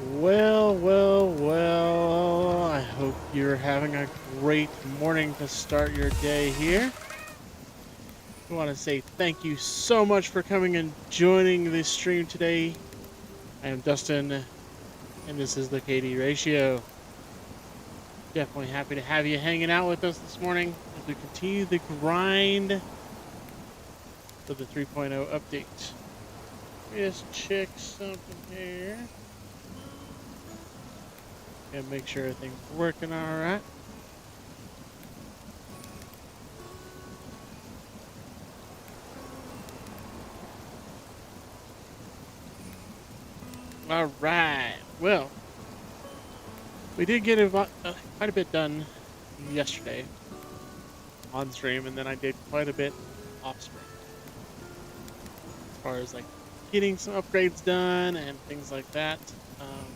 Well, I hope you're having a great morning to start your day here. I want to say thank you so much for coming and joining this stream today. I am Dustin, and this is the KD Ratio. Definitely happy to have you hanging out with us this morning as we continue the grind for the 3.0 update. Let me just check something here and make sure everything's working all right. All right. Well, we did get quite a bit done yesterday on stream, and then I did quite a bit off stream as far as like getting some upgrades done and things like that.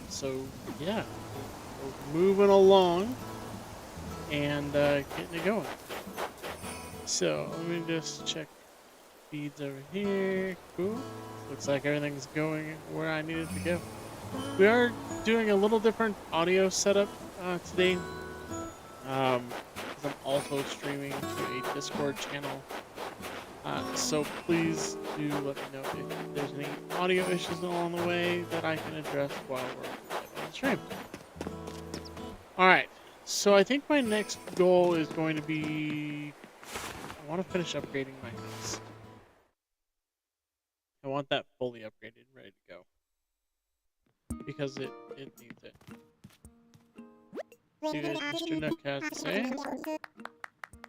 So yeah, we're moving along and getting it going. So let me just check feeds over here. Cool. Looks like everything's going where I need it to go. We are doing a little different audio setup today. Because I'm also streaming to a Discord channel. So please do let me know if there's any audio issues along the way that I can address while we're on the stream. Alright, so I think my next goal is going to be... I want to finish upgrading my house. I want that fully upgraded and ready to go. Because it needs it. See what Mr. Nook has to say.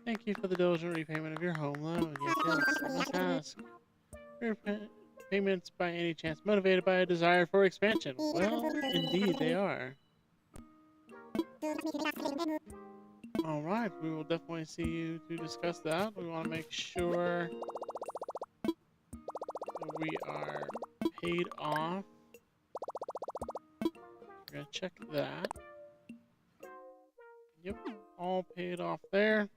Thank you for the diligent repayment of your home loan. Yes, I must ask. Are payments by any chance motivated by a desire for expansion? Well, indeed they are. Alright, we will definitely see you to discuss that. We want to make sure that we are paid off. We're going to check that. Yep, all paid off there.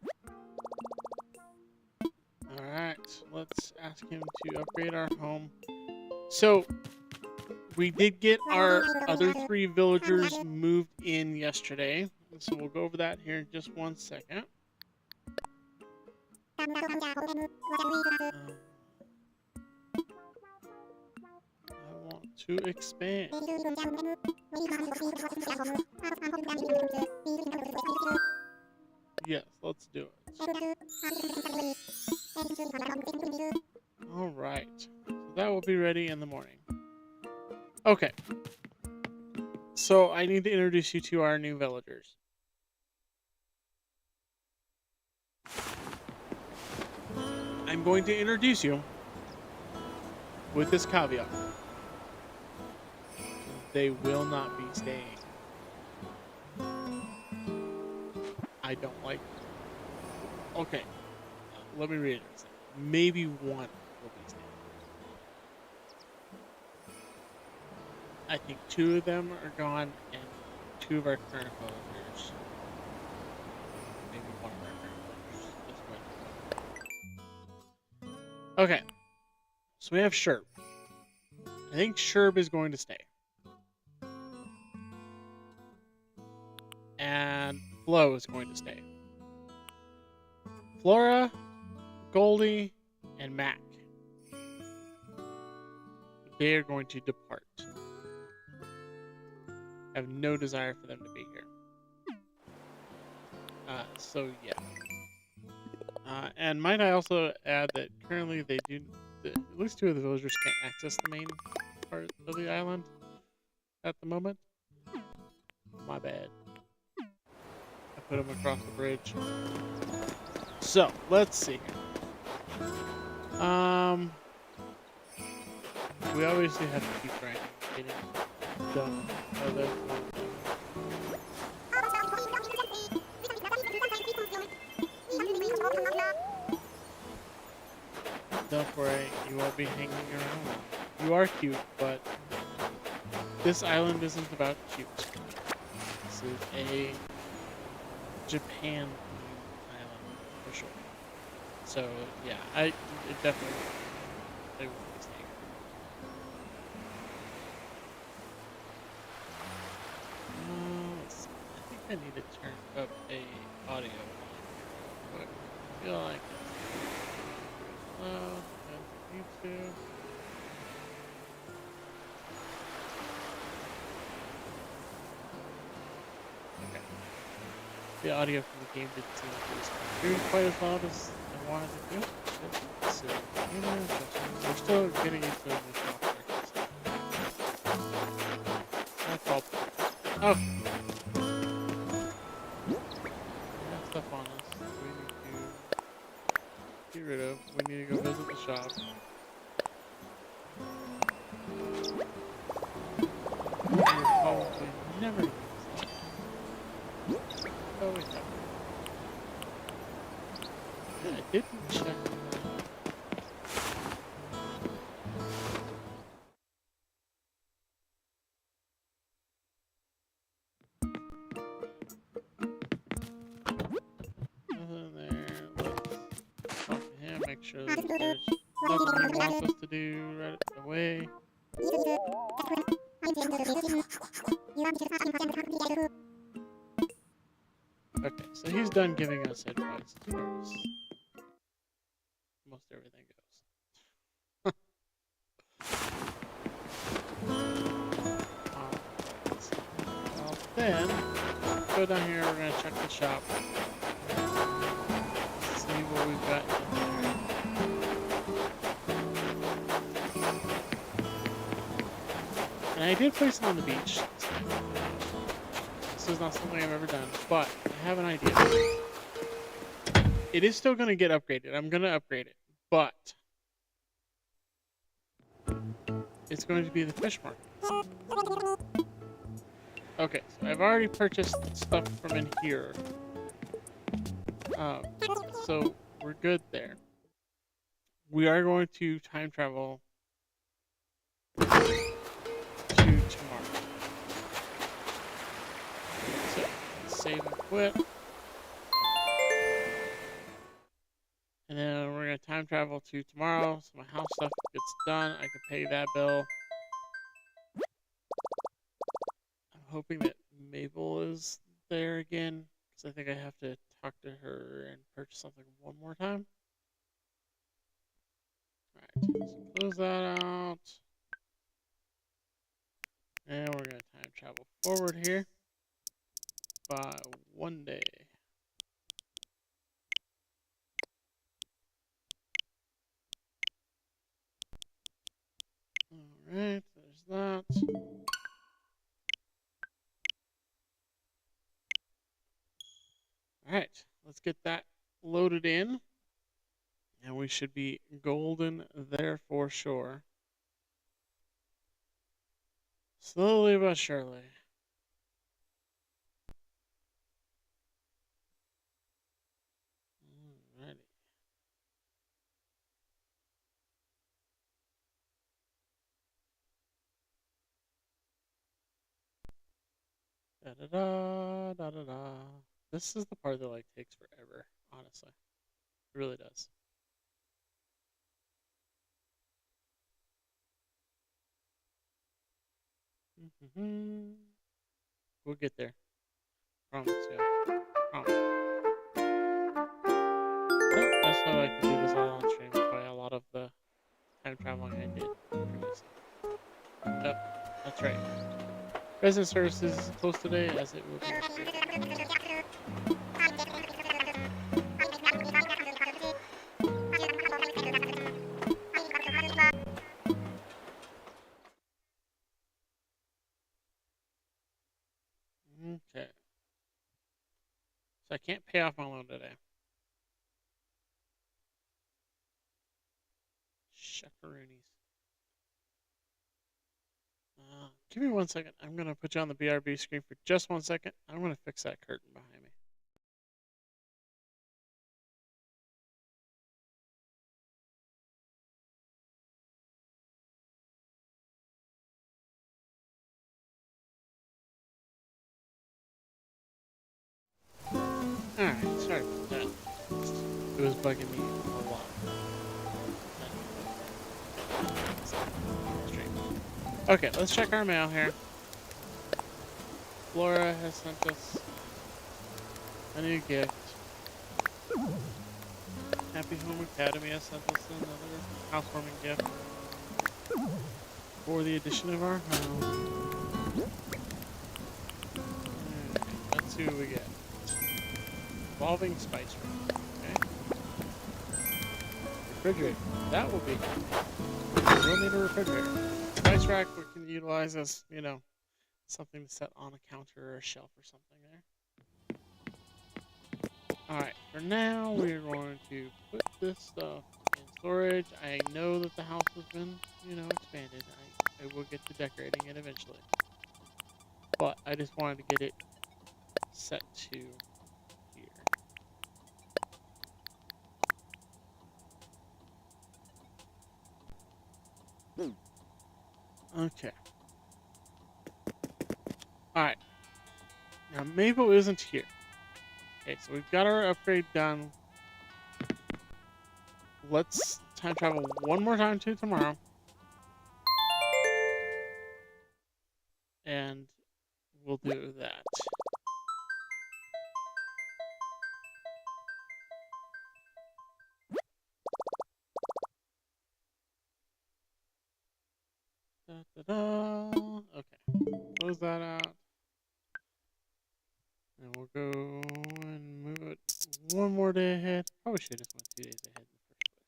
Alright, let's ask him to upgrade our home. So, we did get our other 3 villagers moved in yesterday. So we'll go over that here in just 1 second. I want to expand. Yes, let's do it. Alright. So that will be ready in the morning. Okay. So I need to introduce you to our new villagers. I'm going to introduce you with this caveat. They will not be staying. I don't like it. Okay. Let me read it. Maybe one will be staying. I think 2 of them are gone, and 2 of our current villagers. Maybe 1 of our current villagers. Okay. So we have Sherb. I think Sherb is going to stay. And Flo is going to stay. Flora, Goldie, and Mac. They are going to depart. I have no desire for them to be here. So yeah. And might I also add that currently they do, at least 2 of the villagers can't access the main part of the island at the moment. My bad. I put them across the bridge. So let's see here. We obviously have to keep grinding, getting done. Don't worry, you won't be hanging around. You are cute, but this island isn't about cute. This is a Japan island for sure. So yeah, it definitely they will be staying. I need to turn up a audio volume real quick. I feel like it's loud. I need to. Okay. The audio from the game didn't seem like it was doing quite as loud as I wanted it to. So, we're still getting into the software. That's all. Oh! We got stuff on us that we need to get rid of. We need to go visit the shop. We're probably never going to use that. Oh, wait, no. I didn't check that. Nothing there. Let's talk to him, make sure that there's nothing he wants us to do right away. Okay, so he's done giving us advice as far as most everything goes. Well, then, go down here, we're going to check the shop. See what we've got in there. And I did place it on the beach. This is not something I've ever done, but I have an idea. It is still going to get upgraded. I'm going to upgrade it, but it's going to be the fish market. Okay, so I've already purchased stuff from in here. So we're good there. We are going to time travel to tomorrow. So save and quit. And then we're going to time travel to tomorrow, so my house stuff gets done. I can pay that bill. I'm hoping that Mabel is there again, because I think I have to talk to her and purchase something one more time. Alright, so close that out. And we're going to time travel forward here by 1 day. Alright, there's that. Alright, let's get that loaded in. And we should be golden there for sure. Slowly but surely. Alrighty. Da da da da da da. This is the part that like takes forever, honestly. It really does. We'll get there. Promise, yeah. Promise. Well, that's how I can do this all on stream by a lot of the time traveling I did previously. Yep, that's right. Resident services is closed today as it will be upgraded. Okay. So I can't pay off my loan today. Shuckaroonies. Give me 1 second. I'm going to put you on the BRB screen for just 1 second. I'm going to fix that curtain behind me. Alright, sorry about that. It was bugging me a lot. Okay, let's check our mail here. Flora has sent us A new gift. Happy Home Academy has sent us another housewarming gift for the addition of our home. Alright, let's see what we get. Evolving spice rack. Okay. Refrigerator. That will be good. We'll need a refrigerator. Spice rack we can utilize as, you know, something to set on a counter or a shelf or something there. Alright, for now we're going to put this stuff in storage. I know that the house has been, you know, expanded. I will get to decorating it eventually. But I just wanted to get it set to here. Okay. Alright. Now Mabel isn't here. Okay, so we've got our upgrade done. Let's time travel one more time to tomorrow. And we'll do that. Da, da, da. Okay. Close that out. And we'll go and move it one more day ahead. Probably should have went 2 days ahead in the first place.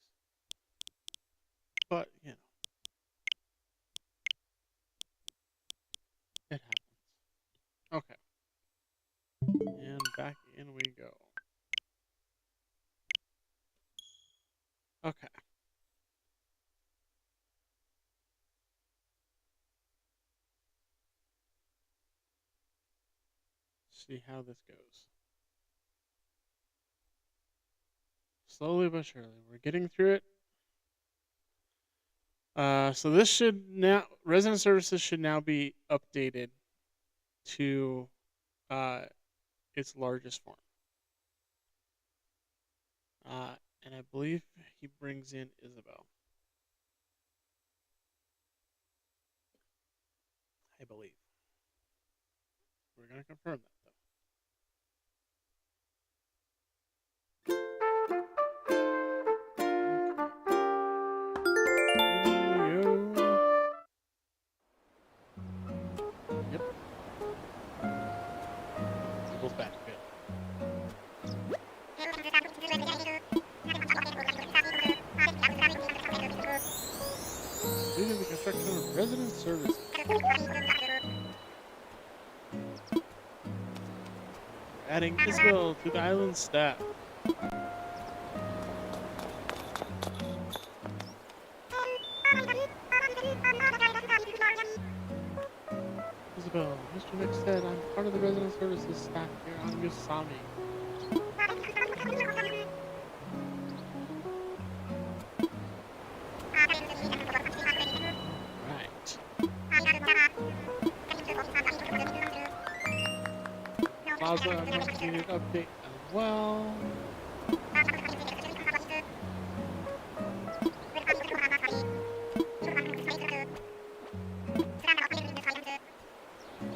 But, you know. It happens. Okay. And back in we go. Okay. See how this goes. Slowly but surely. We're getting through it. So this should now, resident services should now be updated to its largest form. And I believe he brings in Isabel. I believe. We're going to confirm that, though. Yep. Equals back. Good. Completing the construction of resident services. Adding Isabel to the island staff. Isabel, Mr. Nick said I'm part of the resident services staff here on Yusami. Right. Plaza must need an update as well.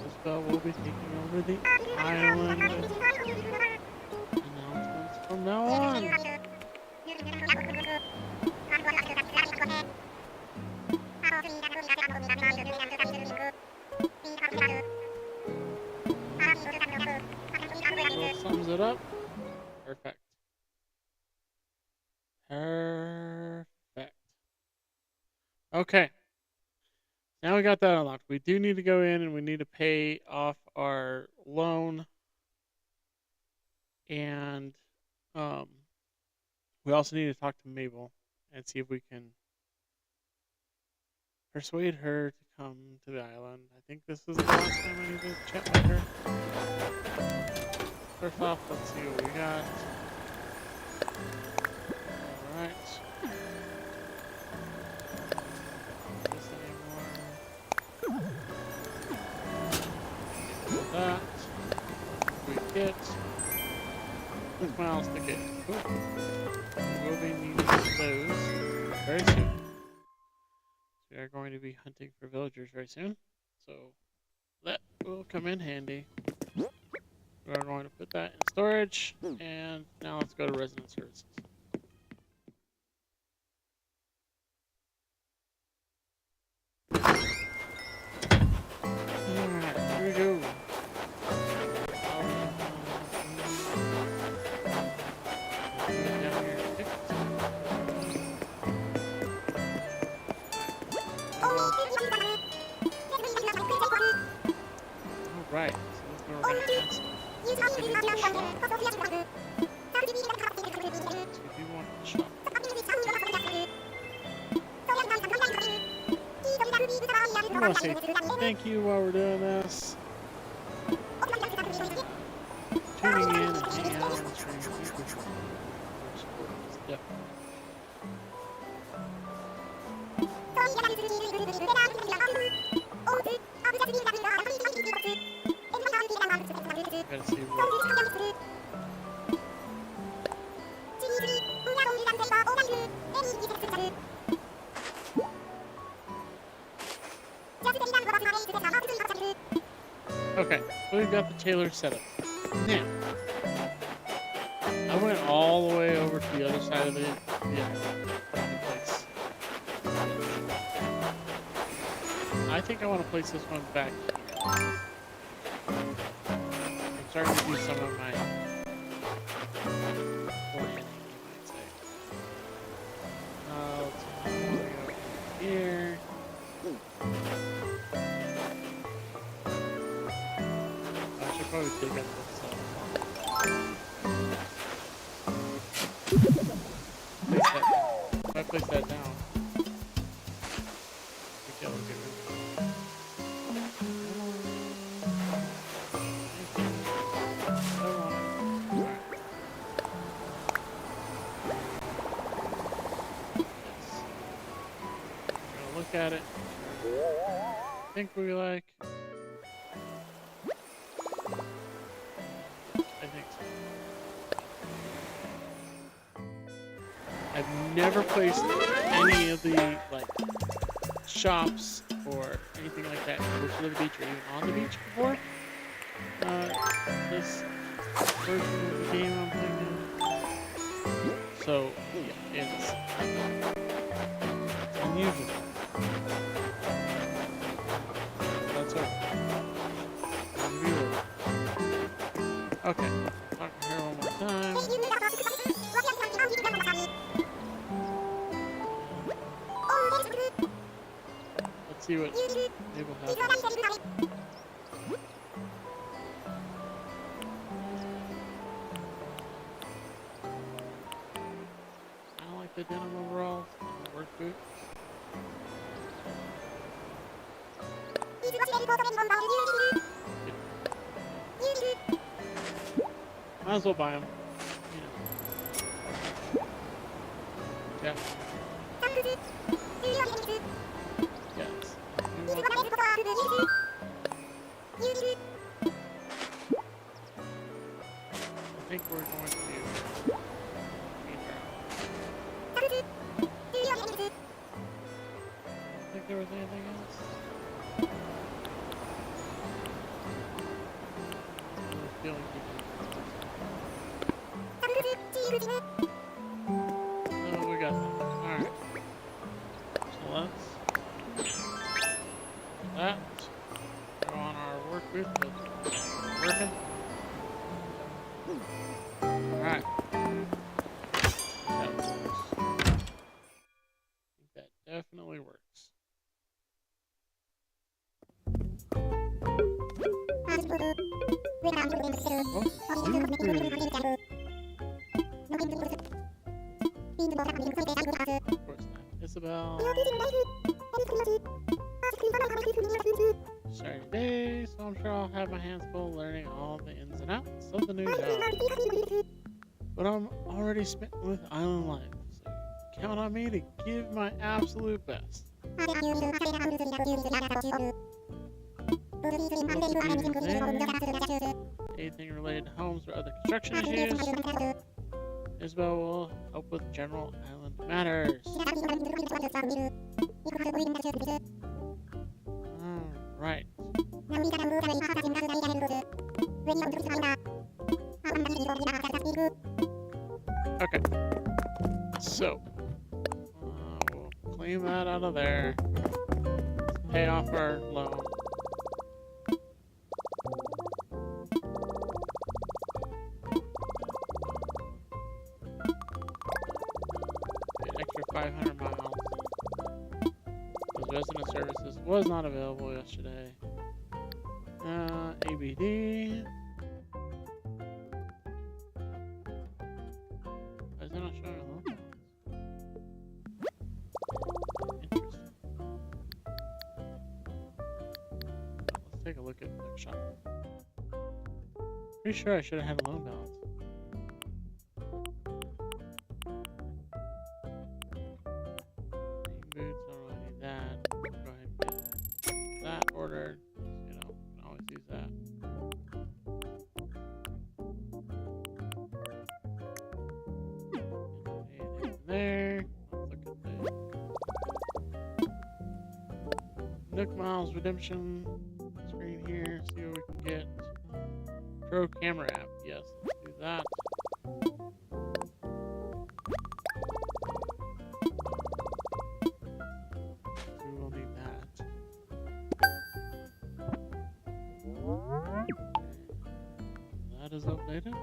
Isabel will be taking over the island. Announcements from now on. Sums it up. Perfect. Perfect. Okay. Now we got that unlocked. We do need to go in and we need to pay off our loan. And we also need to talk to Mabel and see if we can persuade her to come to the island. I think this is the last time I need to chat with her. First off, let's see what we got. Alright. This anymore. That. We get. Which one else to get? Cool. We'll be needing those very soon. We are going to be hunting for villagers very soon. So that will come in handy. We're going to put that in storage, and now let's go to resident services. Alright, here we go. Alright, so this is where we're going to ask city to shop. So we do want to shop. I want to say thank you while we're doing this. Tuning in and hanging out on the stream. Definitely. Gotta see what. Okay, so we've got the Taylor set up. Now, I went all the way over to the other side of the place. I think I want to place this one back here. I'm starting to do some of my orienting, you might say. Let's go over here. I should probably dig up this if I place that down, I think that will get rid of it. Look at it. I think we like. I think so. I've never placed any of the like shops or anything like that closer to the beach or even on the beach before. This version of the game I'm playing. So yeah, it's unusual. That's okay. Talk to her one more time. Let's see what Mabel has. I don't like the denim overall. The work boot. Might as well buy them. You know. Yeah. Yes. I think we're going to do. I think there was anything else. I was feeling oh, we got that. Alright. So let's that. Go on our work booth. Working. Alright. That works. I think that definitely works. Of course not. Isabel. Starting today, so I'm sure I'll have my hands full learning all the ins and outs of the new job. But I'm already smitten with island life, so count on me to give my absolute best. Anything related to homes or other construction issues, Isabel will help with general island matters. Alright. Okay. So, we'll claim that out of there. Pay off our loan. Get extra 500 miles. Those resident services was not available yesterday. ABD. Why is that not showing a loan balance? Interesting. Let's take a look at Quick Shop. Pretty sure I should have had a loan balance. Green boots, I don't really need that. Go ahead and get that ordered. You know, can always use that. Anything there. Let's look at the Nook Miles Redemption screen here. See what we can get. Pro camera app. Yes, let's do that. We will need that. That is updated.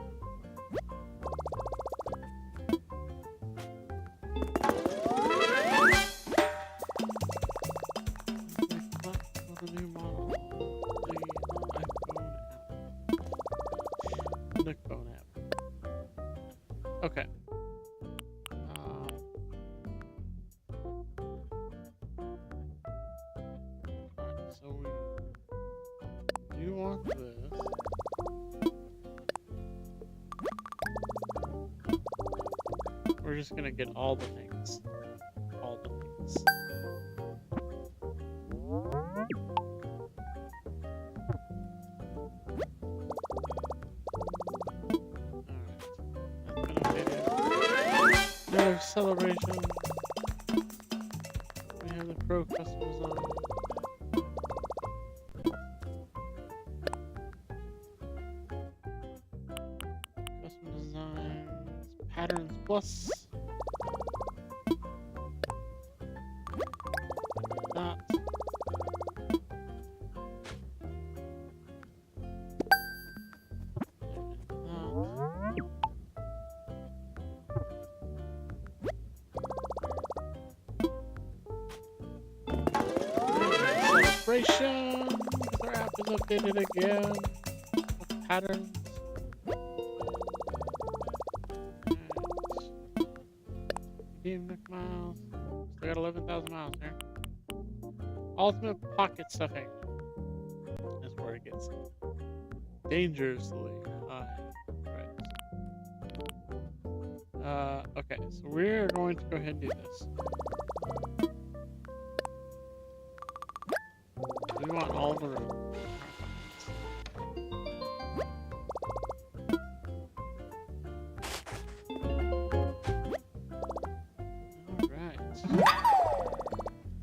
For the new model, the iPhone app. Nook phone app. Okay. Alright, so we do want this. We're just gonna get all the things. All the things. Another celebration. We have the Pro Custom Design. Custom Designs. Patterns Plus. That. Celebration! Our app is updated again. With patterns. Redeem Nook Miles. Still got 11,000 miles here. Ultimate pocket stuffing. That's where it gets dangerously high. Right. Okay, so we're going to go ahead and do this. We want all the room. Alright.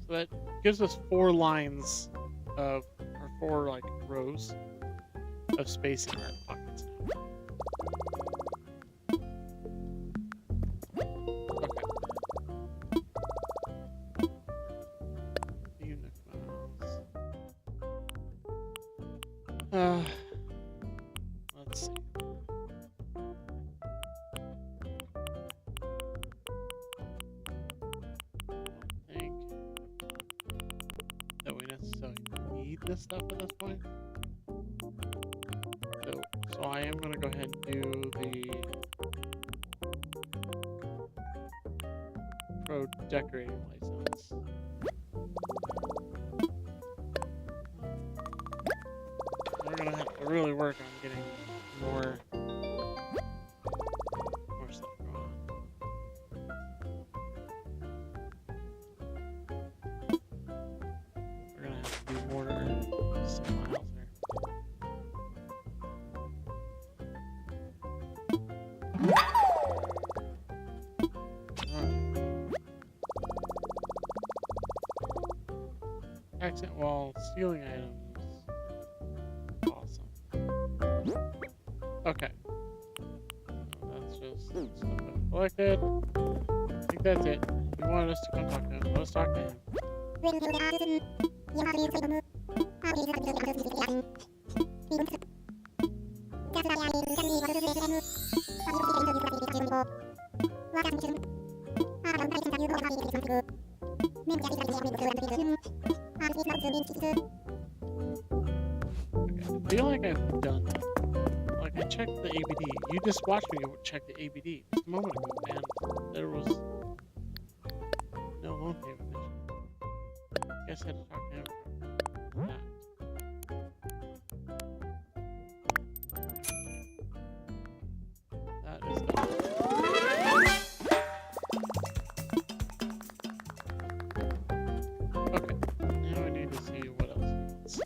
So that gives us 4 lines of, or 4 like rows of space in our pockets now. Let's see. I don't think that we necessarily need this stuff at this point. So I am going to go ahead and do the Pro Decorating license. We're going to have to really work on getting more stuff going on. We're going to have to do more to earn some miles there. Accent wall, stealing items. Awesome. Okay. Selected. I think that's it. He wanted us to come talk to him. Let's talk to him. I feel like I've done. Like I checked the ABD. You just watched me check the ABD just a moment ago, and there was no loan payment mentioned. I guess I had to talk to him for that. That is done. Okay, now I need to see what else he wants. So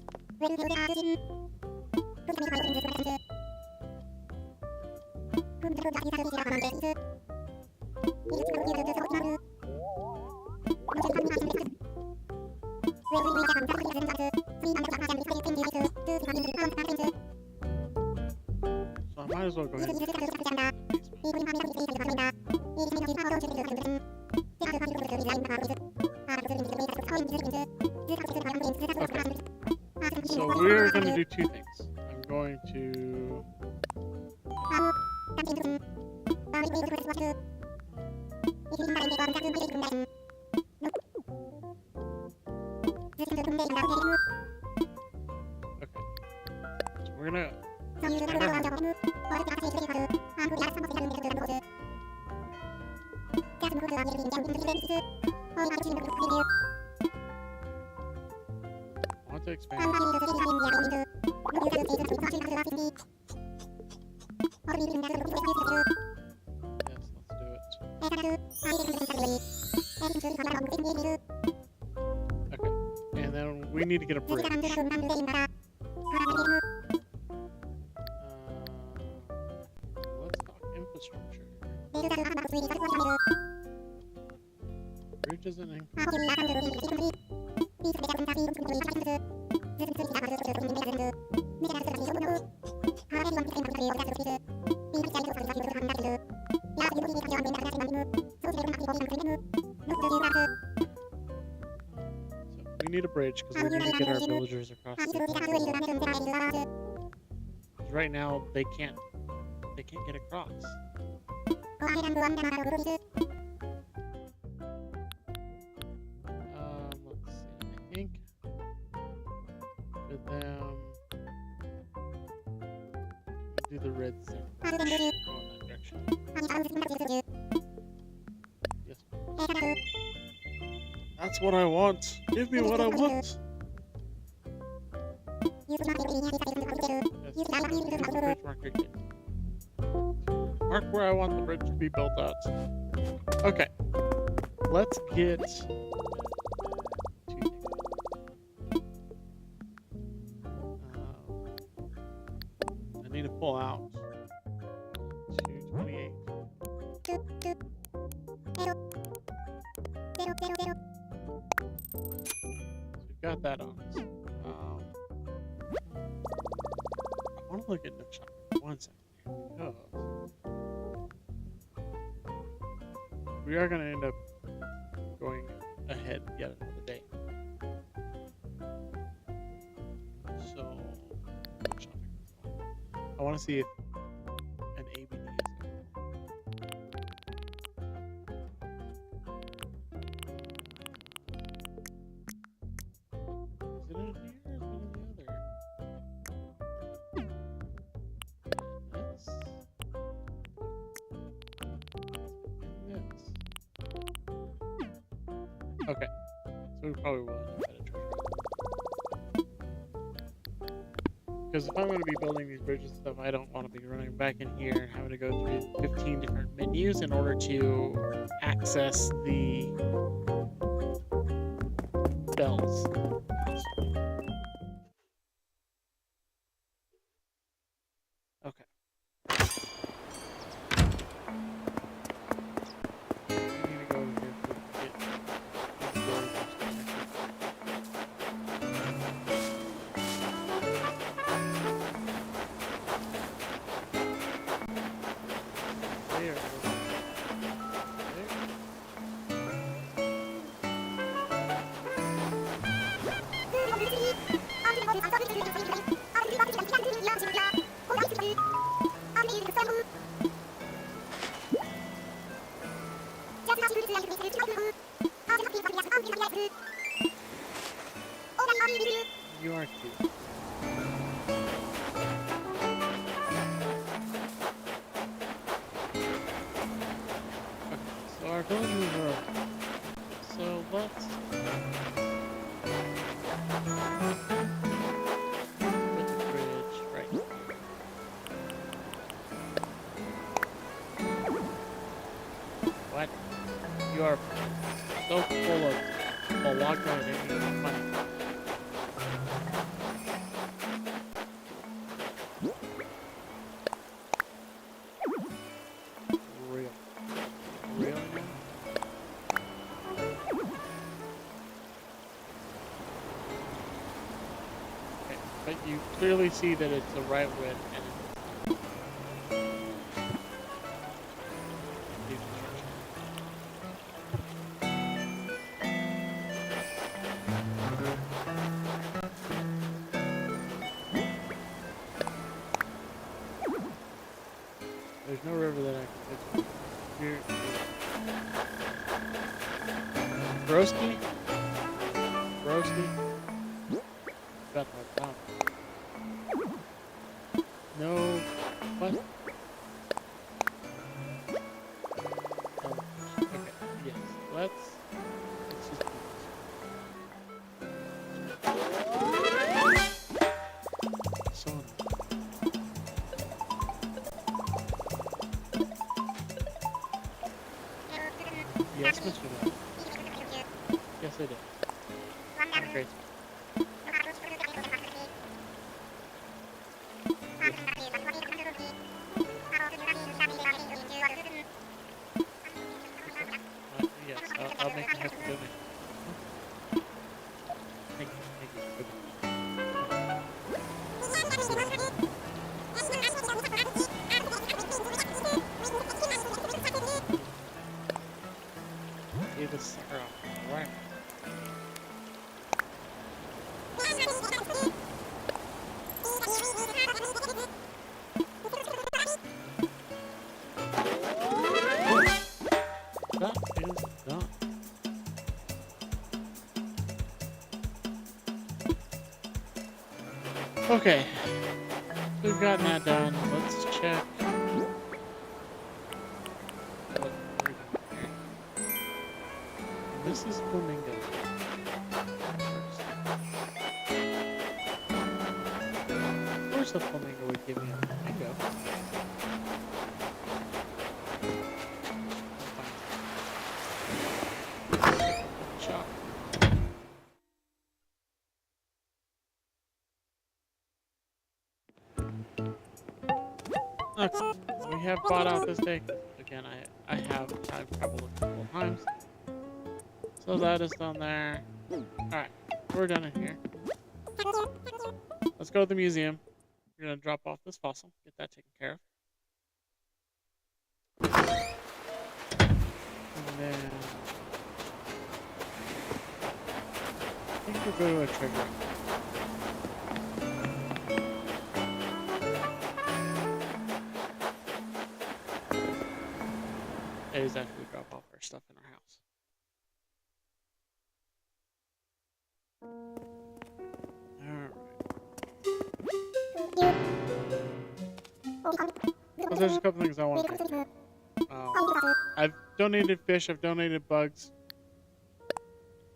I might as well go ahead and check this basement. Okay. So we're going to do two things. I'm going to... Okay. So we're gonna... I want to expand. Okay, and then we need to get a bridge. Let's talk infrastructure. Bridge isn't included. We need a bridge because we need to get our villagers across the... Right now they can't get across. Let's see. I think with them do the red thing. Go in that direction. Yes. That's what I want. Give me what I want. Yes. Bridge marker again. Mark where I want the bridge to be built at. Okay. Let's get I need to pull out 228. So we've got that on us. I want to look at Nook Shop for 1 second here because we are going to end up going ahead yet another day. So, Nook Shopping. I want to see if an ABD is it in here or is it in the other? This. Okay, so we probably will end up at a treasure. Because if I'm going to be building these bridges and stuff, I don't want to be running back in here and having to go through 15 different menus in order to access the bells. Okay. I need to go over here to get these villagers connected. There. You are cute. Okay, so our villagers are. So let's put the bridge right here. What? You are so full of Bologna and it's funny. Real. Real now? Okay, but you clearly see that it's the right width and it's new construction. There's no river that I can fix. Here. Broski? Broski? Got that top. No. What? Oh, okay. Yes. Let's just do this. So annoying. Yes, Mr. Knight. Yes, I did. Great. Yes, I'll make a happy donation. Thank you. Give us syrup. Alright. That is done. Okay. We've gotten that done. Let's check. What we're doing here. This is Flamingo. First. Of course the Flamingo would give me a Flamingo. Shop. Okay, so we have bought out this day. Again, I have time traveled a couple of times. So that is done there. Alright, we're done in here. Let's go to the museum. We're gonna drop off this fossil, get that taken care of. And then I think we'll go to a trigger. It is after we drop off our stuff in our house. Alright. So there's a couple things I want to do. I've donated fish, I've donated bugs.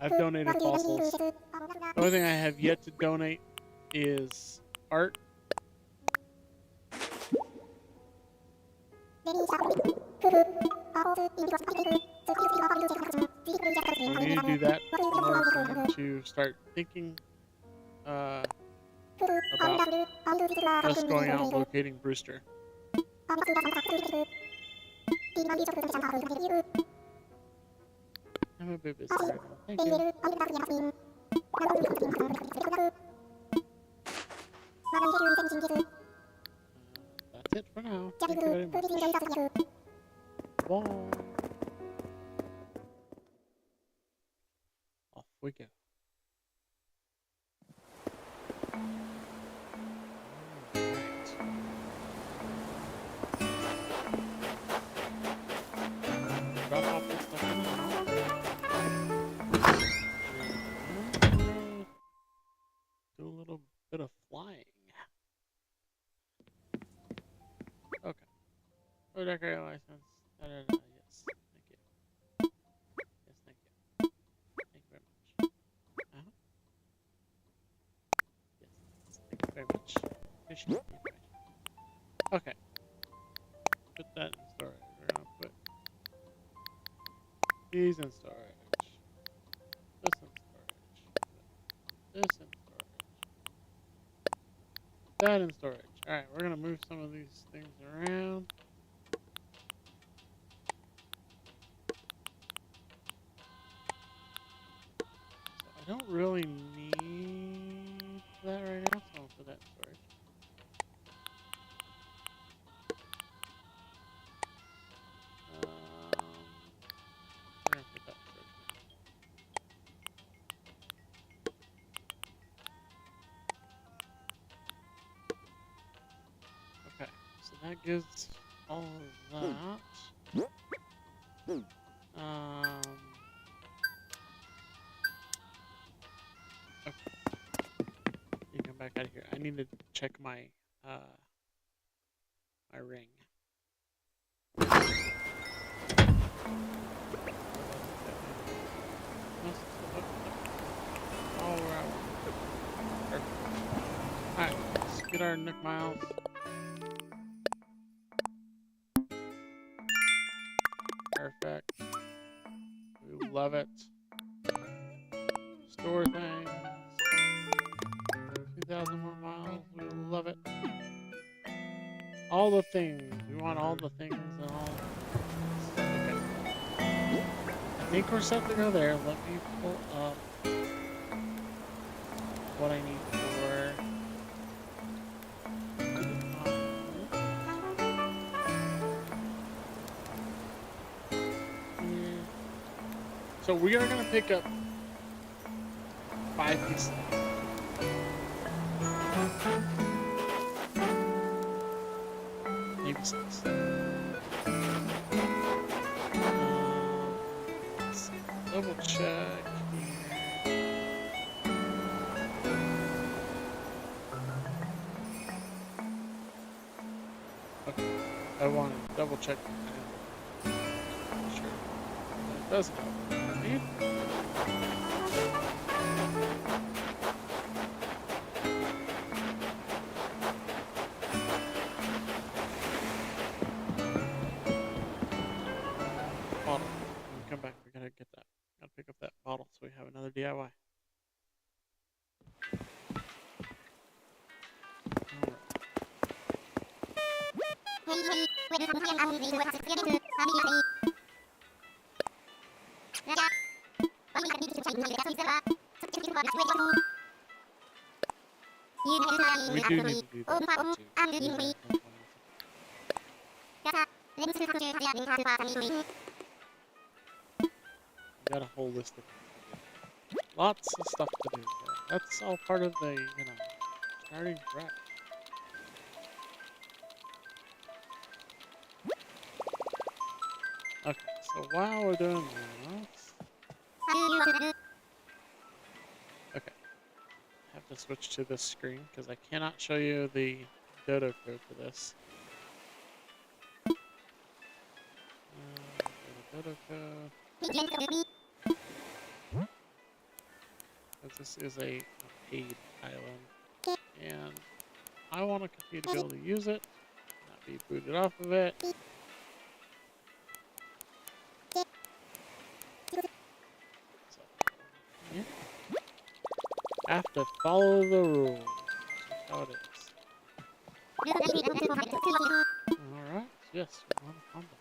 I've donated fossils. The only thing I have yet to donate is art. We need to do that in order for him to start thinking about us going out and locating Brewster. I'm a bit busy right now. Thank you. That's it for now. Thank you very much. Bye. Off we go. Drop off this stuff in the house. for decorator license. Da, da, da. Yes, thank you. Yes, thank you. Thank you very much. Uh-huh. Yes, thank you very much. Appreciate the information. Okay, put that in storage. We're gonna put these in storage. This in storage. This in storage. That in storage. Alright, we're gonna move some of these things around. So I don't really need that right now, so I'll put that in storage. We're gonna put that in storage. Okay, so that gives all of that. Okay, you come back out of here. I need to check my my ring. All right. Perfect. All right, let's get our Nook Miles. Perfect. We love it. Store things. 2,000 more miles. We love it. All the things. We want all the things and all. Okay. I think we're set to go there. Let me pull up what I need for. So we are gonna pick up 5 pieces. Maybe 6. Let's double check here. Okay, I want to double check. Sure, it does help. Bottle. When we come back, we gotta get that. Gotta pick up that bottle so we have another DIY. We do need to do that too. We got a whole list of things to do. Lots of stuff to do here. That's all part of the, starting fresh. Okay, so while we're doing this... Okay. I have to switch to this screen because I cannot show you the dodo code for this. Dodo code. This is a paid island, and I want to continue to be able to use it, not be booted off of it. So, yeah. Have to follow the rules. That's how it is. Alright, yes, we want to combat.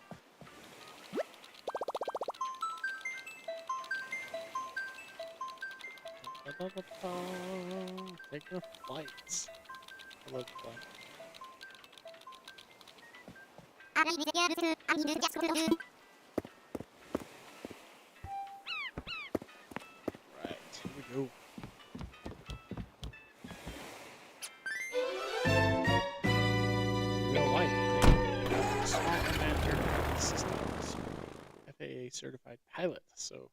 Take the flights. I love the flight. Right, here we go. Real life. Small Commander Systems. FAA certified pilot. So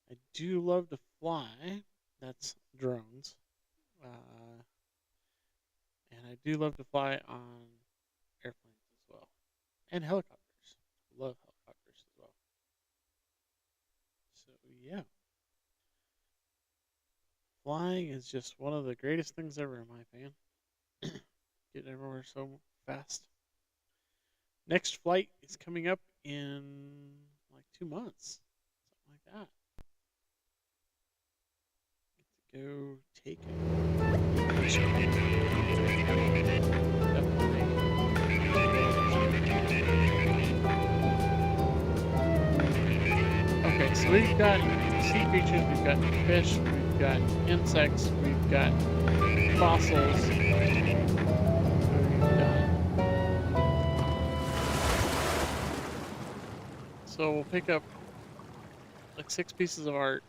I do love to fly. That's drones. And I do love to fly on airplanes as well. and helicopters. Love helicopters as well. So yeah, flying is just one of the greatest things ever, in my opinion. Getting everywhere so fast. Next flight is coming up in like 2 months, something like that. Get to go take Okay, so we've got sea creatures, we've got fish, we've got insects, we've got fossils. So we'll pick up like 6 pieces of art,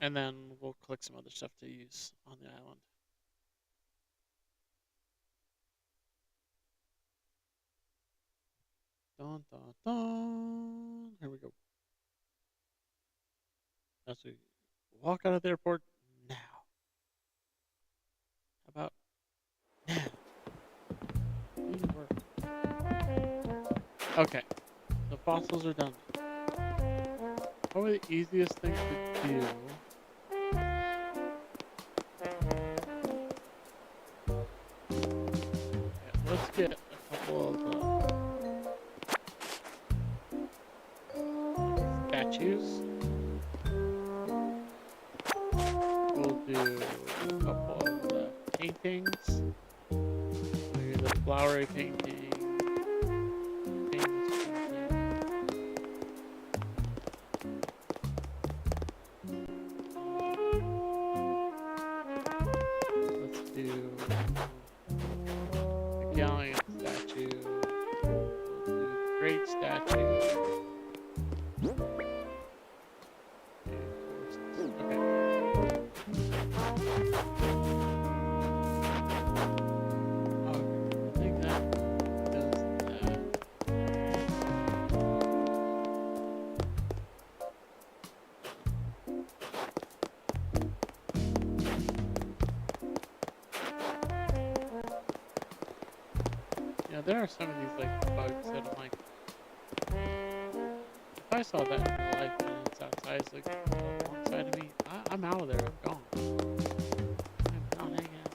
and then we'll collect some other stuff to use on the island. Dun, dun, dun. Here we go. As we walk out of the airport now. How about now? Okay, the fossils are done. Probably the easiest thing to do. Yeah, let's get a couple of statues. We'll do a couple of paintings. Maybe the flowery painting. There are some of these like bugs that I'm like, if I saw that in real life and it's outside, it's like alongside of me, I'm out of there. I'm gone. I'm not hanging out.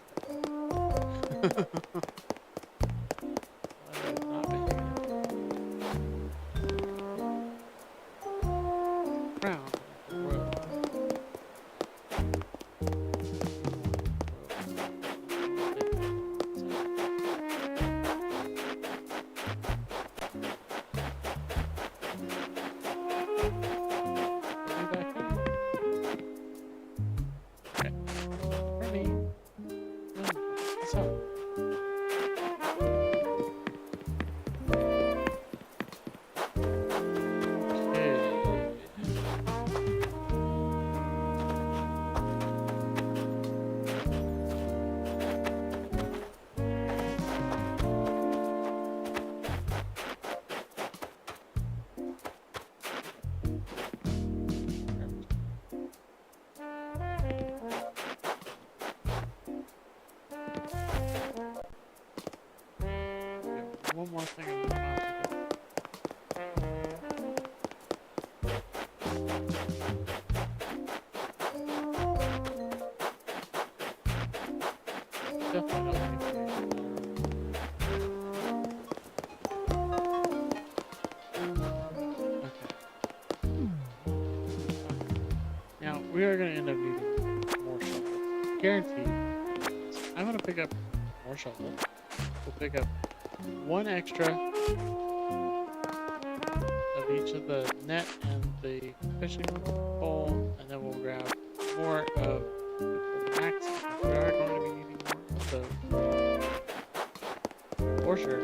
One more thing I'm gonna Now we are gonna end up needing more shovels. Guaranteed. I'm gonna pick up more shovels. We'll pick up one extra of each of the net and the fishing pole, and then we'll grab more of the max. We are going to be needing more of those for sure.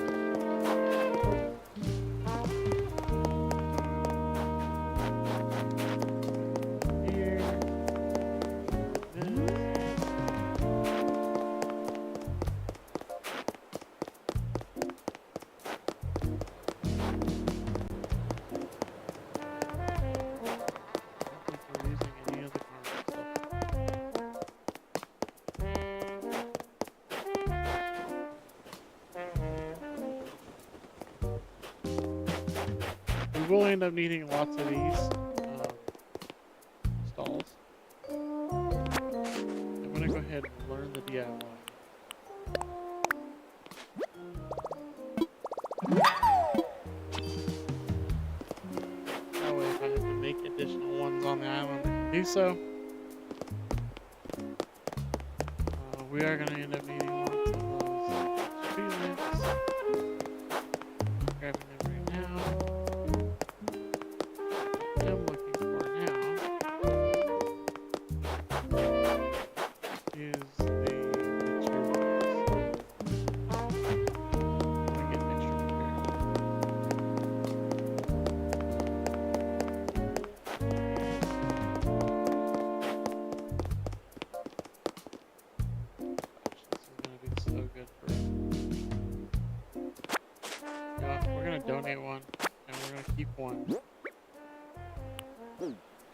will end up needing lots of these stalls. I'm gonna go ahead and learn the DIY. That way, if I have to make additional ones on the island, I can do so. We are gonna end up needing lots of those tree lamps. Grabbing them right now. What I'm looking for now is the materials. I get extra materials. Gosh, this is gonna be so good for. We're gonna donate one, and we're gonna keep one,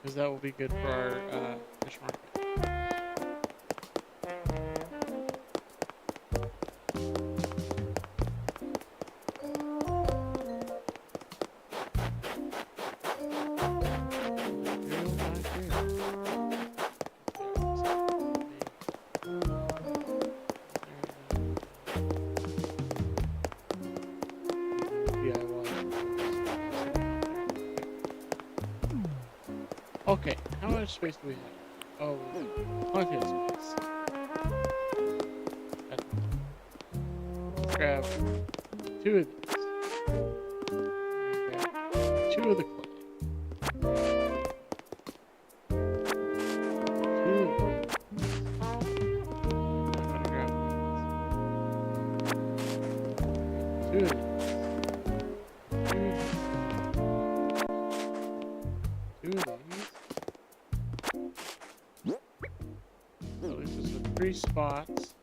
because that will be good for our fish market. Okay, how much space do we have? Oh, plenty of space. Let's grab 2 of these. Grab 2 of the clay. 2 of these. I'm gonna grab 2 of these. 2 of these. 2 of these. So this is the 3 spots.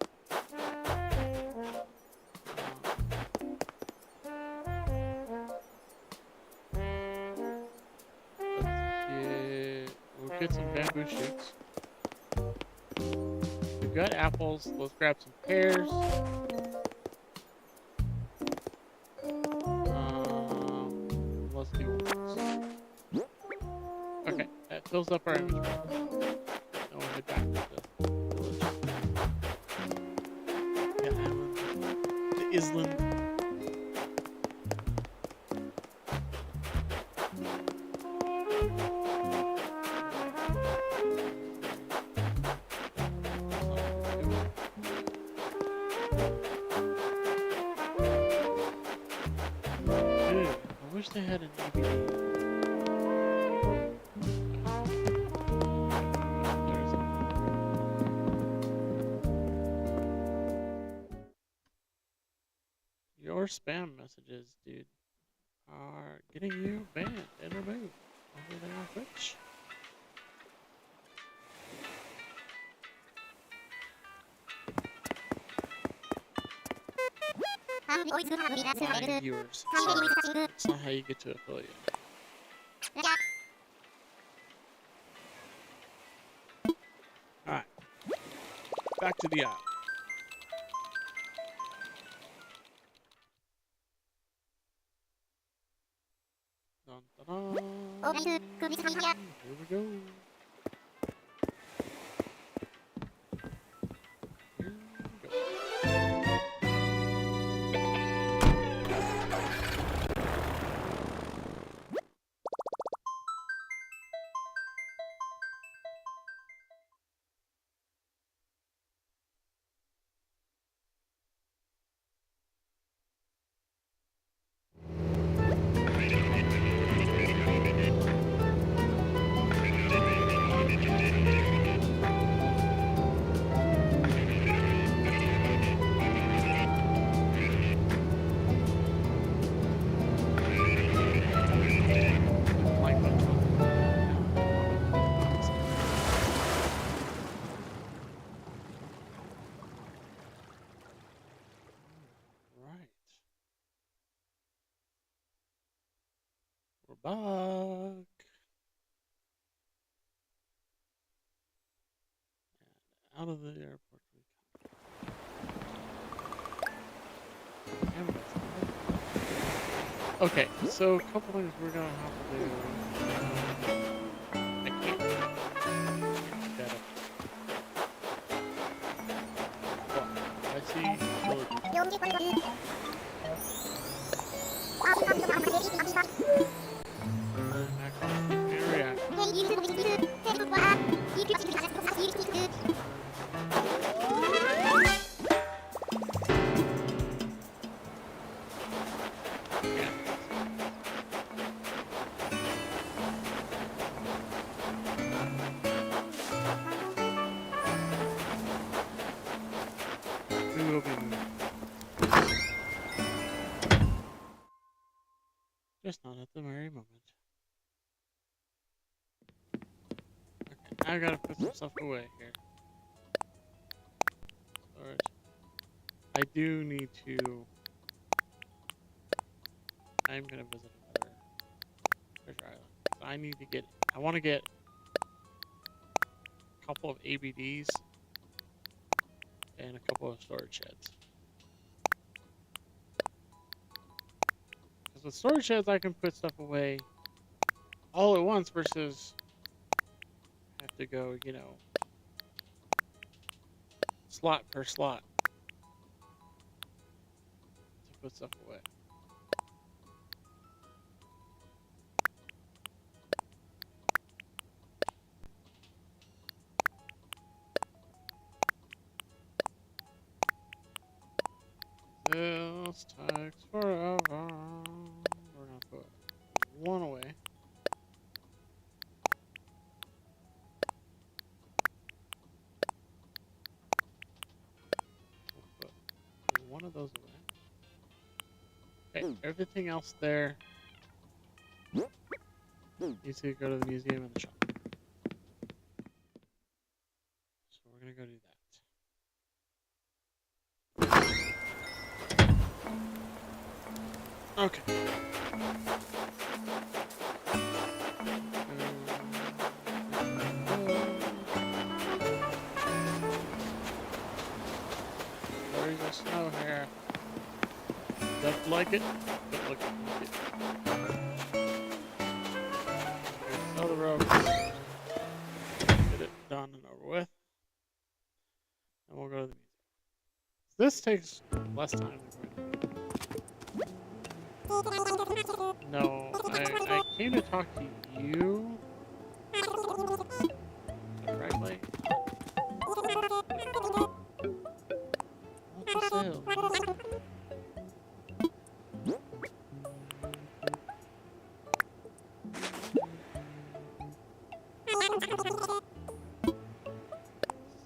We'll get some bamboo shoots. We've got apples. Let's grab some pears. Let's do oranges. Okay, that fills up our inventory. Now we'll head back to the village. The island. The island. Dude, I wish they had an EBD. Your spam messages, dude, are getting you banned and removed over there on Twitch. Lying viewers. It's not how you get to affiliate. Alright. Back to the island. Dun, dun, dun. Here we go. Here we go. Like that. Right. We're back. And out of the airport we come. Damn it. Okay, so a couple things we're gonna have to do. I can't do that up. But I see villages. Macron react. Yeah. We will be moving. Just not at the very moment. Okay, I gotta put some stuff away here. Alright. I do need to. I'm gonna visit another treasure island. I need to get. I want to get a couple of ABDs and a couple of storage sheds. Because with storage sheds, I can put stuff away all at once versus have to go, you know, slot per slot to put stuff away. This takes forever. We're gonna put one away. We'll put one of those away. Okay, everything else there needs to go to the museum and the shop. So we're gonna go do that. Okay. There's a snow here. Don't like it. Don't like it. Sell the rope. Get it done and over with. And we'll go to the museum. This takes less time than No, I came to talk to you directly. What's the sale?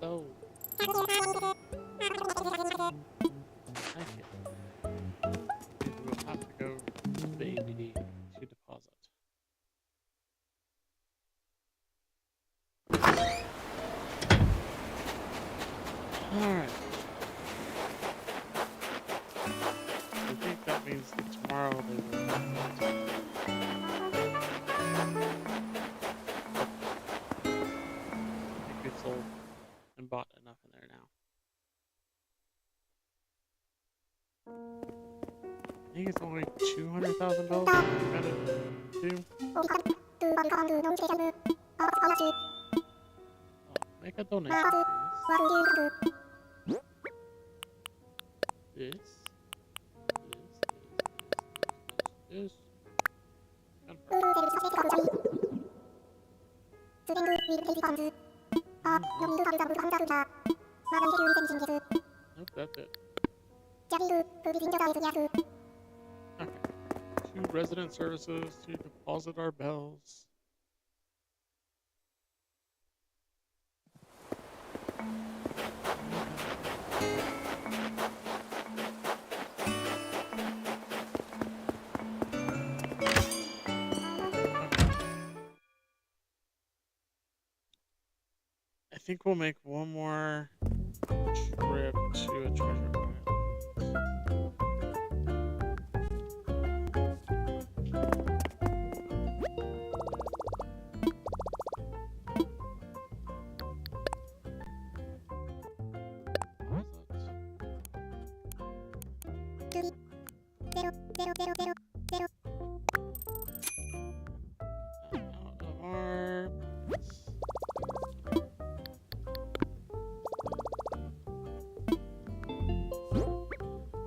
So, thank you. We'll have to go to the ABD to deposit. Alright. I think that means that tomorrow they will have that. I think we've sold and bought enough in there now. I think it's only $200,000 we gotta do. Make a donation, please. This. Nope, that's it. Okay. 2 resident services to deposit our bells. I think we'll make one more trip to a treasure island.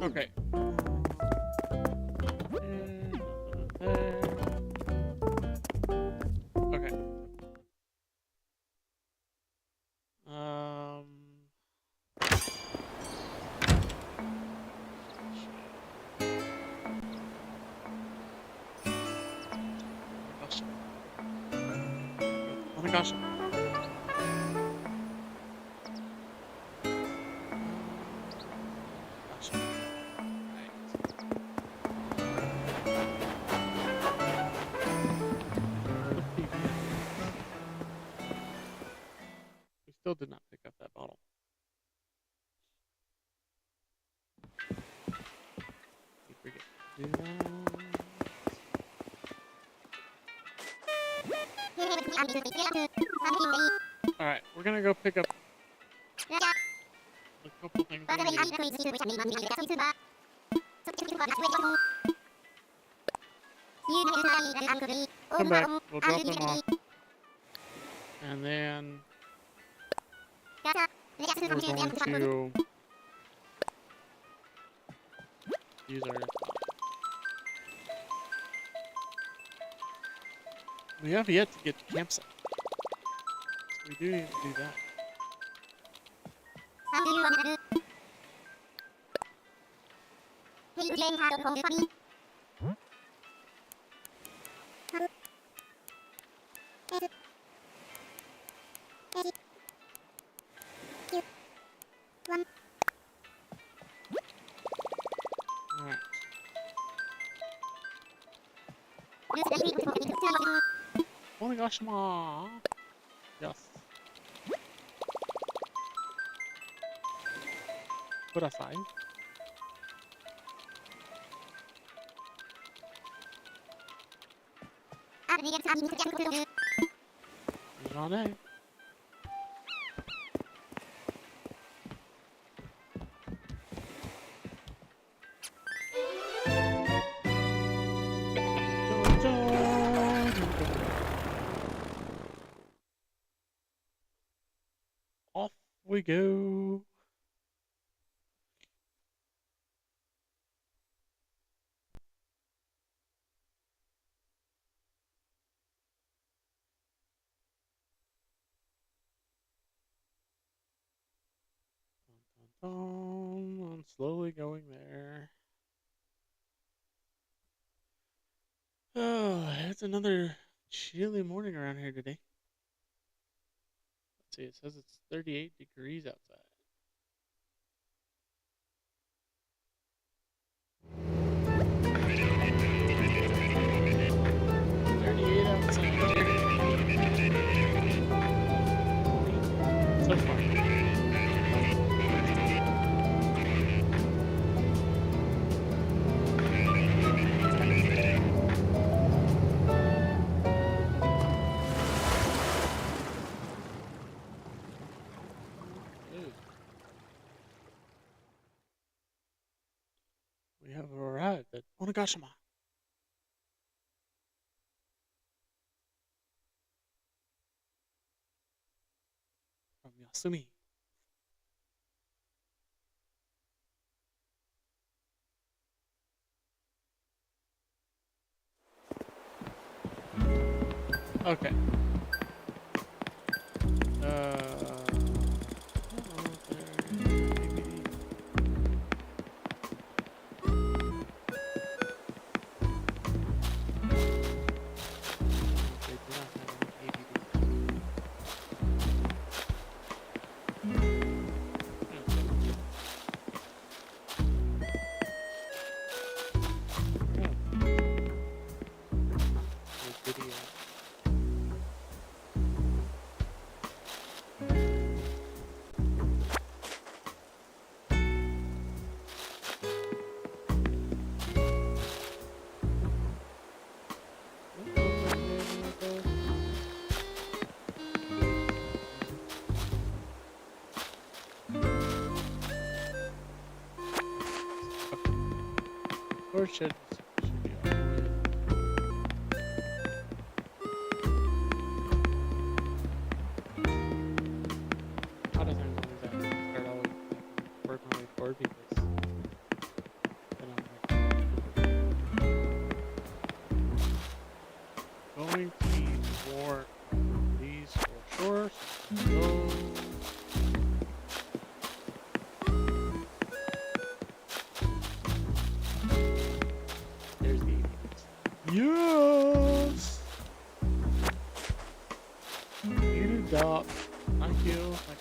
Okay. Okay. Oh my gosh. Gosh. Right. Let's see. We still did not pick up that bottle. Keep forgetting to do that. Alright, we're gonna go pick up a couple things we need. Come back, we'll drop them off. And then we're going to use our... We have yet to get to campsite. So we do need to do that. Alright. Onigashima! Yes. Kudasai. Johnny. Off we go. I'm slowly going there. Oh, it's another chilly morning around here today. Let's see, it says it's 38 degrees outside. 38 outside. So far. We have arrived at Onigashima. From Yasumi. Okay. Or should be all good. How does anyone do that? Start always working my way forward because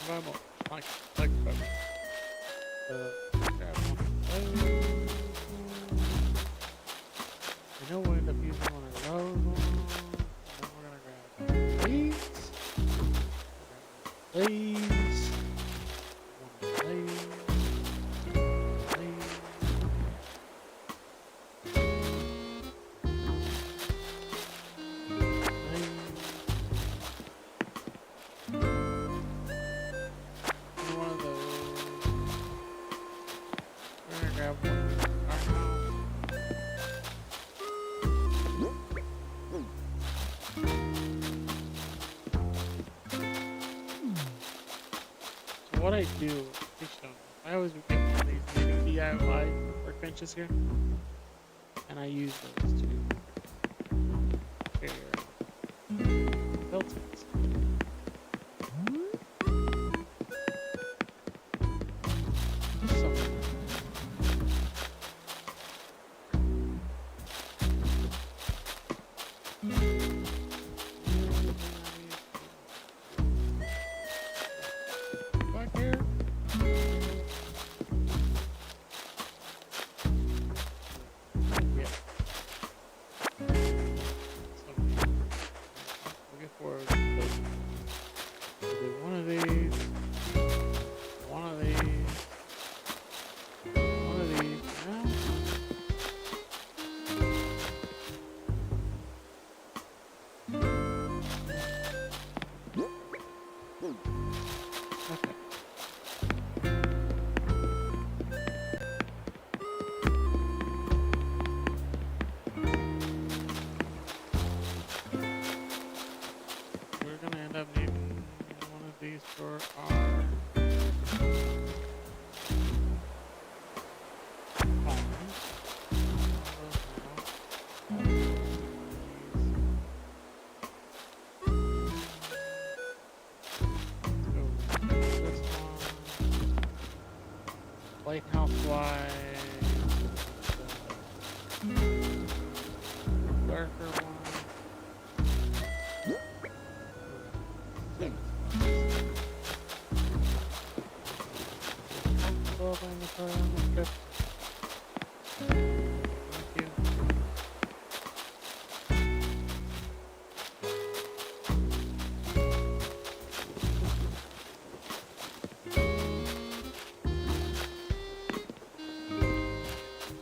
Buy more. Like buy more. Grab one of those. I know we'll end up using one of those ones. And then we're gonna grab these. These. One of these. What I do, I always get one of these new DIY workbenches here, and I use those to repair filters. For our lighthouse wise, darker one. Thank you.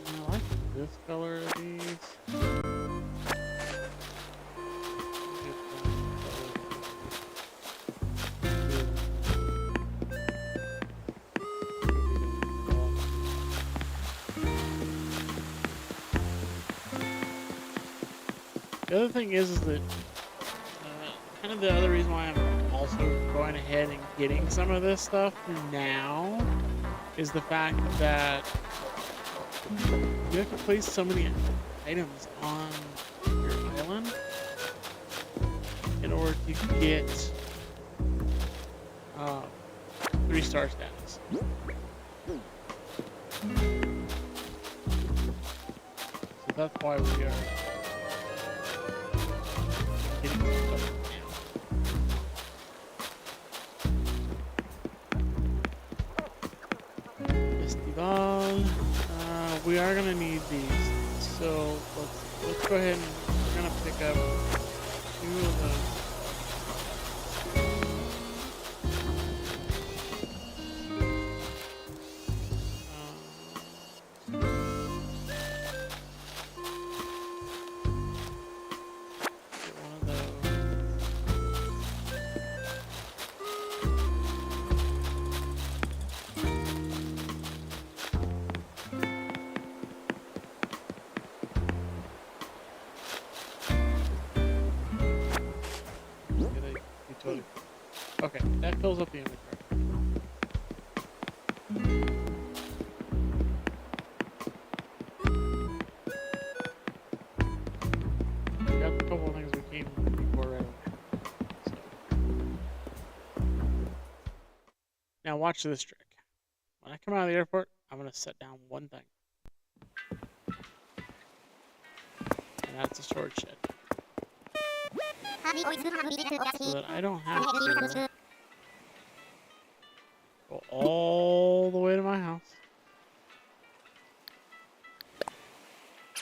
I like this color of these. The other thing is that kind of the other reason why I'm also going ahead and getting some of this stuff now is the fact that you have to place so many items on your island in order to get 3-star status. So that's why we are getting some stuff now. Festival. We are gonna need these, so let's go ahead and we're gonna pick up 2 of those. Okay, that fills up the inventory. We got a couple of things we came before right away. So. Now watch this trick. When I come out of the airport, I'm gonna set down one thing. And that's a storage shed. So that I don't have to go all the way to my house.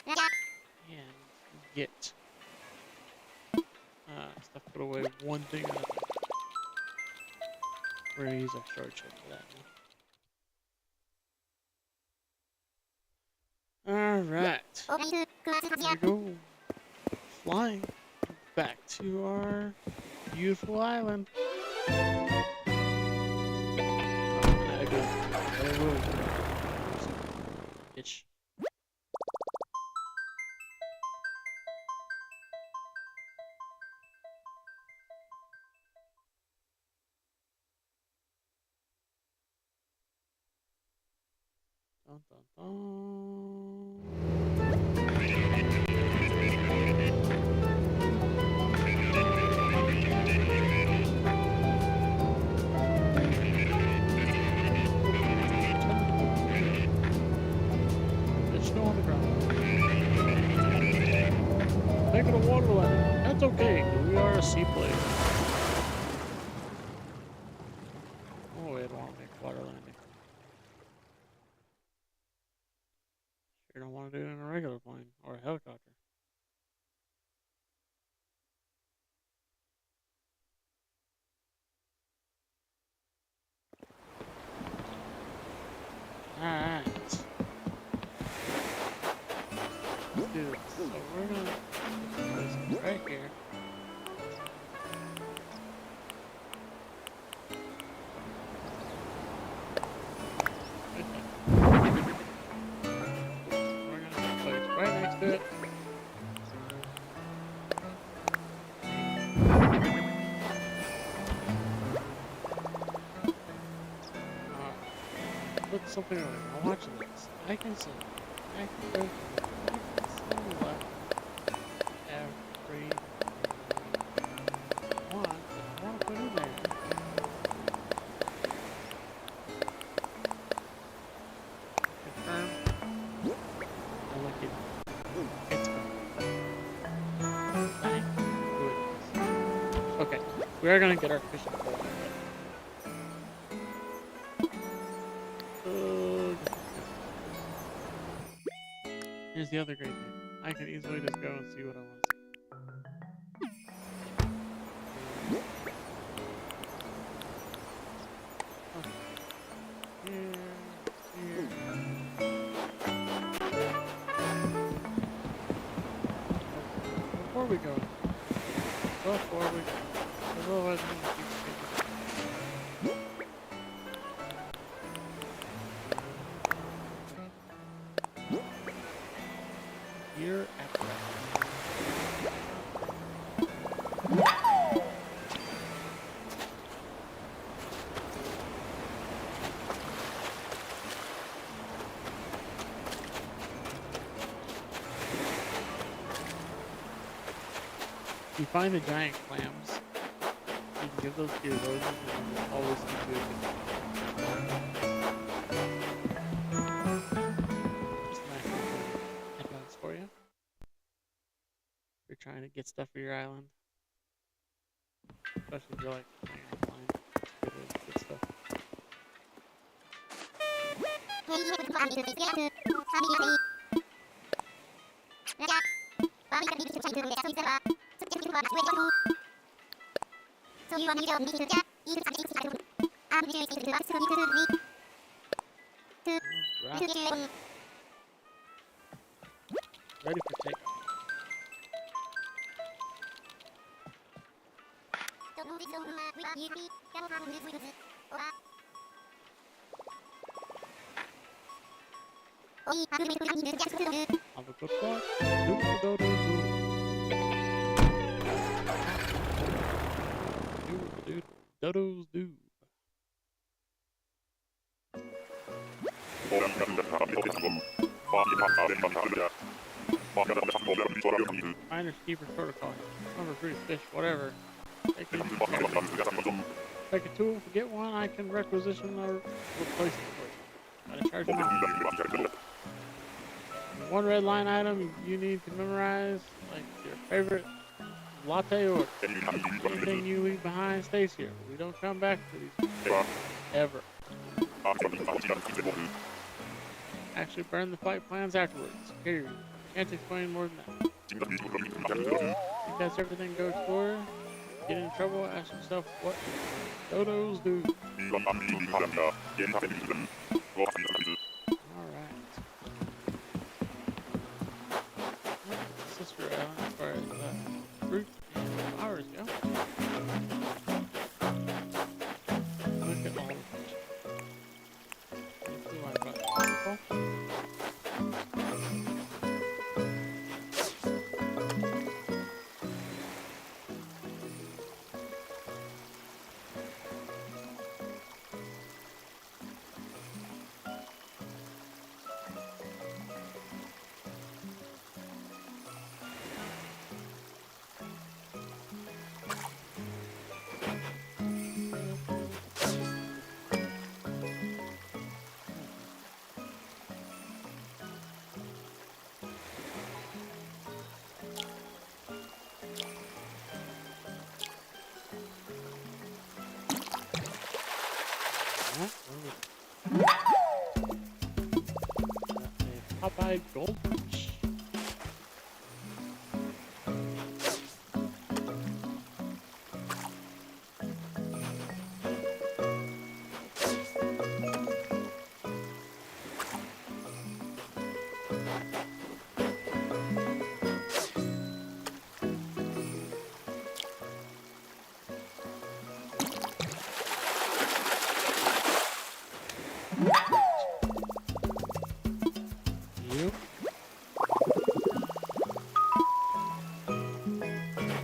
And get stuff put away one thing at a time. We're gonna use our storage shed for that now. Alright. Here we go. Flying back to our beautiful island. Itch. Dun, dun, There's snow on the ground. Make it a water landing. That's okay, 'cause we are a seaplane. Oh, I don't want to make a water landing. Sure don't want to do it in a regular plane or a helicopter. Alright. Let's do this. So we're gonna put this right here. We're gonna place right next to it. Put something on it. I'm watching this. I can see. I can go. I can see what every one that I want to put in there. Confirm. I like it. It's gone. Thank goodness. Okay. We are going to get our fishing pole. Here's the other great thing. I can easily just go and see what I want to see. Okay. Here. Before we go, otherwise I'm gonna keep skipping. Here at the you find the giant clams, you can give those to your roses and they'll always keep doing it. Just nice little advice for you. If you're trying to get stuff for your island. Especially if you're like playing offline. Get stuff. Right. Ready for takeoff. Have a good one. Dodos do. Finders keepers protocol. Number fruit, fish, whatever. Take a tool, forget one, I can requisition or replace it for you. Gotta charge them out. One red line item you need to memorize, like your favorite latte or anything you leave behind stays here. We don't come back to these ever. Actually burn the flight plans afterwards. Here, can't explain more than that. If that's everything goes for, get in trouble, ask yourself what dodos do. Alright. Sister Island as far as fruit and flowers go. Look at all of it. Let's see why I brought that people. Popeye Goldfish. You?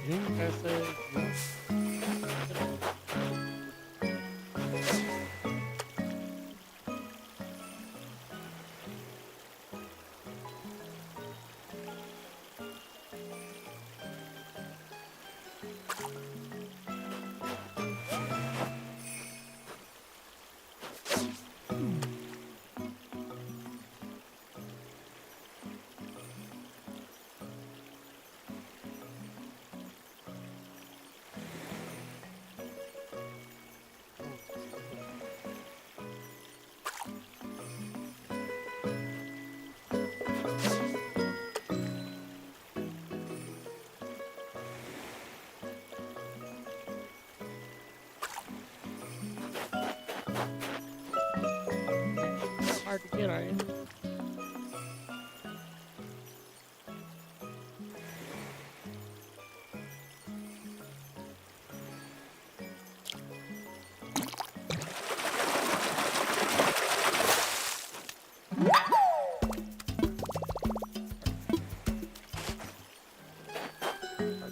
You I say you. Hard to get, are you?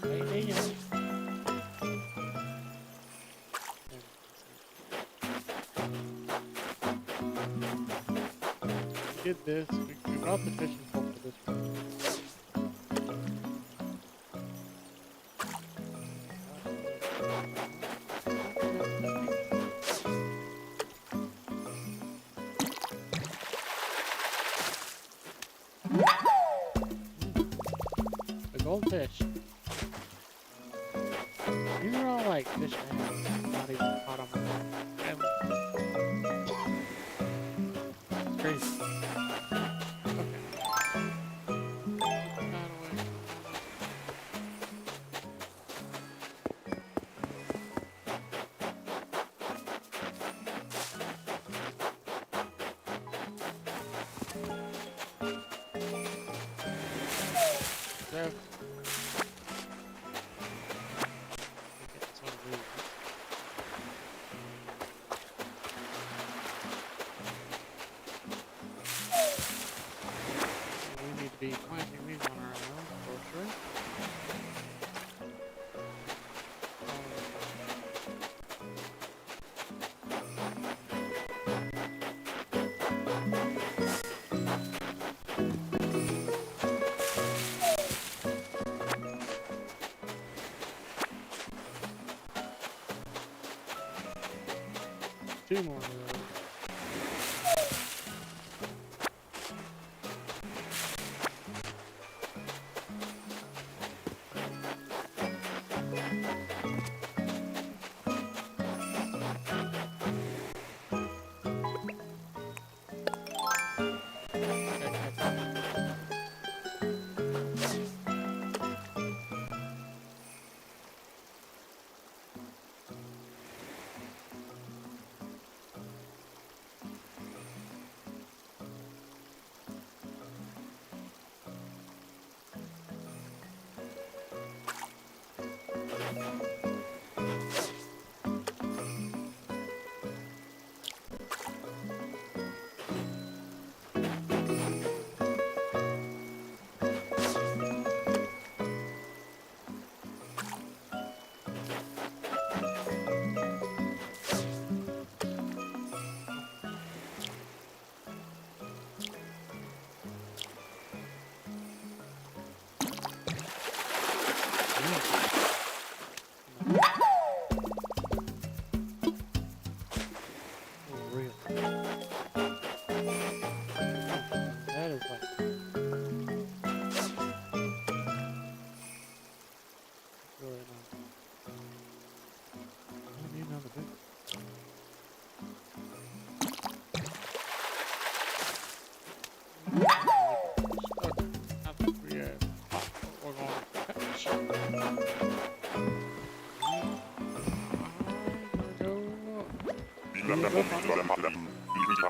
Okay, yeah. We did this. We brought the fishing pole for this one. The goldfish. These are all like fish man, not even caught on my island. It's crazy. Okay. Put that away. So, get some of these. We need to be planting these on our island for sure. Two more of those. Real. That is like really nice. I don't need another big. Okay, I think we are. We're going to catch.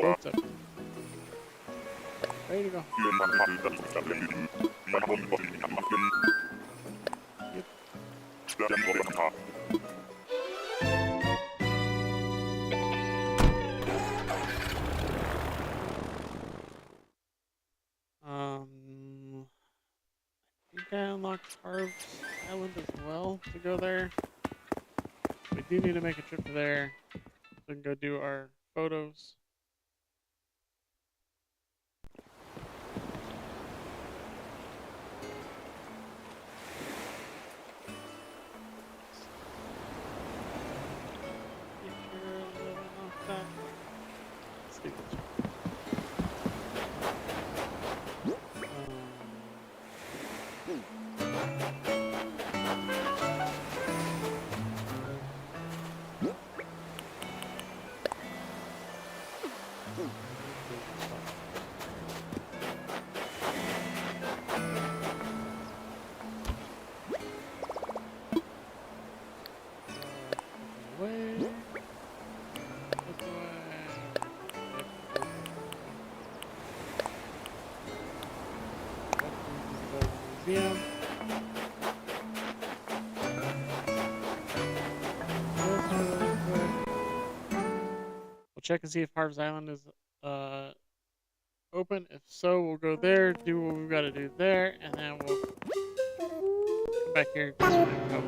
Boats up. Ready to go. I think I unlocked Harv's Island as well to go there. We do need to make a trip to there. We can go do our photos. Museum. We'll check and see if Harv's Island is open. If so, we'll go there, do what we've got to do there, and then we'll come back here and go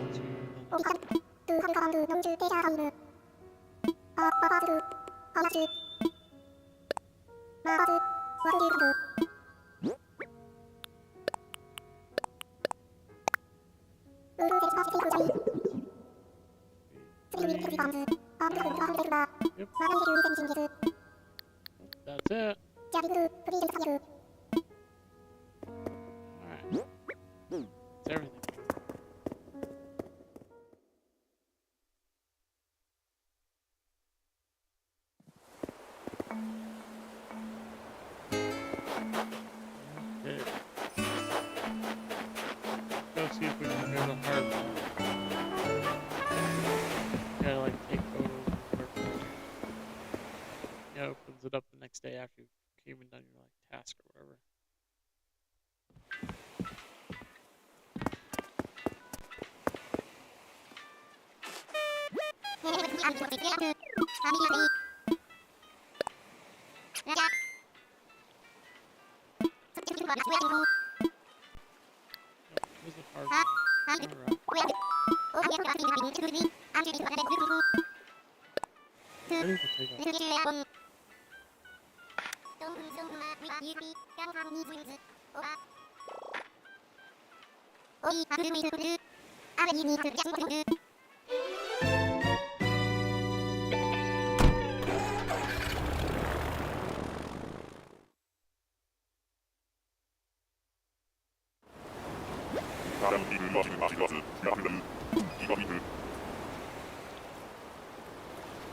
Yep. That's it. Alright. That's everything. Okay. Go see if we can go to Harv's Island. Gotta like take photos and work. Yeah, it opens it up the next day after you came and done your like task or whatever. This is Harv's Island. Alright. Ready to take off.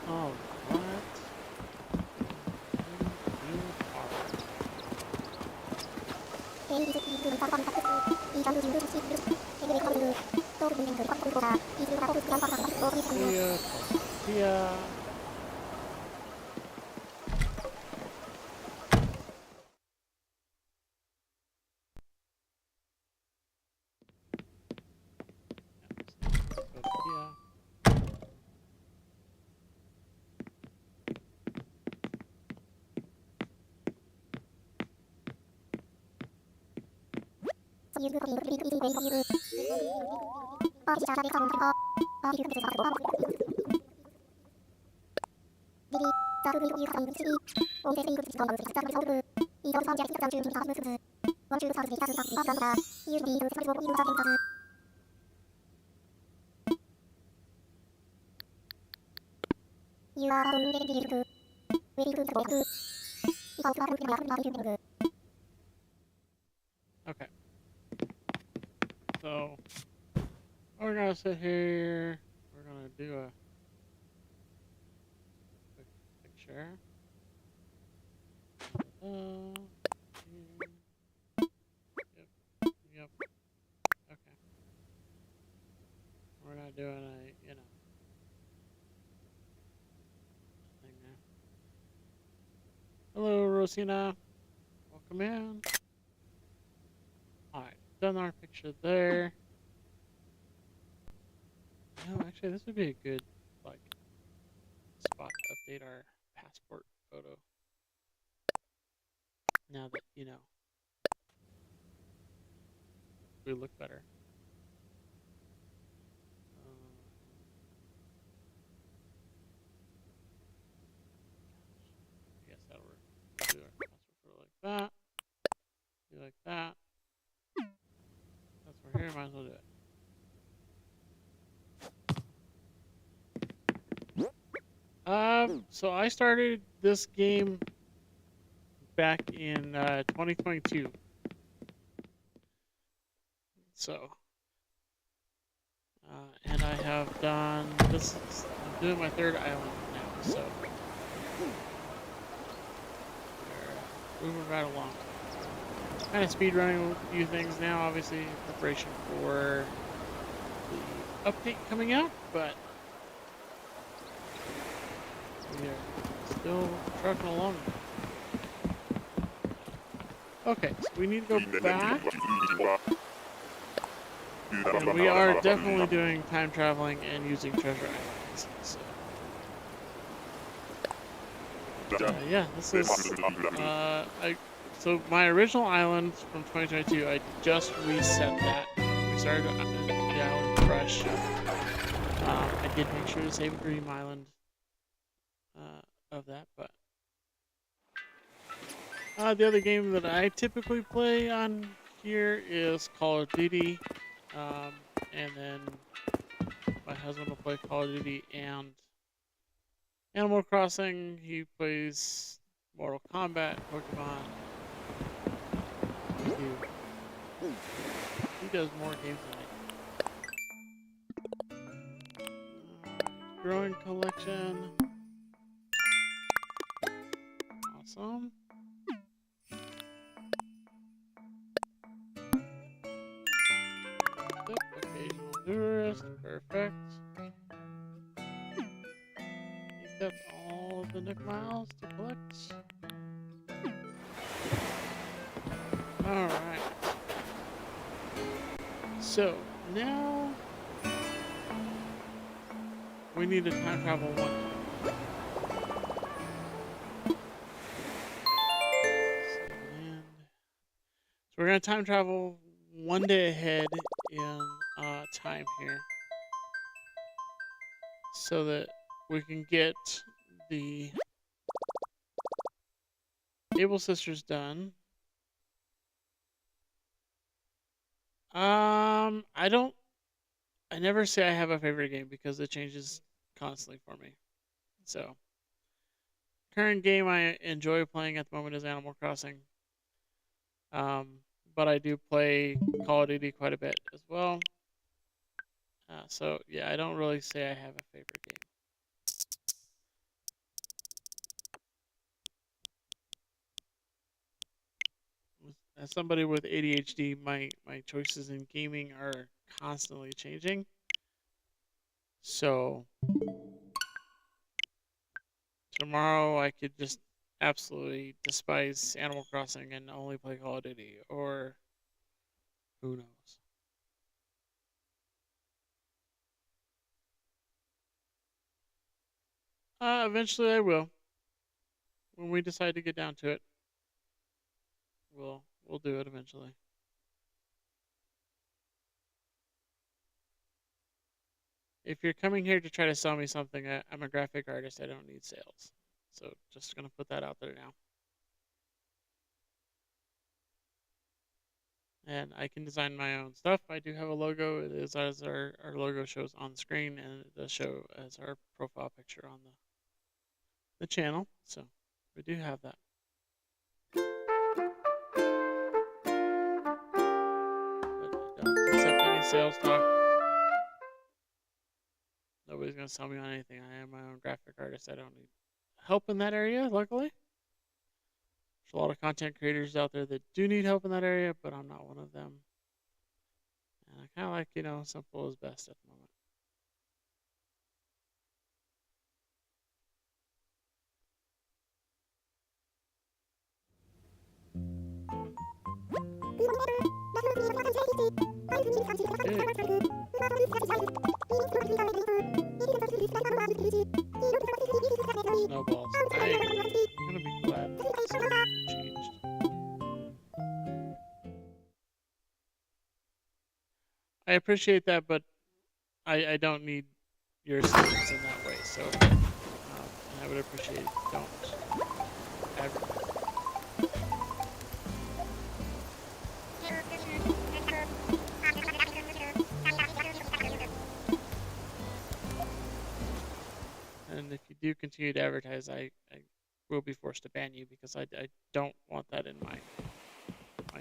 Oh, what? Yeah. Okay. So we're gonna sit here. We're gonna do a quick picture. Yep. Okay. We're not doing a, thing there. Hello, Rosina. Welcome in. Alright, done our picture there. No, actually, this would be a good, like, spot to update our passport photo. Now that, we look better. I guess that'll work. Do our passport photo like that. Do like that. That's we're here, might as well do it. So I started this game back in 2022. So, and I have done this. I'm doing my third island now, so we're moving right along. Kind of speed running a few things now, obviously in preparation for the update coming out, but we are still trucking along. Okay, so we need to go back. And we are definitely doing time traveling and using treasure islands. So, yeah, this is so my original island from 2022. I just reset that. We started the island fresh. I did make sure to save a Dream Island of that, but the other game that I typically play on here is Call of Duty, and then my husband will play Call of Duty and Animal Crossing. He plays Mortal Kombat, Pokemon. He does more games than I do. Growing collection. Awesome. Yep, occasional tourist. Perfect. That's all of the Nook Miles to collect. Alright. So, now we need to time travel one. So we're going to time travel one day ahead in time here, so that we can get the Able Sisters done. I never say I have a favorite game because it changes constantly for me. So, current game I enjoy playing at the moment is Animal Crossing. But I do play Call of Duty quite a bit as well. So yeah, I don't really say I have a favorite game. As somebody with ADHD, my choices in gaming are constantly changing. So tomorrow I could just absolutely despise Animal Crossing and only play Call of Duty, or who knows. Eventually I will. When we decide to get down to it, we'll do it eventually. if you're coming here to try to sell me something, I'm a graphic artist. I don't need sales. So just gonna put that out there now. And I can design my own stuff. I do have a logo. It is as our logo shows on the screen, and it does show as our profile picture on the channel. So we do have that. But I don't accept any sales talk. Nobody's gonna sell me on anything. I am my own graphic artist. I don't need help in that area, luckily. There's a lot of content creators out there that do need help in that area, but I'm not one of them. And I kind of like, simple is best at the moment. Snowballs. I'm gonna be glad that it's changed. I appreciate that, but I don't need your assistance in that way. So, and I would appreciate it if you don't advertise. And if you do continue to advertise, I will be forced to ban you because I don't want that in my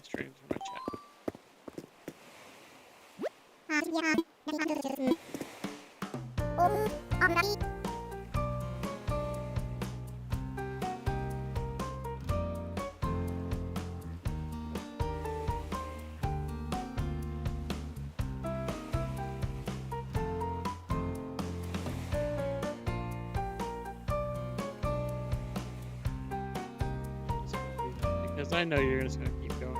streams or my chat. Because I know you're just going to keep going.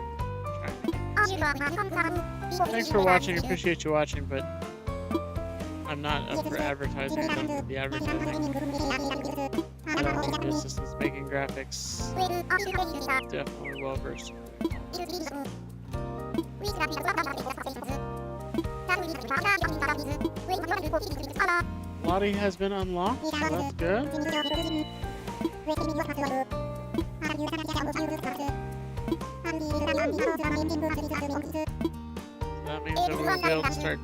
Thanks for watching. I appreciate you watching, but I'm not up for advertising. I don't need the advertising. I don't need the assistance making graphics. Definitely well versed. Lottie has been unlocked, so that's good. So that means that we'll be able to start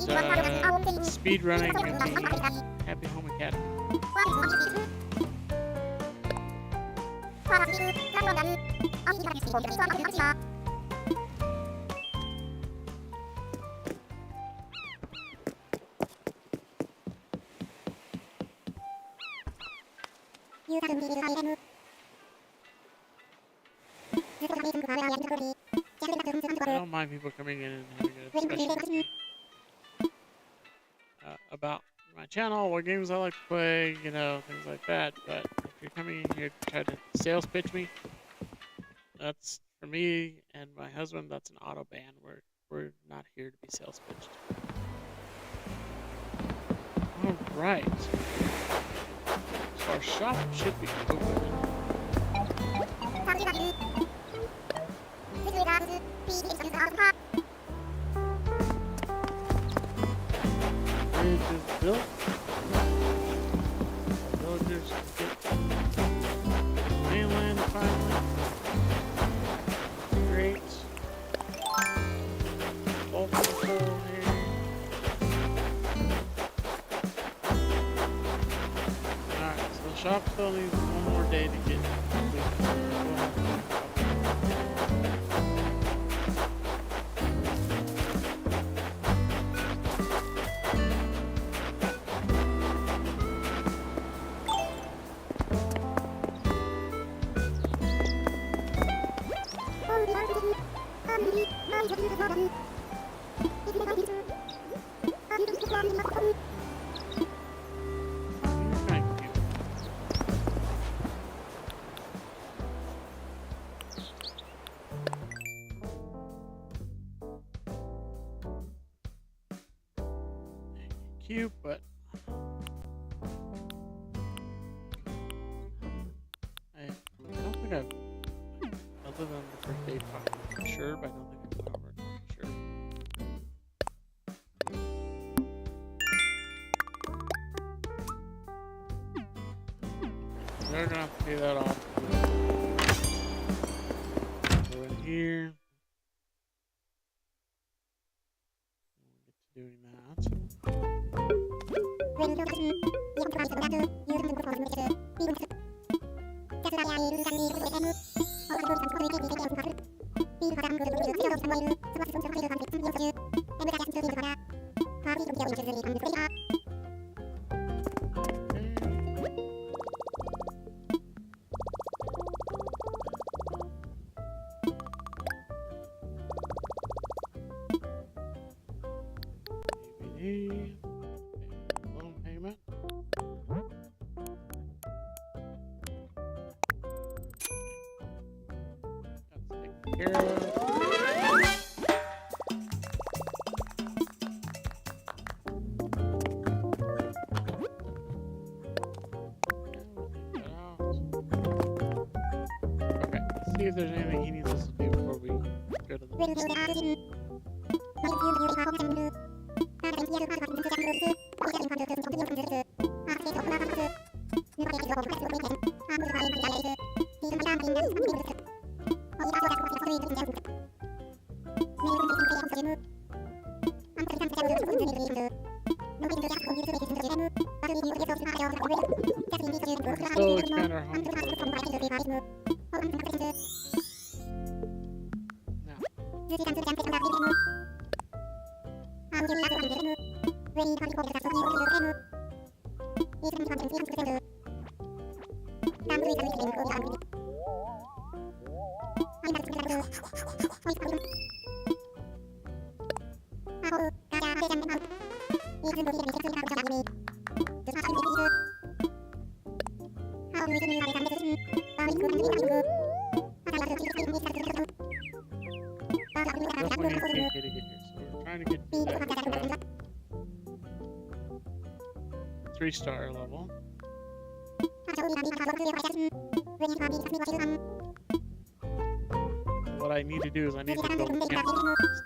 speed running the Happy Home Academy. I don't mind people coming in and having a discussion with me about my channel, what games I like to play, things like that. But if you're coming in here to try to sales pitch me, that's, for me and my husband, that's an auto ban. We're not here to be sales pitched. All right. So our shop should be open. Bridge is built. Villagers get mainland finally. Great. Bulky coal here. Alright, so the shop still needs one more day to get cute, but I don't think I've, other than the birthday party for sure, but I don't think I've been over it for sure. pay that off. Go in here. We'll get to doing that. ABD, loan payment. That's taken care of. Okay, let's see if there's anything he needs us to do before we go to the next step. Still expand our home. Definitely need KK to get here, so we're trying to get to that 3-star level. What I need to do is I need to build a camp next.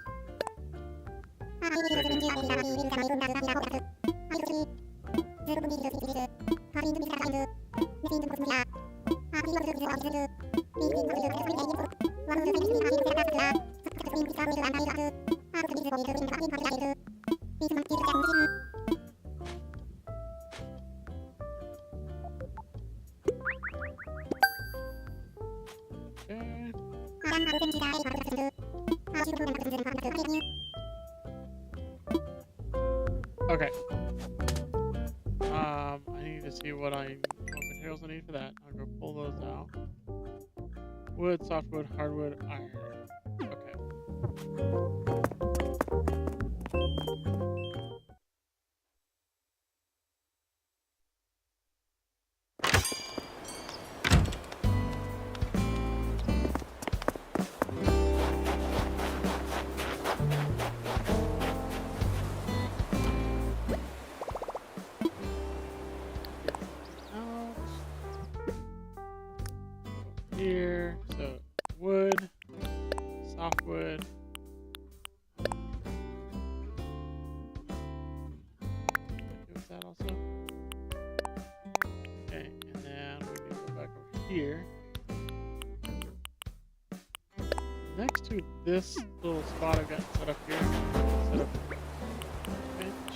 Okay. I need to see what materials I need for that. I'll go pull those out. Wood, softwood, hardwood, iron. Okay. Here, so wood, softwood. Is that also? Okay, and then we need to go back over here. Next to this little spot I've got set up here, set up a bench.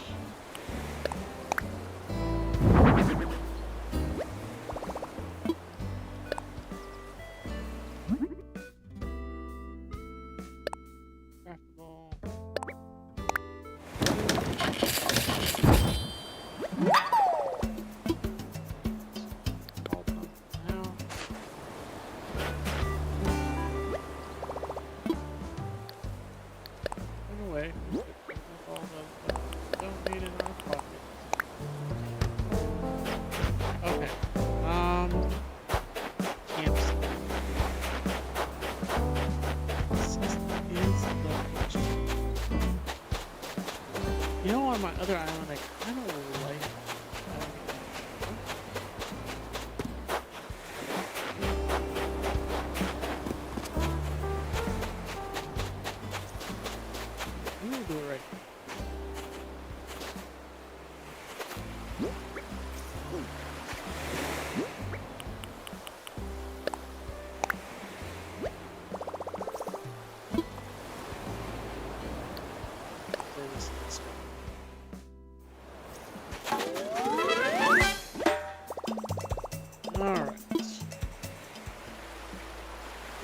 You know, on my other island, I kind of like. I'm gonna do it right.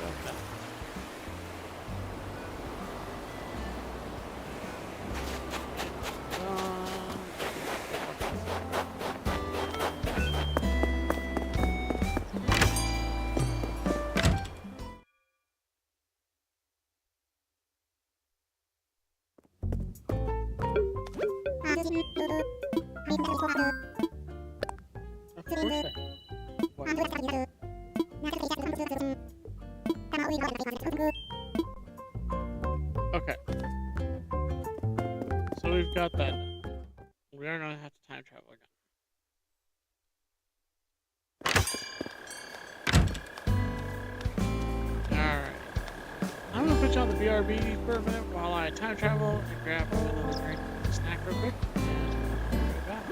Okay. Of course I. Okay. So we've got that done. We are gonna have to time travel again. Alright. I'm gonna put you on the BRB for a minute while I time travel and grab another drink and snack real quick. And we'll be back.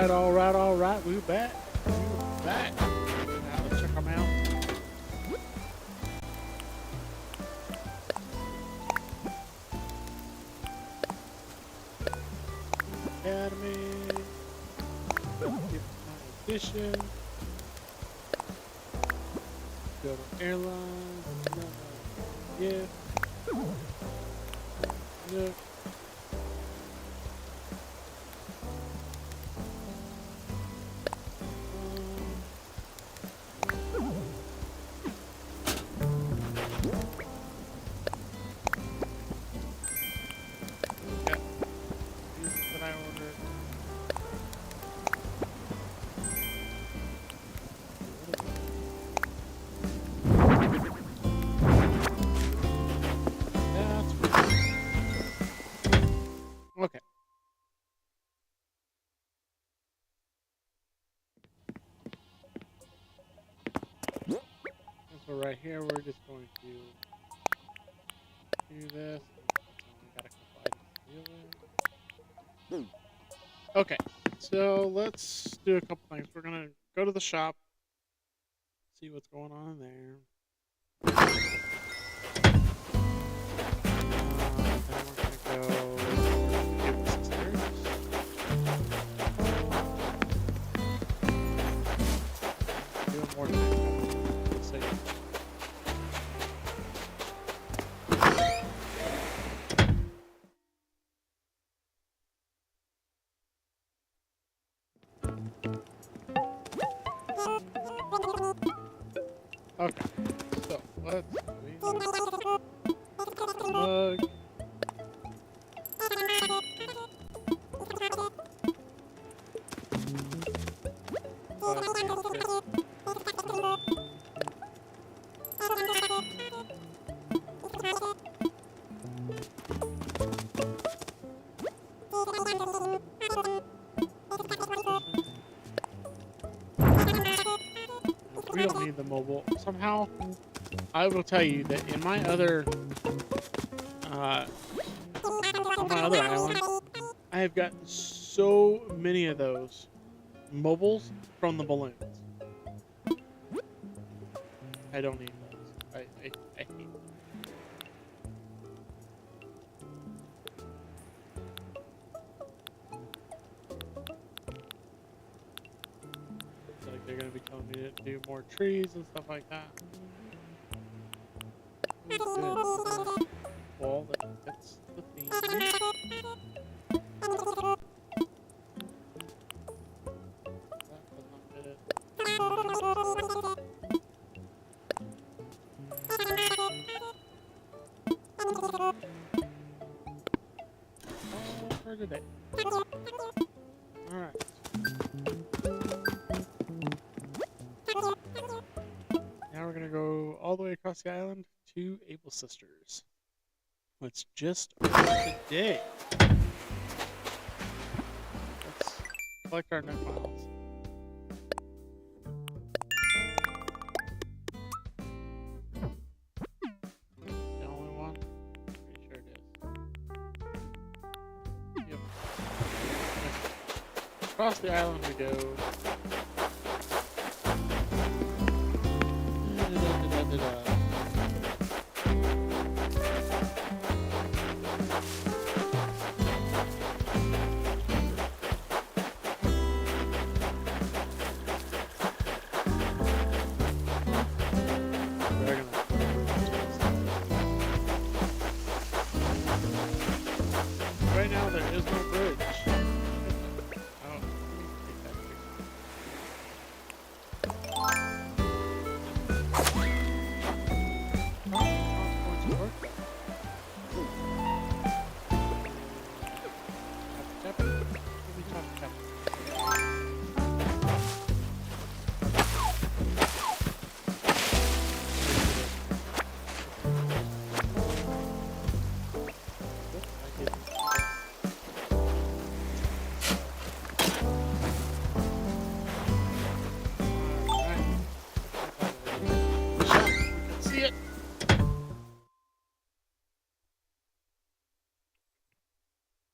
All right. We're back. We're back. Now let's check them out. Academy. Edition. Go to airlines. Gift. Look. Okay. So right here, we're just going to do this. We got a couple items to deal with. Okay, so let's do a couple things. We're gonna go to the shop, see what's going on there. Then we're gonna go give the sisters. Do more things. Let's see. Okay, so let's mug. We don't need the mobile. Somehow, I will tell you that in my other, on my other island, I have gotten so many of those mobiles from the balloons. I don't need those. I hate them. Like they're gonna be telling me to do more trees and stuff like that. Wall that fits the theme. That does not fit it. All for today. Alright. Now we're gonna go all the way across the island to Able Sisters. Let's just over today. Let's collect our net miles. The only one? Pretty sure it is. Yep. Across the island we go. Right now there is no bridge. Oh, let me take that picture. Oh, it's going to work. Tap, tap. Give me tap, tap.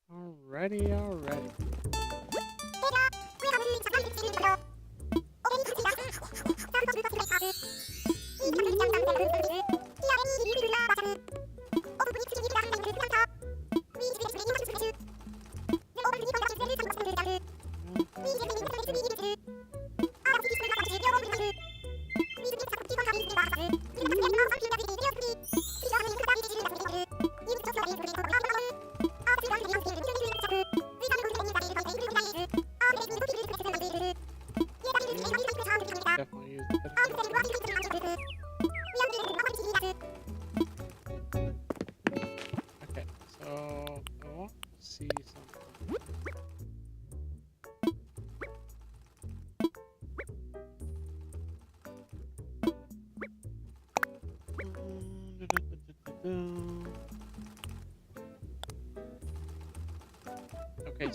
Alrighty, alrighty.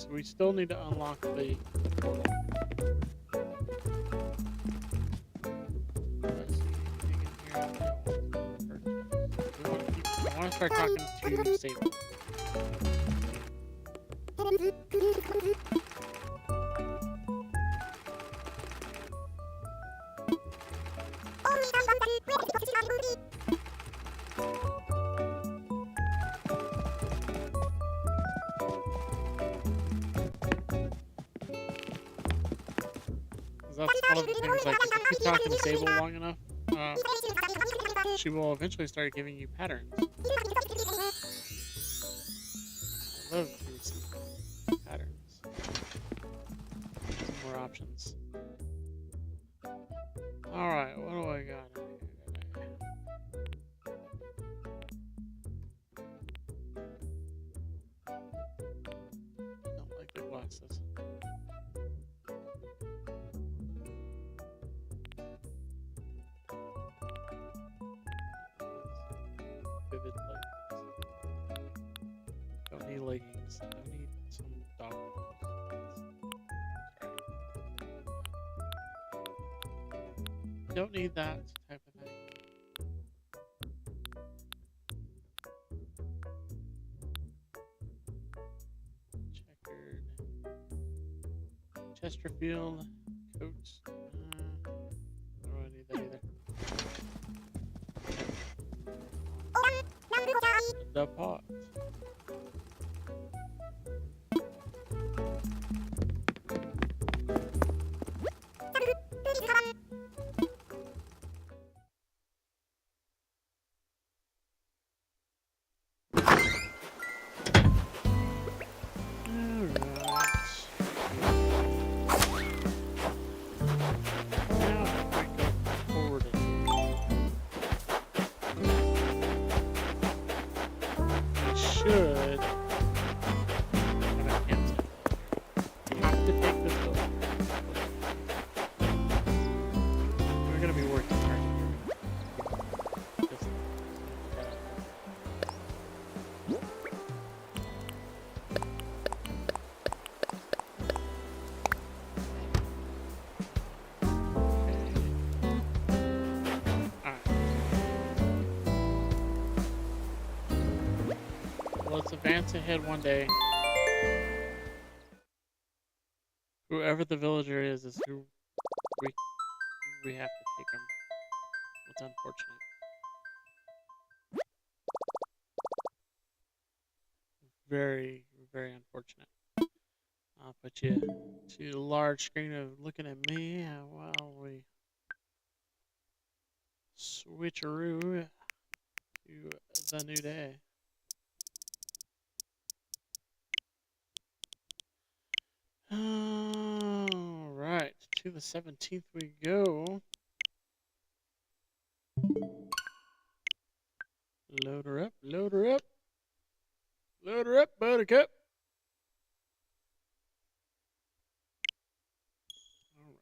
so we still need to unlock the portal. Let's see, anything in here that I want to I want to start talking to Sable. That's one of the things, like, if you keep talking to Sable long enough, she will eventually start giving you patterns. I love to receive patterns. Some more options. Alright, what do I got in here today? Don't like the glasses. Vivid leggings. Don't need leggings. Don't need some dog clothes. Sorry. Don't need that type of thing. Checkered. Chesterfield coats. I don't really need that either. The pot. Should, and I can't say. You have to take this over. We're gonna be working hard here. Just, let's advance ahead one day. Whoever the villager is who we have to take him. It's unfortunate. Very, very unfortunate. I'll put you to the large screen of looking at me while we switcheroo to the new day. Alright, to the 17th we go. Load her up, load her up. Load her up, buttercup.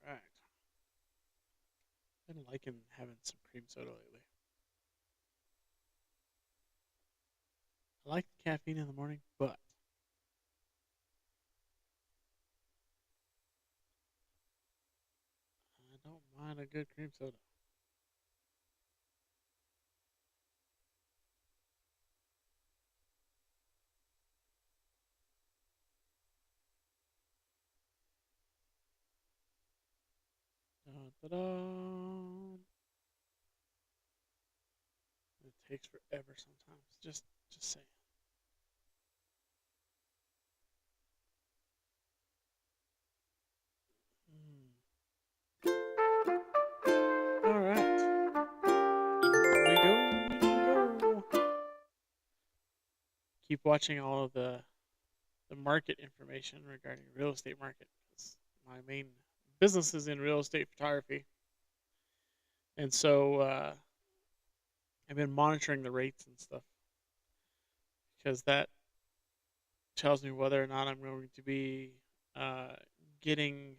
Alright. Been liking having some cream soda lately. I like the caffeine in the morning, but I don't mind a good cream soda. Dun, dun, dun. It takes forever sometimes. Just saying. All right. We go. Keep watching all of the market information regarding real estate market. My main business is in real estate photography, and so I've been monitoring the rates and stuff because that tells me whether or not I'm going to be getting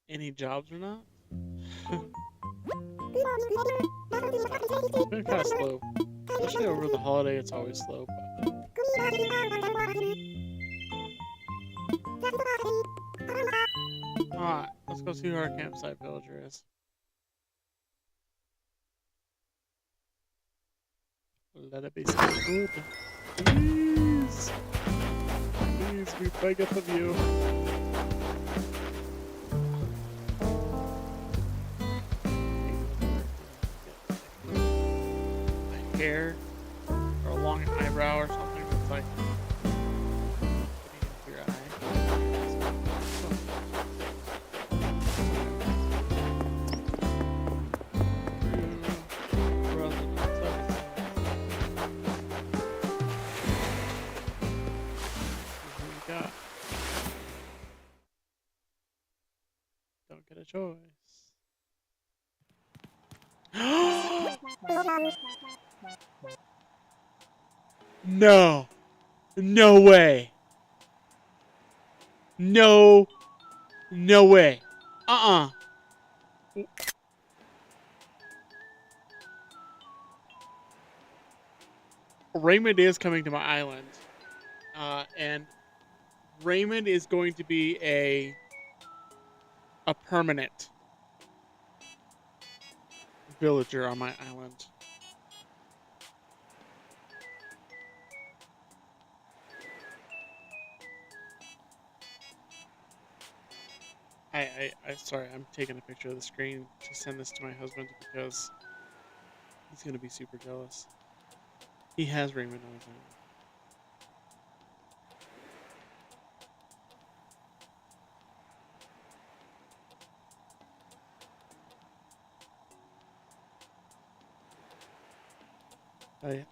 any jobs or not. It's been kind of slow, especially over the holiday. It's always slow. But Alright, let's go see who our campsite villager is. Let it be so good. Please! Please, we beg of you. A hair or a long eyebrow or something that's like getting into your eye. Don't get a choice. No. No way. No. No way. Raymond is coming to my island. And Raymond is going to be a permanent villager on my island. I sorry, I'm taking a picture of the screen to send this to my husband because he's gonna be super jealous. He has Raymond on his island.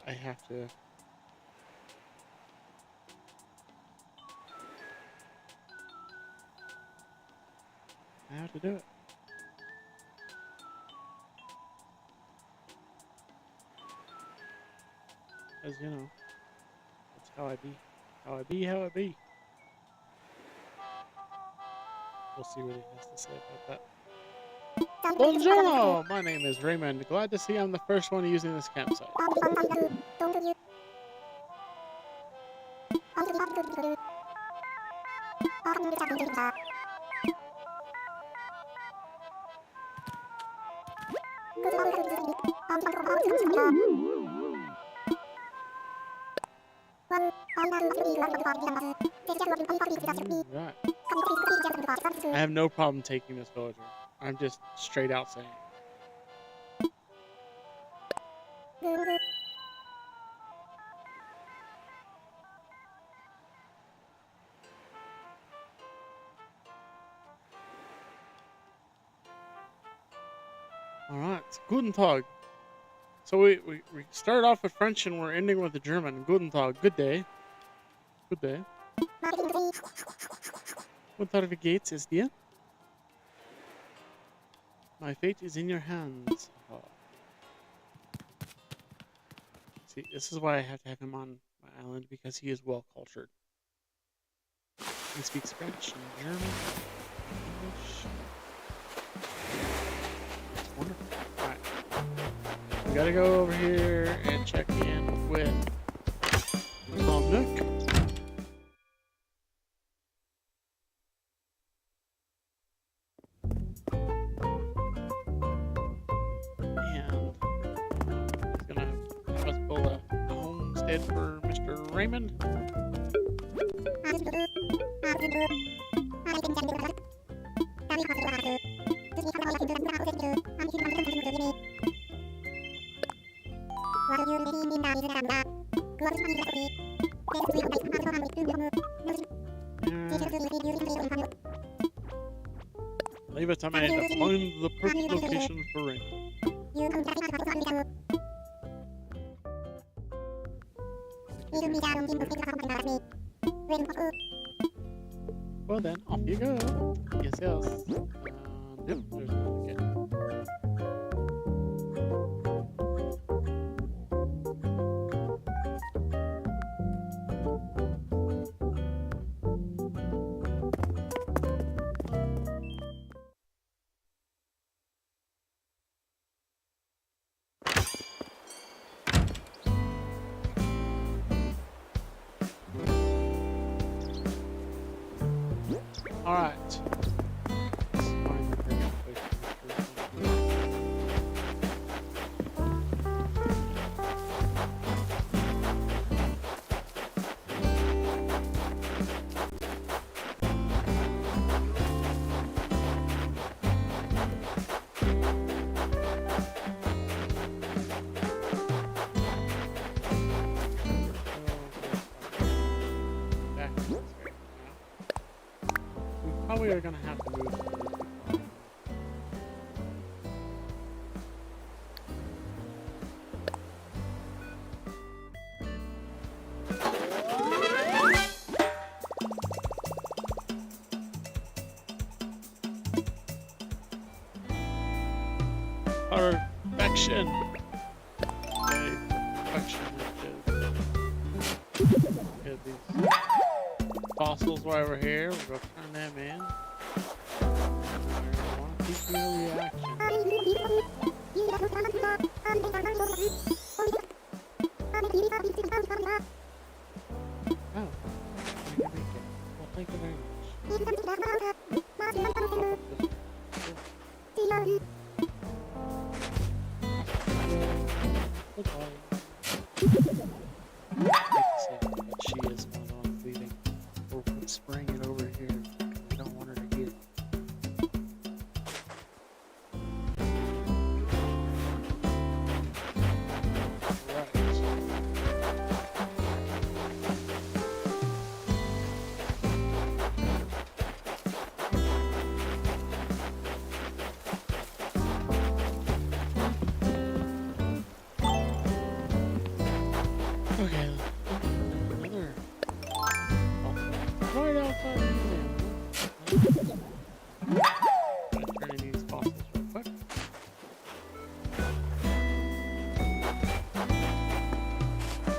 I have to. I have to do it. As you know, that's how I be. How I be, how I be. We'll see what he has to say about that. Buongiorno! My name is Raymond. Glad to see I'm the first one using this campsite. Right. I have no problem taking this villager. I'm just straight out saying. Alright, Guten Tag. So we started off with French and we're ending with the German. Guten Tag, good day. Good day. What Tag, wie geht's es dir? My fate is in your hands. Oh. See, this is why I have to have him on my island, because he is well cultured. He speaks French and German, English. It's wonderful. Alright. We gotta go over here and check in with Tom Nook. For Mr. Raymond. Leave it to me to find the perfect location for Raymond. Well then, off you go. Yes, yes. Yep, there's another kid. Alright. Let's find the perfect place to back to this area now. We probably are gonna have to move. Perfection. Okay, perfection. Get these fossils while we're here. We'll go turn them in. I want to keep your reaction. Oh, I can make it. Well, thank you very much. Goodbye. I hate to say it, but she is one of those leaving. We're spraying it over here. I don't want her to hear. Okay, another right outside the museum. Gonna turn in these fossils real quick.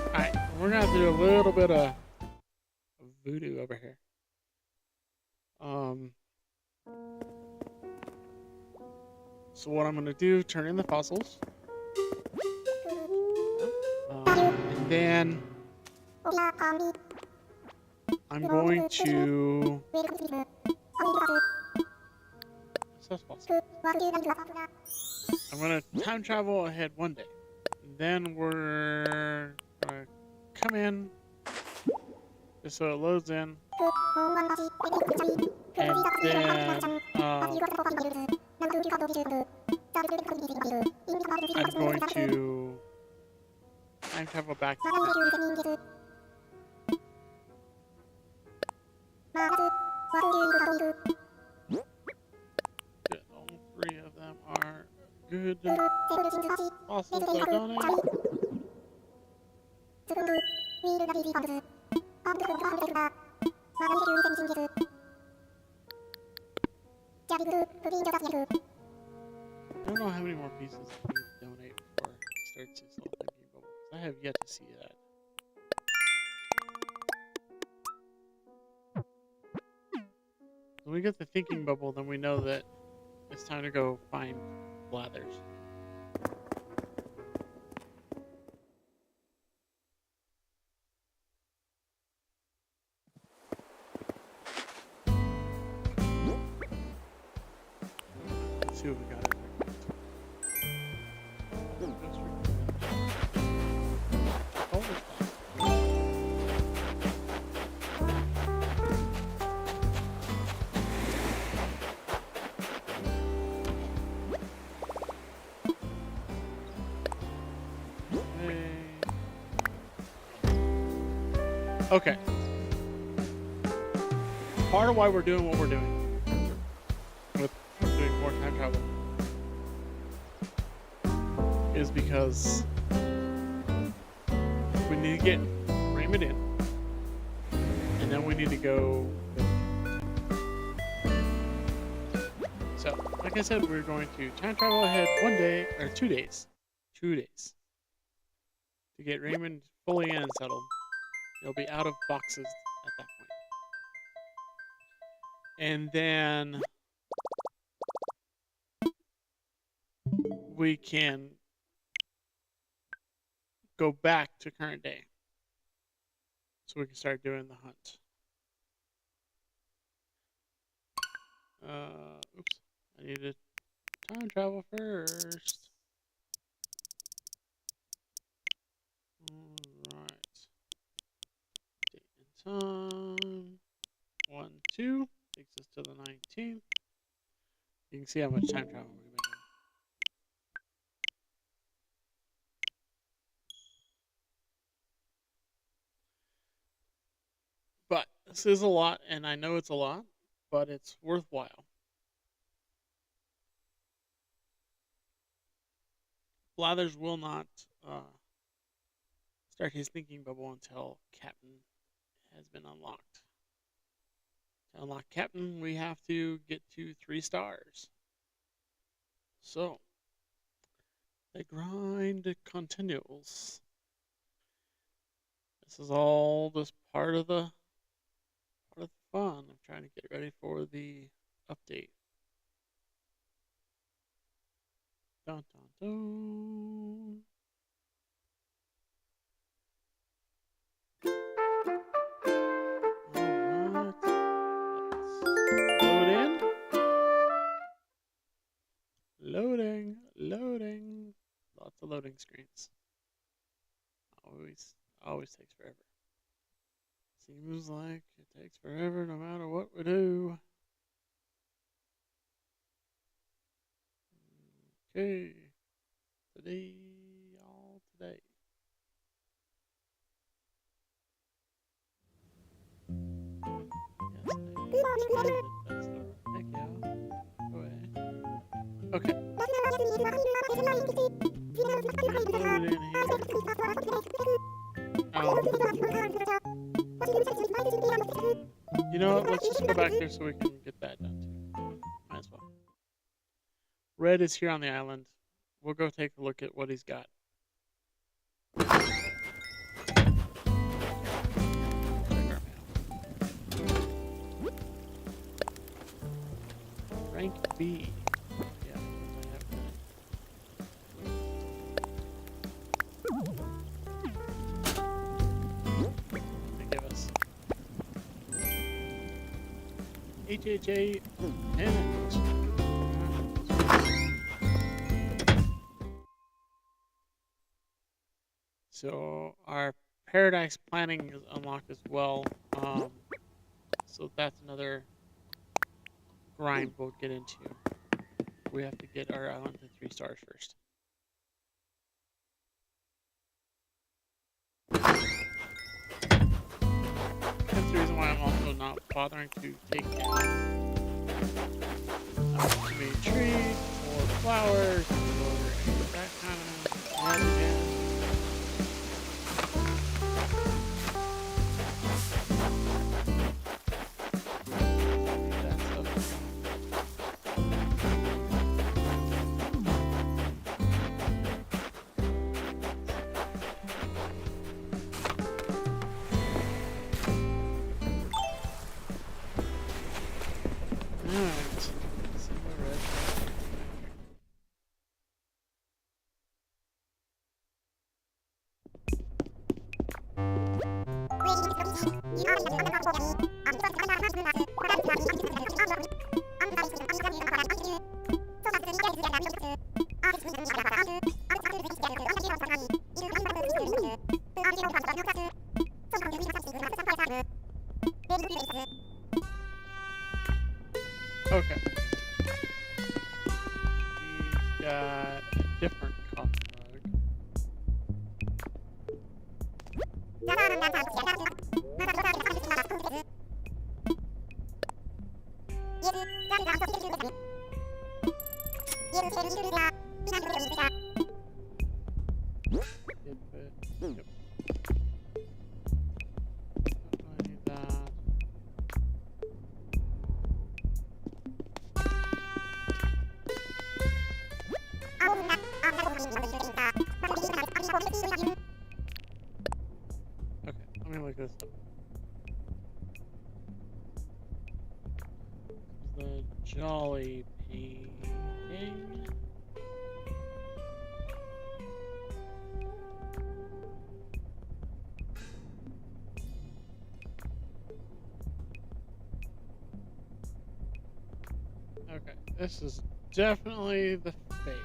Alright, we're gonna have to do a little bit of voodoo over here. So what I'm gonna do, turn in the fossils. And then I'm going to I'm gonna time travel ahead one day. And then we're gonna come in just so it loads in. And then I'm going to time travel back to good. All three of them are good fossils to donate. I don't know how many more pieces we need to donate before it starts its little thinking bubble. I have yet to see that. When we get the thinking bubble, then we know that it's time to go find Blathers. Let's see what we got in there. Okay. Part of why we're doing what we're doing with doing more time travel is because we need to get Raymond in, and then we need to go. So, like I said, we're going to time travel ahead 1 day or 2 days, 2 days to get Raymond fully in and settled. It'll be out of boxes at that point. And then we can go back to current day. So we can start doing the hunt. Oops. I need to time travel first. Alright. Date and time. 1, 2. Takes us to the 19th. You can see how much time travel we've been doing. But this is a lot, and I know it's a lot, but it's worthwhile. Blathers will not start his thinking bubble until Captain has been unlocked. To unlock Captain, we have to get to 3 stars. So, the grind continues. This is all just part of the fun. I'm trying to get ready for the update. Dun dun dun. Alright. Let's load in. Loading, loading. Lots of loading screens. Always takes forever. Seems like it takes forever no matter what we do. Okay. Today, all today. Yes, heck yeah. Go away. Okay. Load in here. You know what? Let's just go back there so we can get that done too. Might as well. Red is here on the island. We'll go take a look at what he's got. Rank B. Yeah, I have that. Give us HHA and so our paradise planning is unlocked as well. So that's another grind we'll get into. We have to get our island to 3 stars first. That's the reason why I'm also not bothering to take down too many trees or flowers or that kind of residence. Okay. He's got a different coffee mug. Yep. I need that. Okay, let me look this up. The Jolly painting. Okay, this is definitely the fake.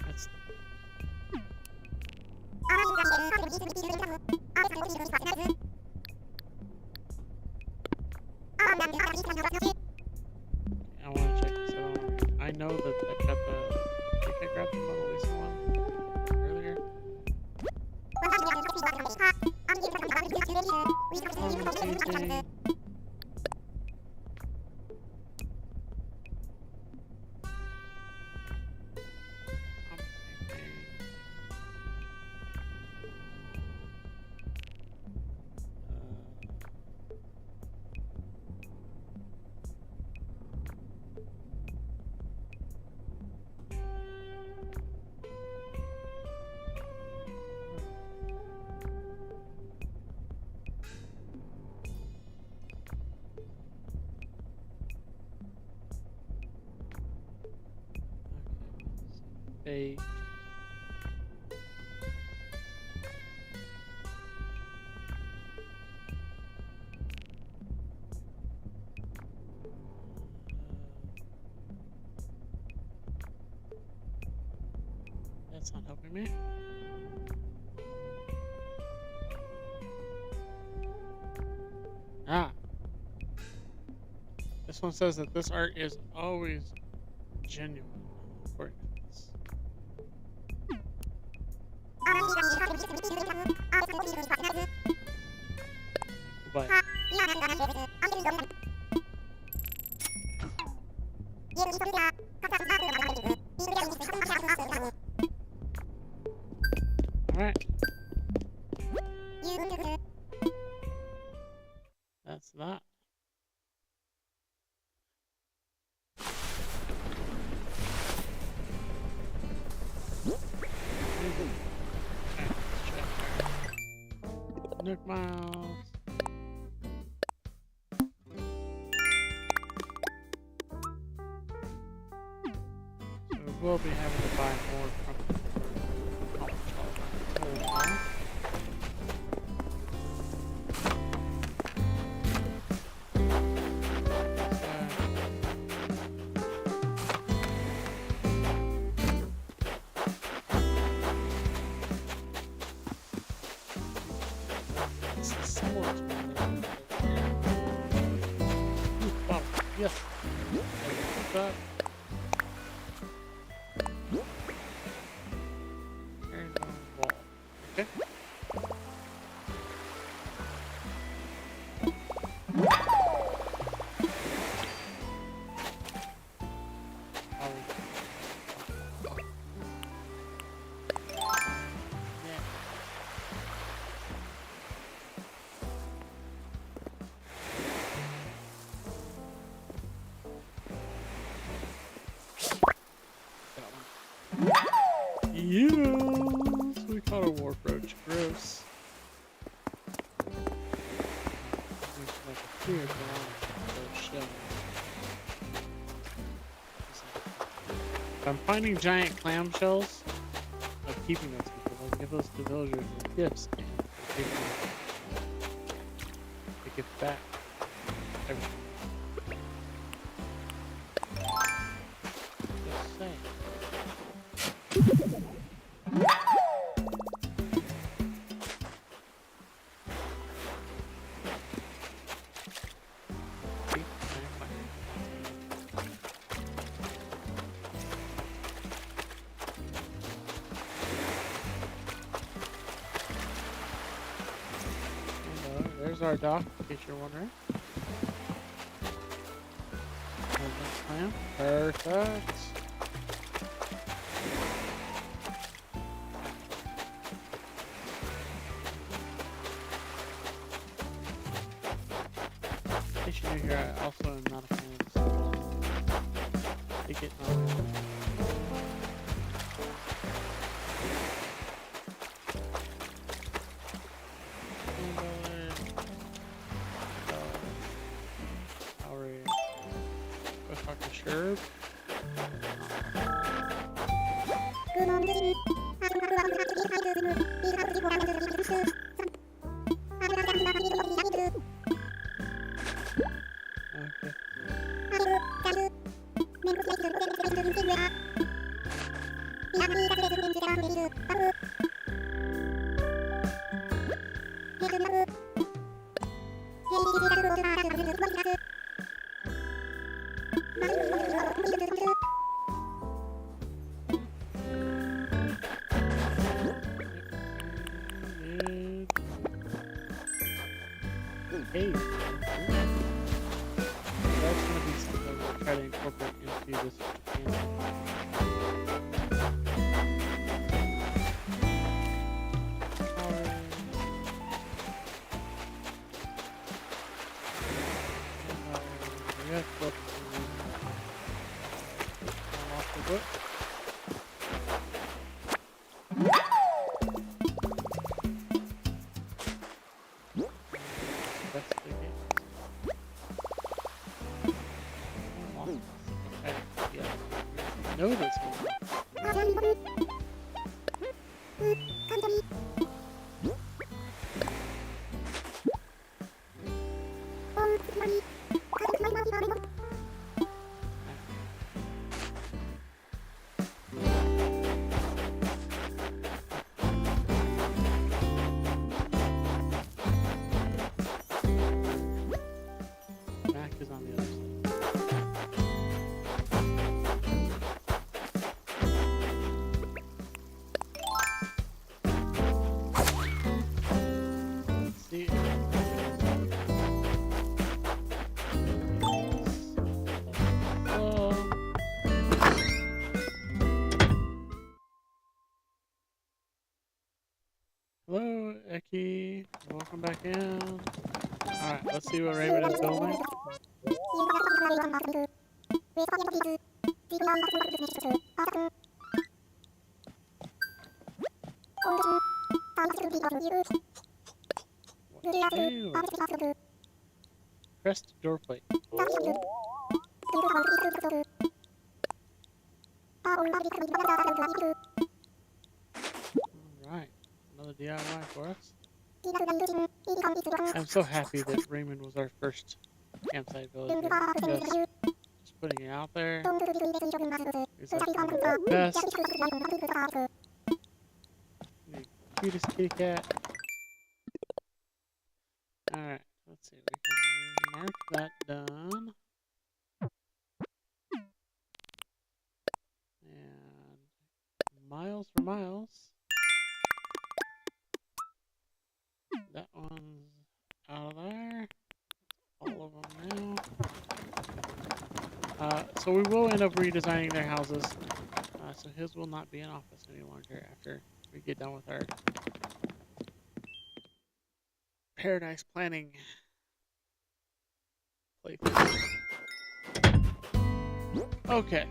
That's I want to check this out. I know that I got the. I think I grabbed the Mona Lisa one earlier. Fake. That's not helping me. Ah. This one says that this art is always genuine. According to this. But alright. That's that. Nook Miles. So we will be having to buy more from yes. That. And on the wall. Okay. Yes, we caught a wharf roach. Gross. Like a clear shell. If I'm finding giant clam shells, I'm keeping those because I'll give those to villagers as gifts and they give back everything. Just saying. There's our dock, in case you're wondering. There's that clam. Perfect. In case you're new here, I also am not a fan of this. Take it Sure. Hey, that's gonna be something we'll try to incorporate into this campaign. Yeah, flip. Off the book. Investigate. Okay, yeah. Know this one. Mac is on the other side. Let's see. Hello, Eki. Welcome back in. Alright, let's see what Raven is building. Ew. Pressed door plate. Alright, another DIY for us. I'm so happy that Raymond was our first campsite villager. Just putting it out there. He's like one of the best. The cutest kitty cat. Alright, let's see. We can mark that done. And miles for miles. That one's out of there. All of them now. So we will end up redesigning their houses. So his will not be an office any longer after we get done with our paradise planning playthrough. Okay.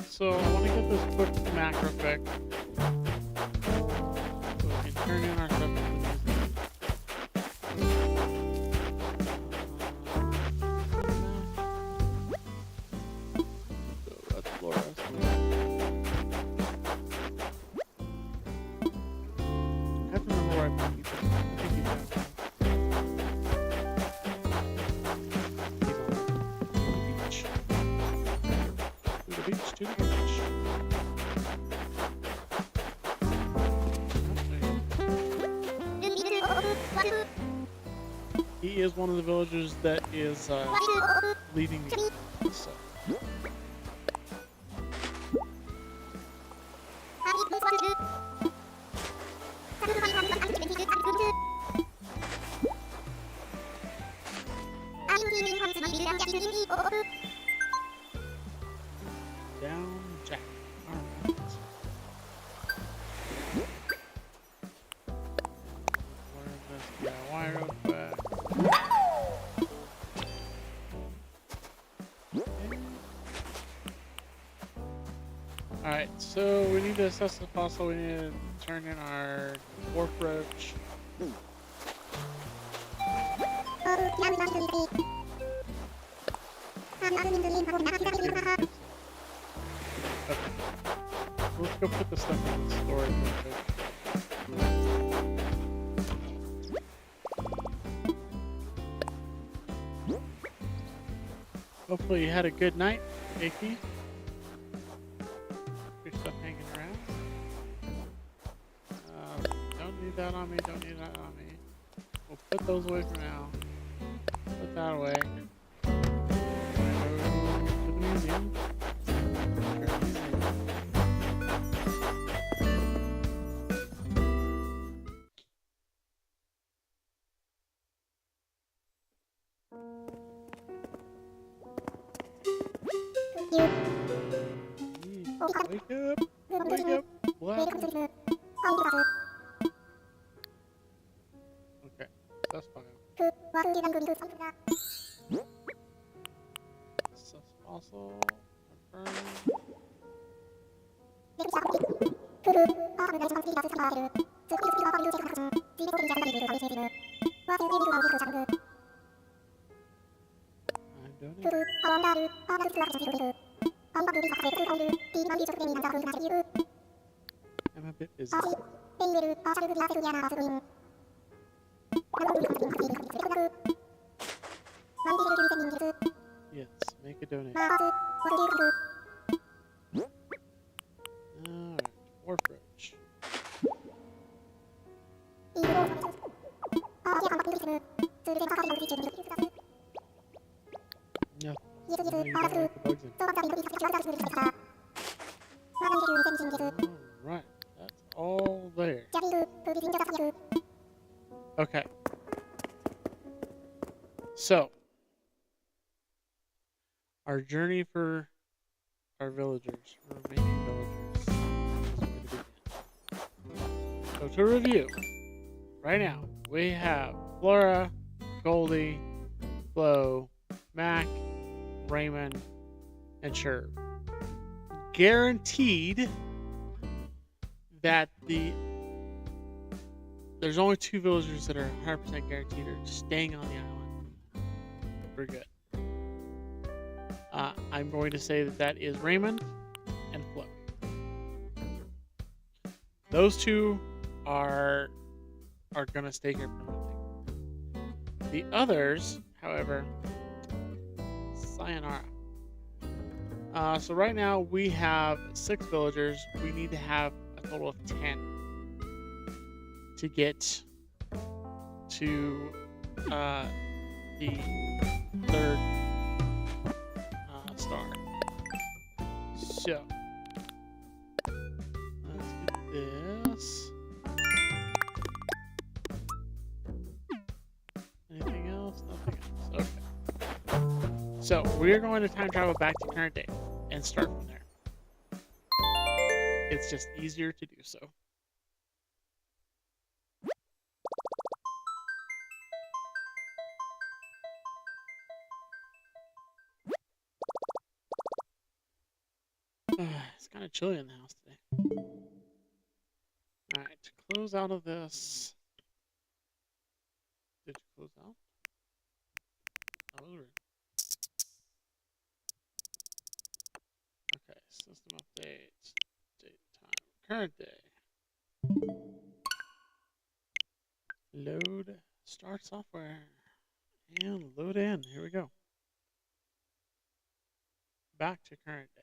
So I want to get this quick macro fix. So we can turn in our stuff into music. So that's Flores. I have to remember where I put these things. I think he's down. He's on the beach. To the beach. He is one of the villagers that is leading me. So. Down Jack. Alright. Learn this DIY real quick. Alright, so we need to assess the fossil. We need to turn in our dwarf roach. Okay. Let's go put the stuff in the storage real quick. Hopefully you had a good night, Eki. Your stuff hanging around. Don't need that on me, don't need that on me. We'll Put those away for now. Put that away. Go to the museum. Wake up! Wake up! What? Okay, that's fine. Sus fossil. Confirm. I'm a bit busy. Yes, make a donation. Alright, Warfroach. No. Alright, that's all there. Okay. So, our journey for our villagers, remaining villagers, is going to begin. So to review, right now, we have Flora, Goldie, Flo, Mac, Raymond, and Sherv. Guaranteed that there's only 2 villagers that are 100% guaranteed are staying on the island. We're good. I'm going to say that is Raymond and Flo. Those 2 are going to stay here permanently. The others, however, sayonara. So right now we have 6 villagers. We need to have a total of 10 to get to the 3rd star. So let's get this. Anything else? Nothing else. Okay. So we're going to time travel back to current day and start from there. It's just easier to do so. It's kind of chilly in the house today. Alright, to close out of this. Did you close out? Oh, weird. Okay, system update. Date time. Current day. Load. Start software. And load in. Here we go. Back to current day.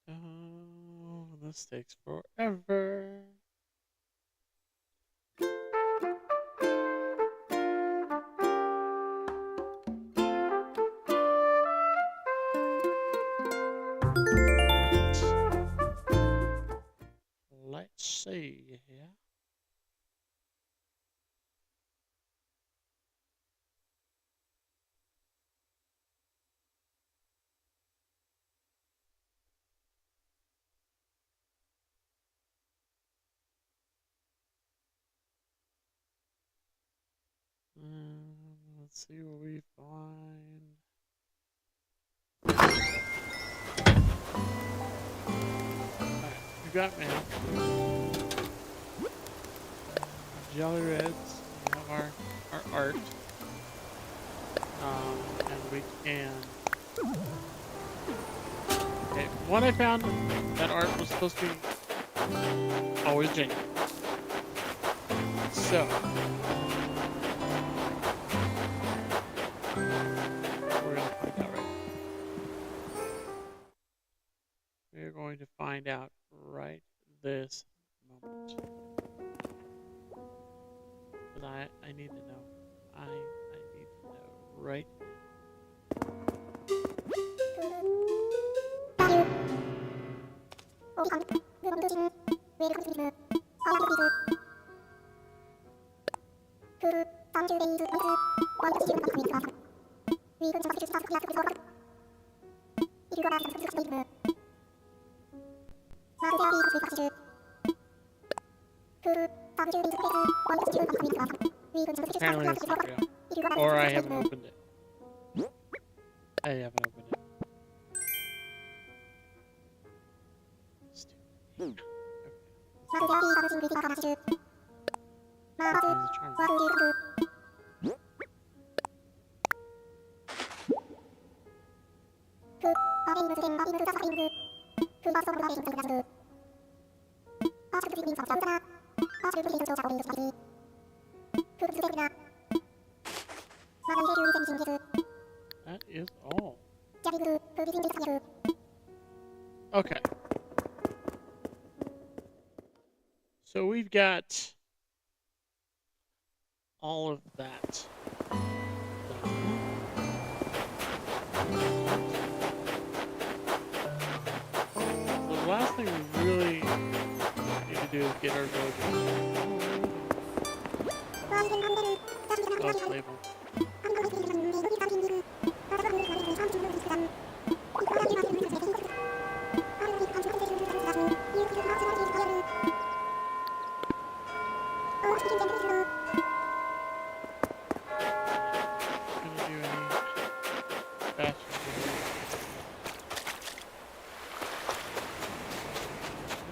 Oh, this takes forever. Let's see here. Let's see what we find. Alright, we got mail. Jolly Reds. We have our art. And we can. Okay, one I found that art was supposed to be always genuine. So we're gonna find out right. We're going to find out right this moment. Because I need to know. I need to know right now. Apparently that's not real. Or I haven't opened it. I haven't opened it. Stupid. Okay. There's a charm. That is all. Okay. So we've got all of that done. So the last thing we really need to do is get our villagers. Let's label.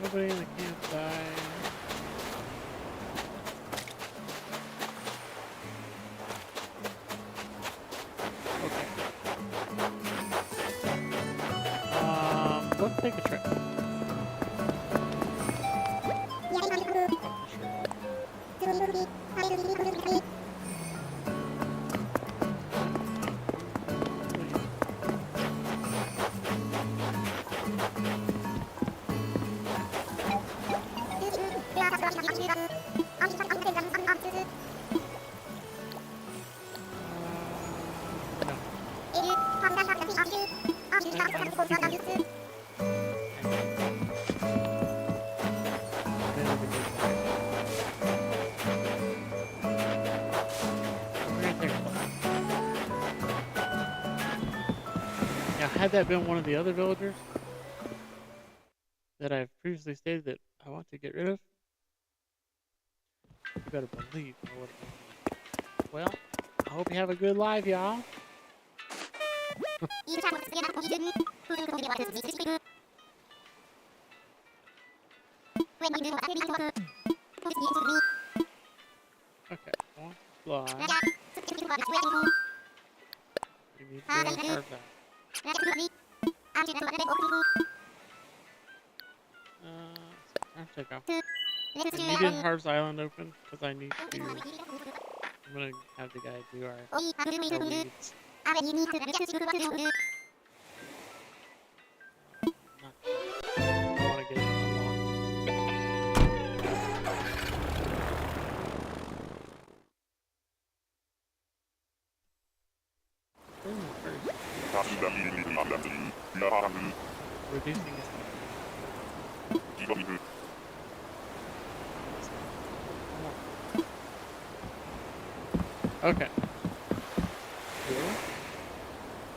Nobody in the campsite. Okay. Let's take a trip. Had that been one of the other villagers that I've previously stated that I want to get rid of, you better believe I would have. Well, I hope you have a good life, y'all. Okay, one fly. We need to carve that. I'll take off. I needed Harv's Island open because I need to. I'm gonna have the guy do our weeds. I don't want to get it unlocked. Reducing his okay. Really?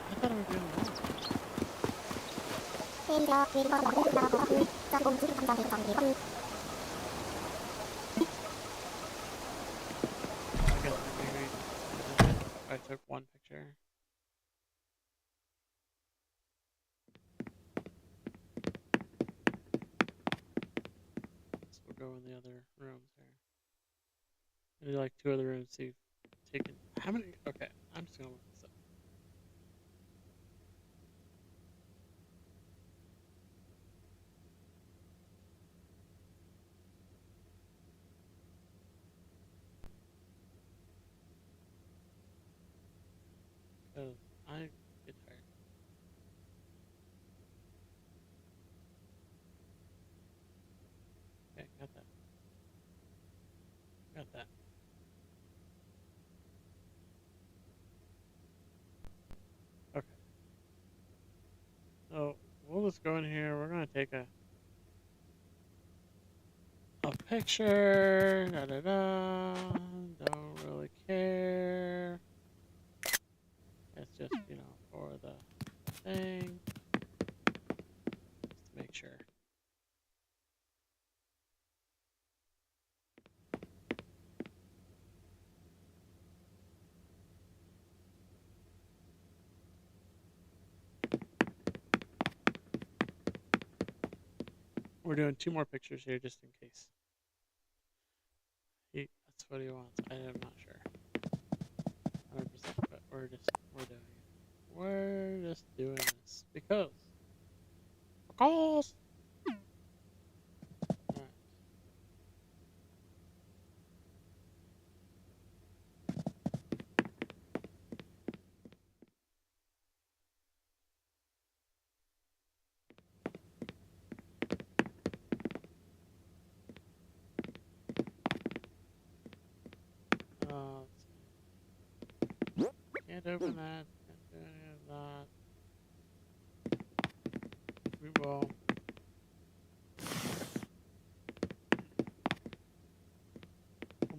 I thought I was doing that. I guess maybe I took one picture. So we'll go in the other rooms here. Maybe like 2 other rooms. See, taken how many? Okay, I'm just gonna look this up. Because I get tired. Okay, got that. Got that. Okay. So we'll just go in here. We're gonna take a picture. Da da da. Don't really care. It's just for the thing. Just to make sure. We're doing 2 more pictures here just in case. That's what he wants. I am not sure. 100%, but we're doing it. We're just doing this because. Calls. Alright. Let's see. Can't open that. Can't do any of that. We will.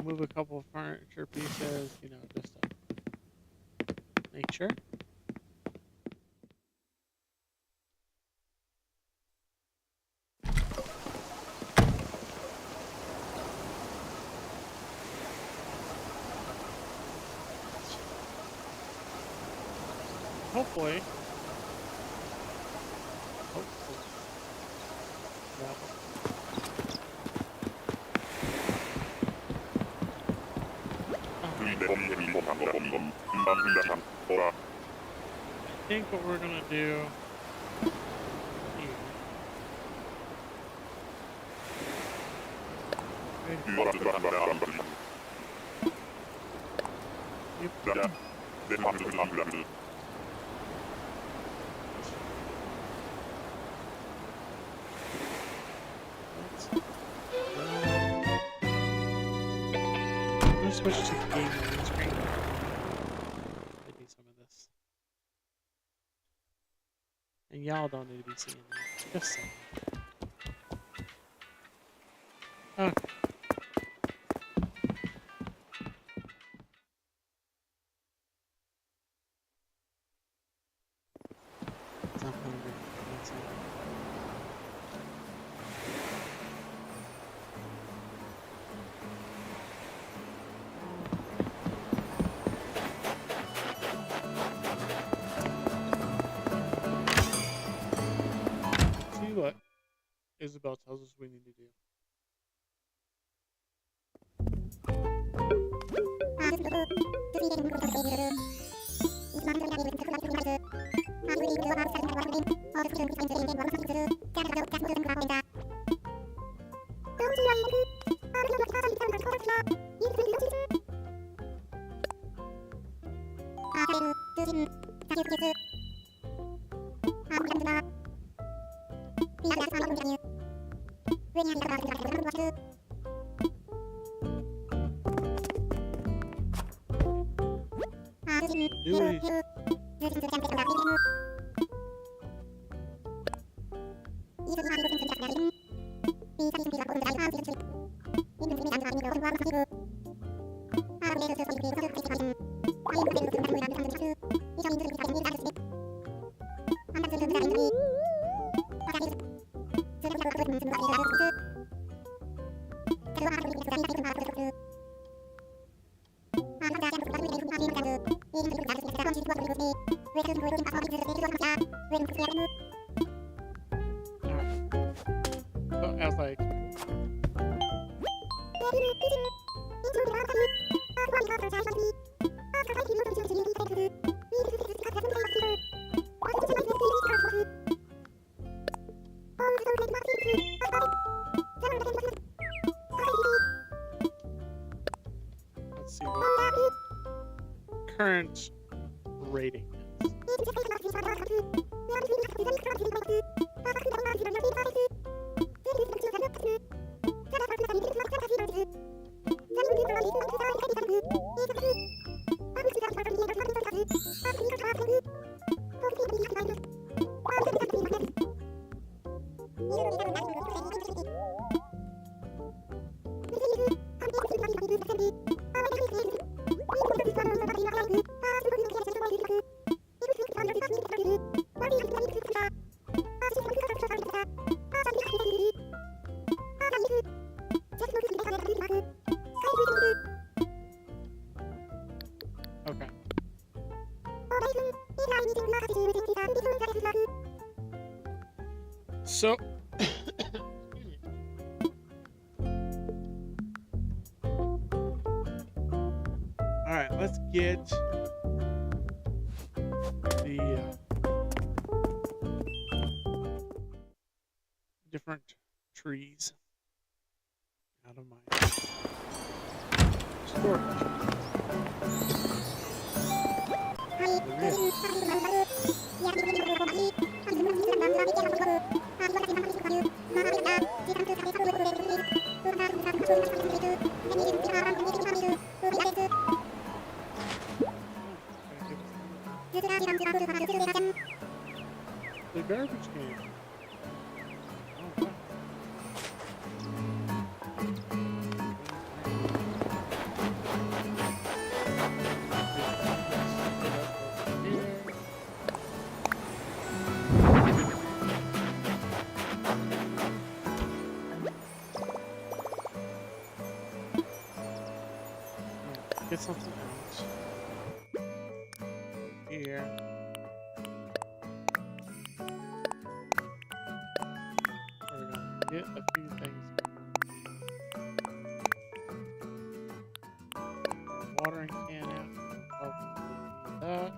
We'll move a couple of furniture pieces, just to make sure. Hopefully. I think what we're gonna do here. Let's switch to the game on screen. I do some of this. And y'all don't need to be seeing that. Just saying. Okay. I'm hungry. That's it. See what Isabel tells us we need to do. Dewey. So, as like see what the current rating is. Okay. So, all right, let's get the different trees out of my storage. The garbage can. Oh, wow. Get something else. Here. We're gonna get a few things. Watering can out. Probably that.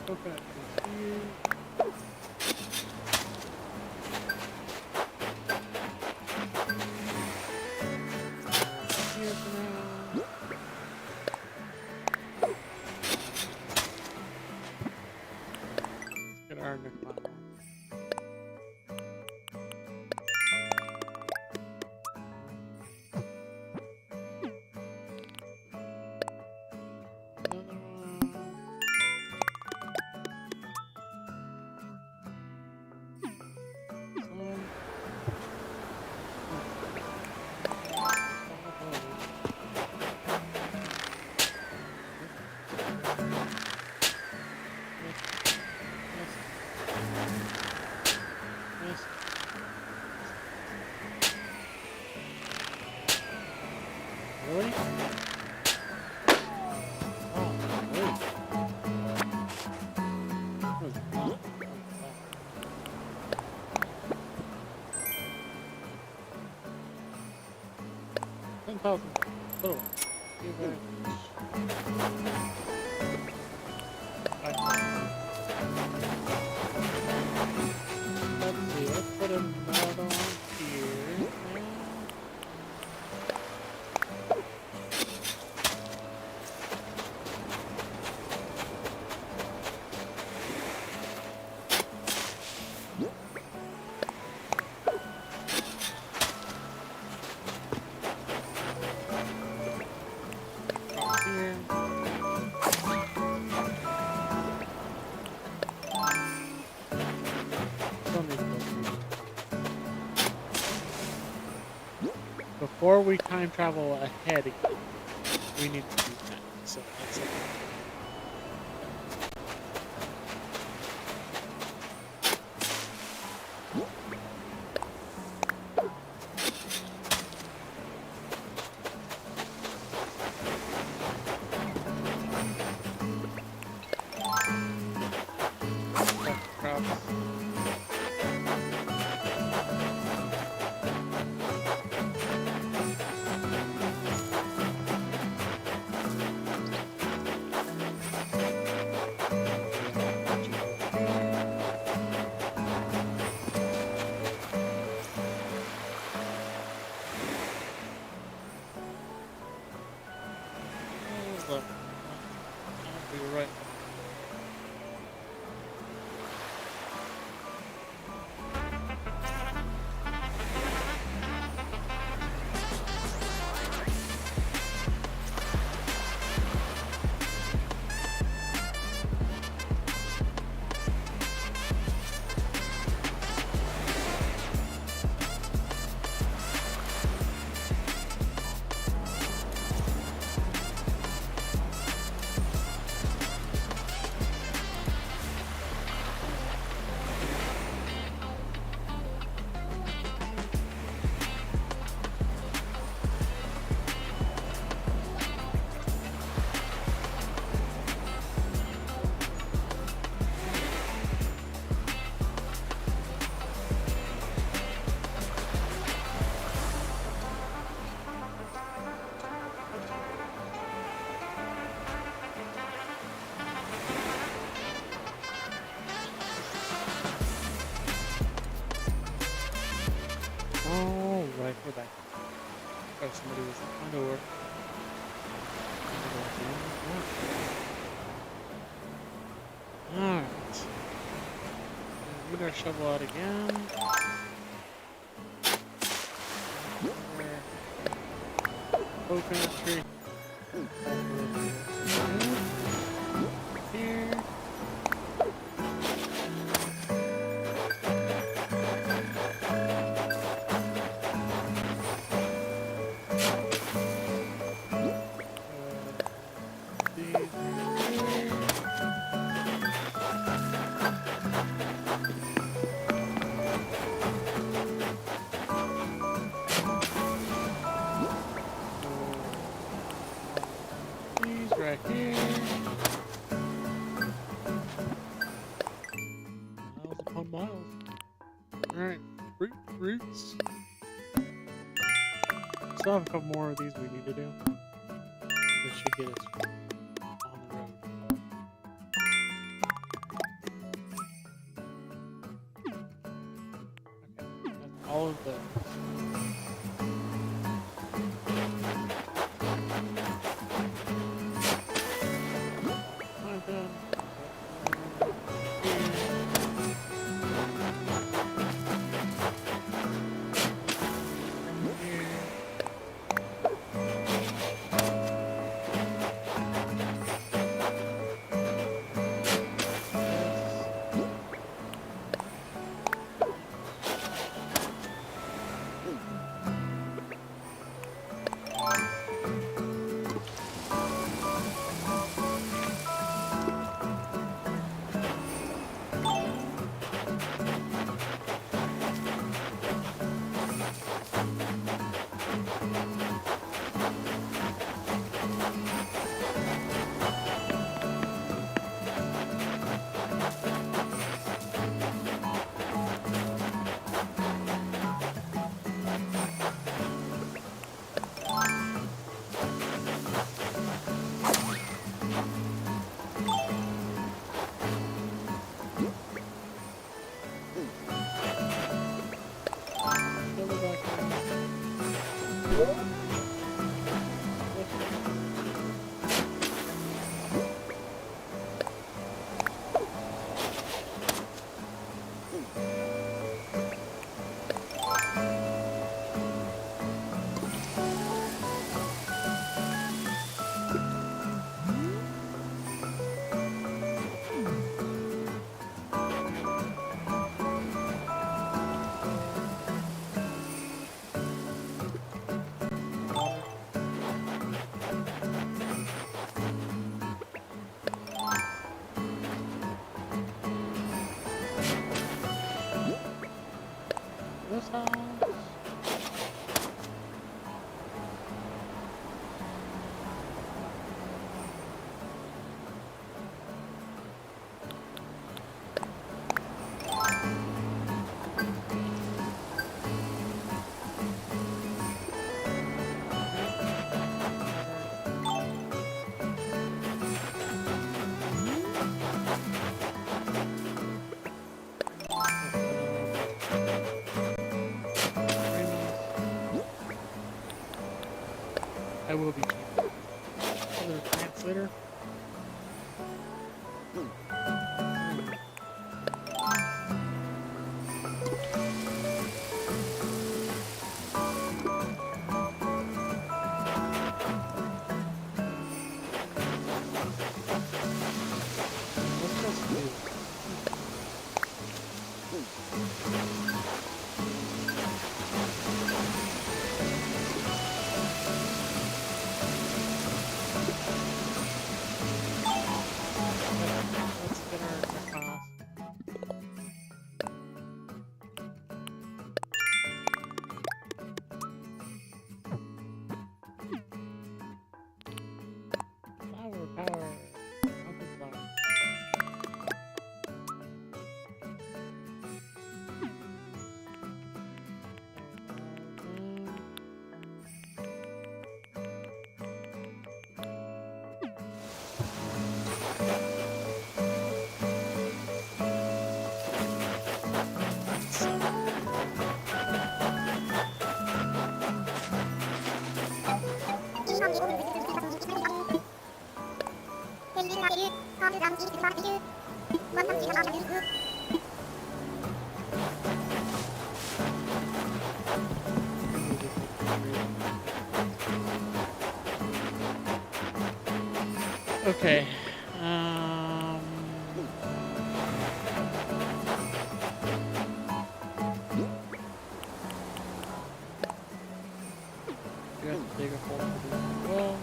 Coconut is here. Here for now. Let's get our nickel. Really? Oh, wait. That was not. 10,000. Oh, you very much. Let's see, let's put a nut on here. Before we time travel ahead again, we need to do that. So that's it. Let's grab Look, we were right. All right, we're back. Oh, somebody was at my door. Alright. Read our shovel out again. Coconut tree. Here. These right here. Miles upon miles. Alright, roots. Still have a couple more of these we need to do. This should get us on the road. Okay, that's all of those. This house. I will be changing other plants later. What else to do? Let's get our class. Power. Mountain flower. Okay. You have to dig a hole for this as well.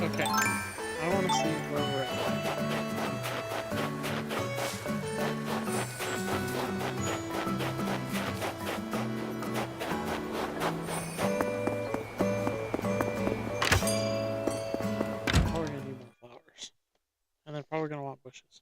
Okay. I want to see where we're at. Probably gonna need more flowers. And then probably gonna want bushes.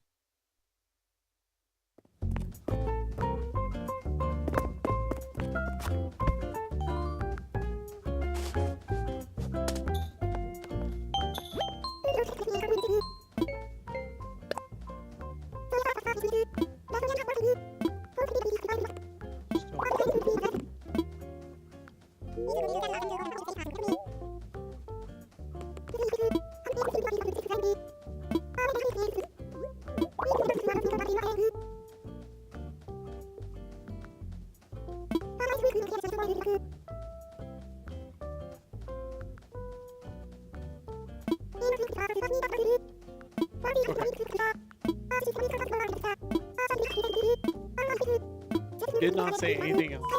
Did not say anything else.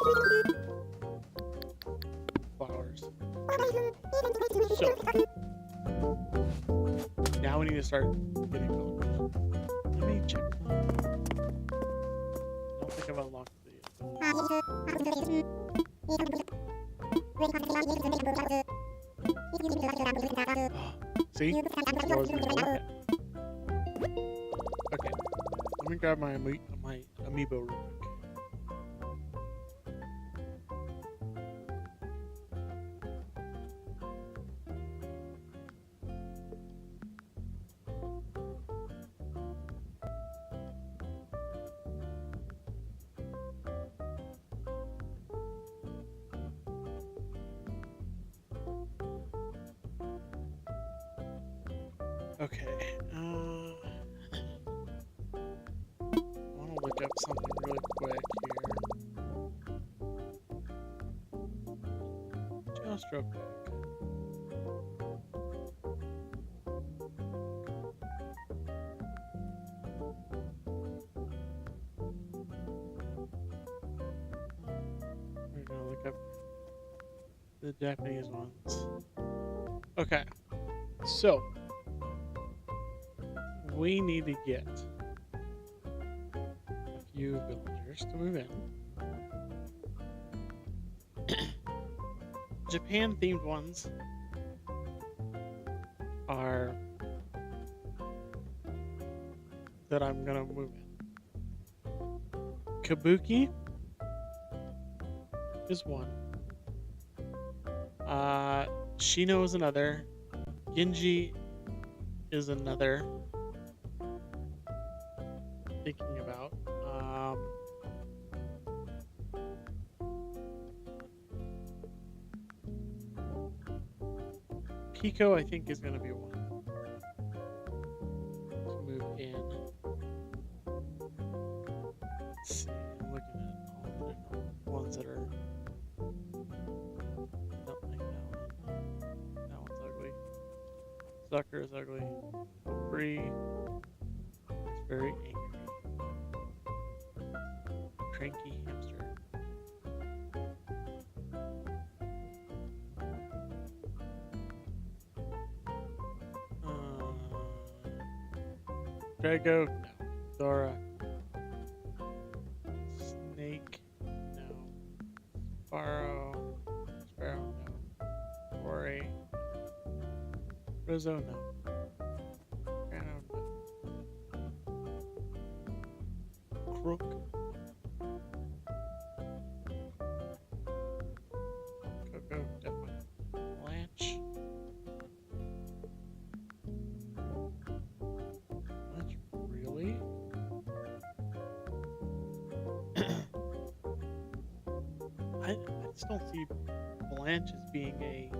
Flowers. So now we need to start getting villagers. Let me check. I don't think I've unlocked the see? I wasn't gonna look at. Okay. Let me grab my amiibo real quick. Okay. I want to look up something really quick here. Just real quick. We're gonna look up the Japanese ones. Okay. So we need to get a few villagers to move in. Japan themed ones are that I'm gonna move in. Kabuki is one. Shino is another. Genji is another. Thinking about. Pico, I think, is going to be one to move in. Let's see. I'm looking at all the different ones that are. Don't like that one. That one's ugly. Sucker is ugly. Free is very angry. Cranky hamster. Drago, no. Dora. Snake, no. Sparrow, no. Ori. Rizzo, no. Grano, no. Crook. Coco, definitely. Blanche. Blanche, really? I just don't see Blanche as being an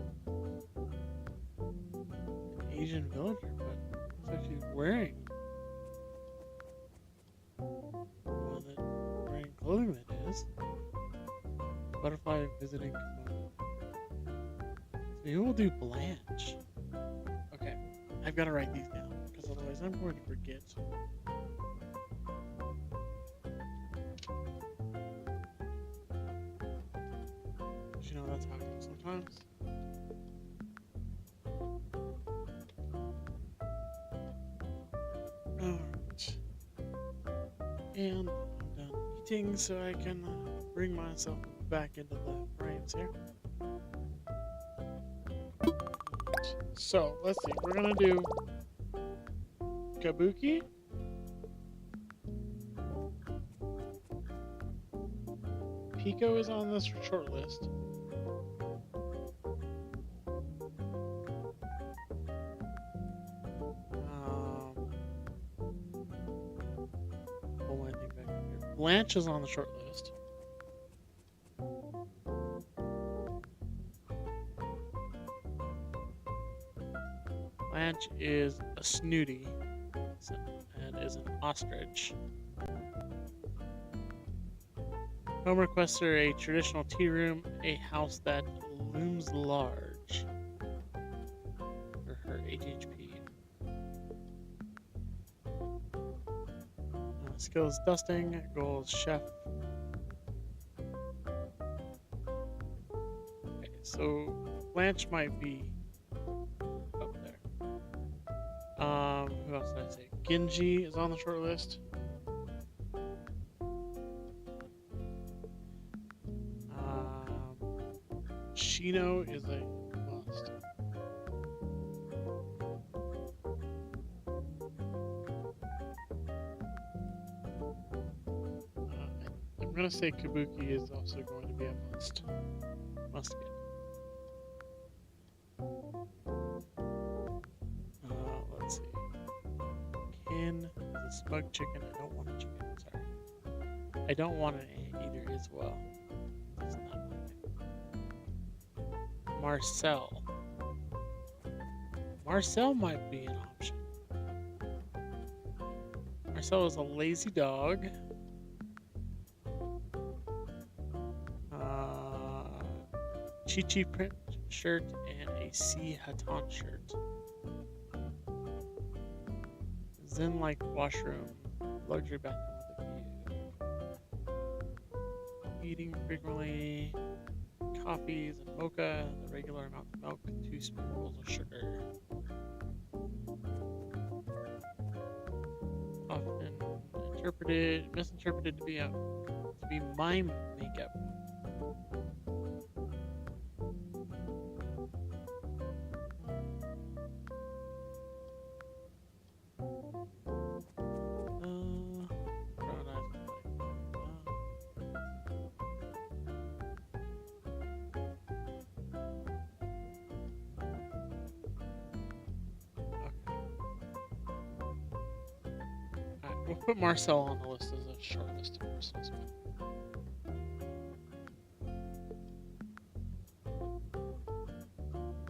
Asian villager, but looks like she's wearing wearing clothing that is. Butterfly visiting kimono. Maybe we'll do Blanche. Okay, I've got to write these down because otherwise I'm going to forget. You know that's how it goes sometimes. Alright. And I'm done eating so I can bring myself back into the frames here. So, let's see. We're going to do Kabuki. Pico is on this short list. Pull my thing back up here. Blanche is on the short list. Blanche is a snooty and is an ostrich. Home requests are a traditional tea room, a house that looms large. For her HHP. Skills dusting, goals chef. Okay, so Blanche might be up there. Who else did I say? Genji is on the short list. Shino is a must. I'm gonna say Kabuki is also going to be a must. Must get. Let's see. Kin is a smug chicken. I don't want a chicken. Sorry. I don't want an ant either as well. It's not my thing. Marcel. Marcel might be an option. Marcel is a lazy dog. Chi-Chi print shirt and a C Hatan shirt. Zen-like washroom, luxury bathroom with a view. Eating frequently, coffees and mocha, the regular amount of milk, 2 spoonfuls of sugar. Often misinterpreted to be my makeup. We'll put Marcel on the list as a short list of persons.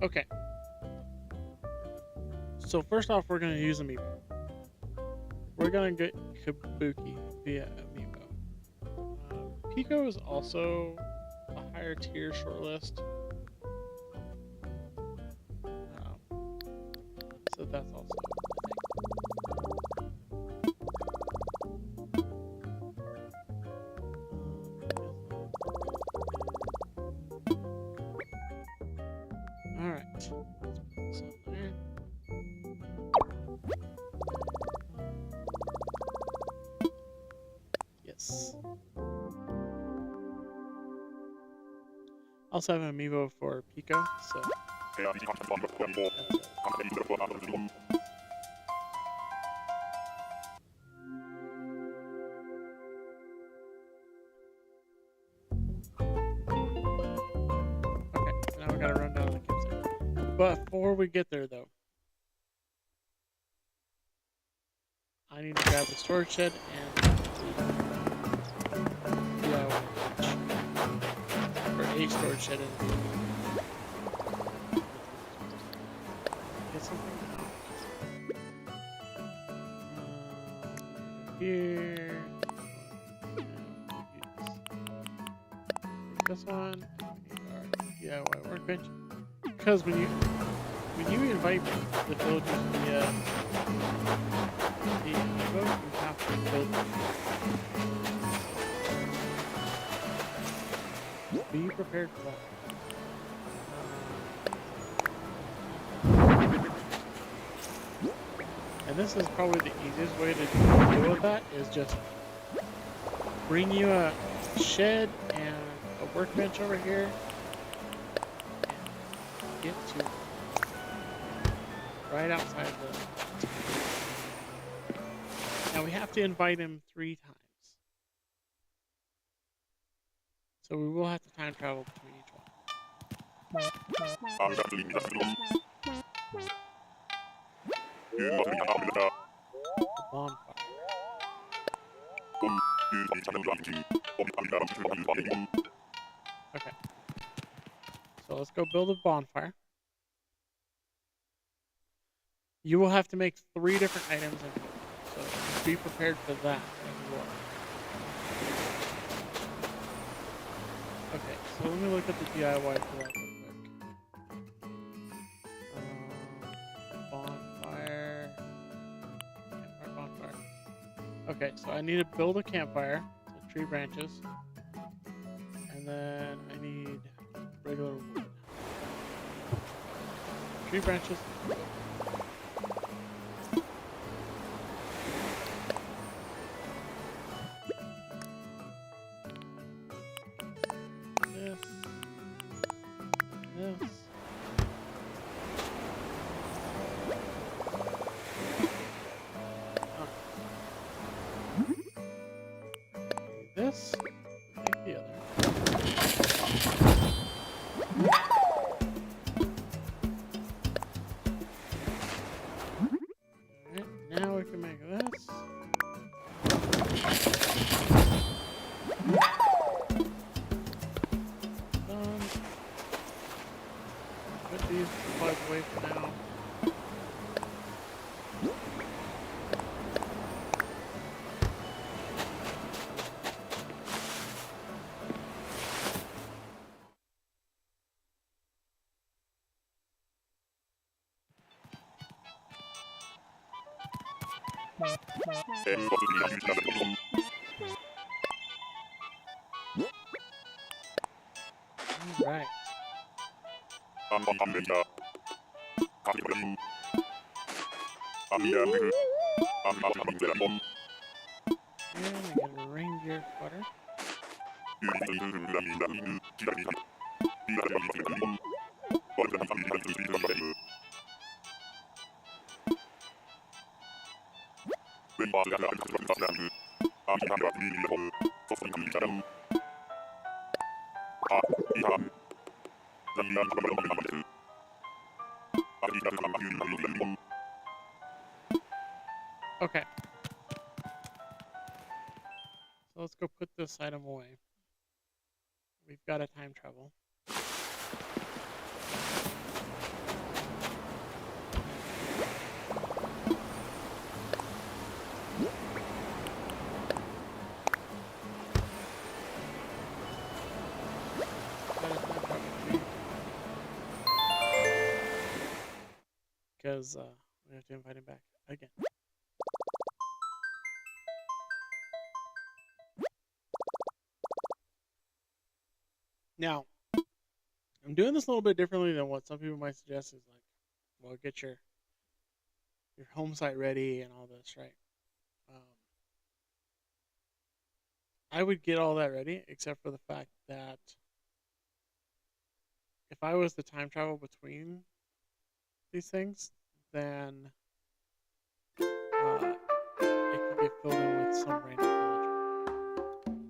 Okay. So first off, we're going to use Amiibo. We're going to get Kabuki via Amiibo. Pico is also a higher tier shortlist. So that's also a thing. Alright. Let's put this on there. Yes. Also have an Amiibo for Pico, so okay, now we gotta run down to the campsite. But before we get there though, I need to grab the storage shed and DIY for a storage shed and get something here. This one. We need our DIY workbench. Because when you invite the villagers via the Amiibo, you have to build them. Be prepared for that. And this is probably the easiest way to deal with that, is just bring you a shed and a workbench over here and get to it. Right outside the... Now we have to invite him 3 times. So we will have to time travel between each one. Bonfire. Okay. So let's go build a bonfire. You will have to make 3 different items in total. So be prepared for that as well. Okay, so let me look at the DIY for that real quick. Bonfire. Campfire, bonfire. Okay, so I need to build a campfire, so tree branches. And then I need regular wood. Tree branches. This, take the other. Alright, now we can make this. Done. Put these supplies away for now. Right. And I get a reindeer sweater. Okay. So let's go put this item away. We've got to time travel. Because we have to invite him back again. Now, I'm doing this a little bit differently than what some people might suggest. Is like, well, get your home site ready and all this, right? I would get all that ready, except for the fact that if I was to time travel between these things, then it could get filled in with some random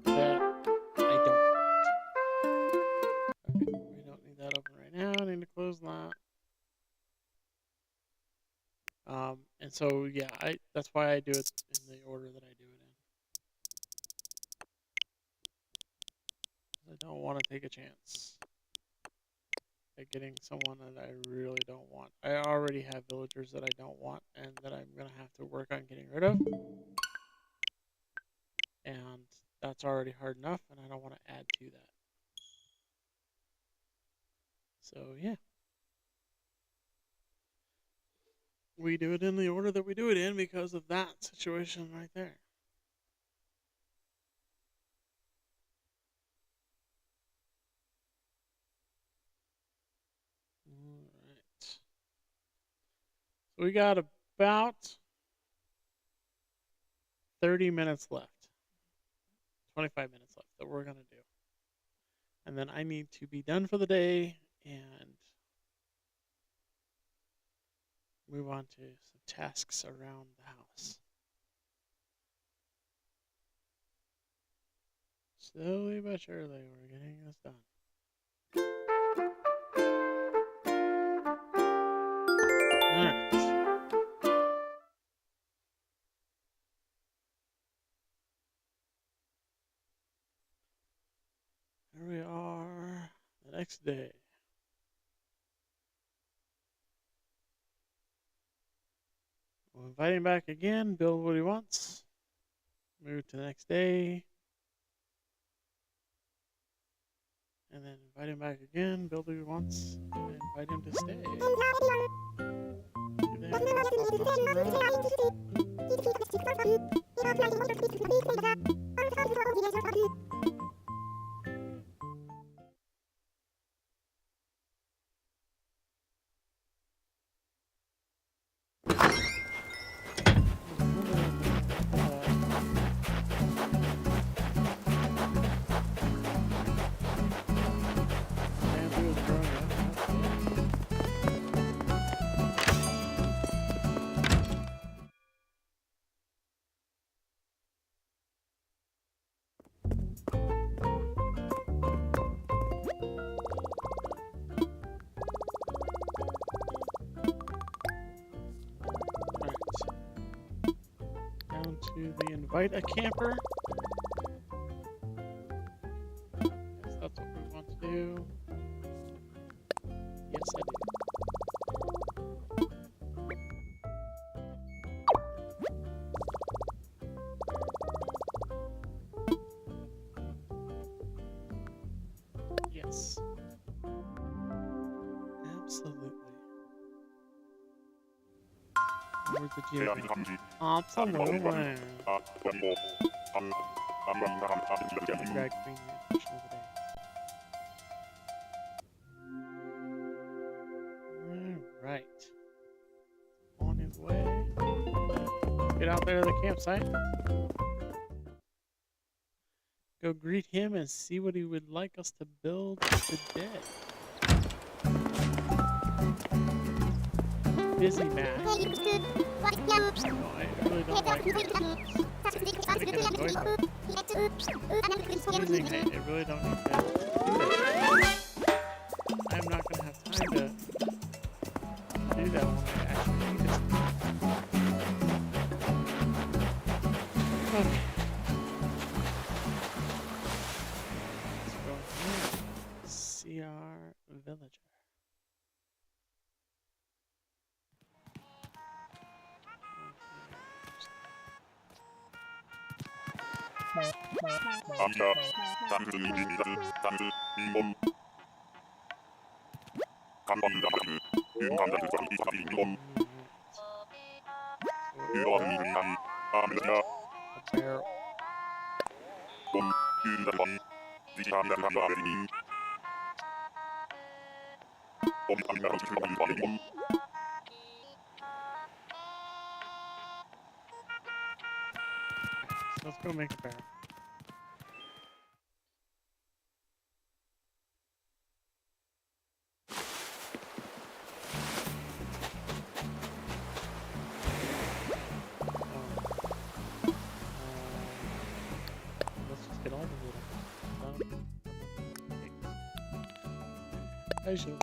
villager that I don't want. Okay, we don't need that open right now. I need to close that. And so yeah, that's why I do it in the order that I do it in. I don't want to take a chance at getting someone that I really don't want. I already have villagers that I don't want and that I'm gonna have to work on getting rid of. And that's already hard enough, and I don't want to add to that. So yeah. We do it in the order that we do it in because of that situation right there. Alright. So we got about 30 minutes left. 25 minutes left that we're going to do. And then I need to be done for the day and move on to some tasks around the house. Slowly but surely, we're getting this done. Alright. Here we are, the next day. We'll invite him back again, build what he wants, move to the next day, and then invite him back again, build what he wants, and invite him to stay. To the invite a camper. Yes, that's what we want to do. Yes, I do. Yes. Absolutely. Where's the geography? Absolutely. Drag queen question of the day. Alright. On his way. Get out there to the campsite. Go greet him and see what he would like us to build today. Busy man. No, I really don't like it. I really don't need that. I'm not gonna have time to do that when I actually need it. Okay. Let's go here. CR Villager. Let's go make a barrel. Let's just get all the wood. I should.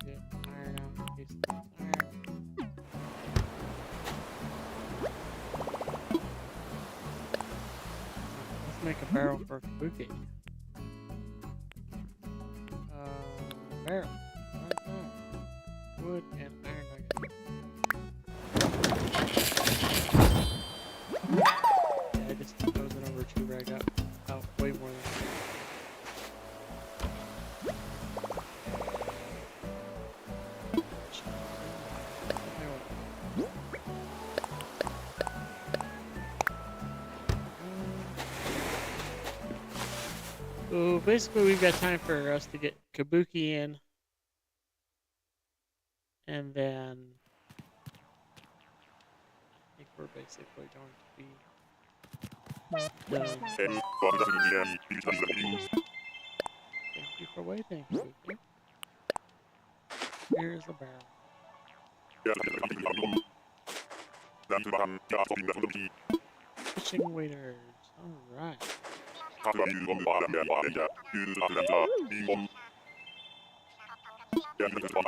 Get iron out in case of iron. Let's make a barrel for Kabuki. Barrel. Right there. Wood and iron nugget. Yeah, I just throws it over to where I got out way more than So basically we've got time for us to get Kabuki in. And then I think we're basically going to be done. Thank you for waiting, Kabuki. Here's the barrel. Fishing waiters. Alright. Get him to fight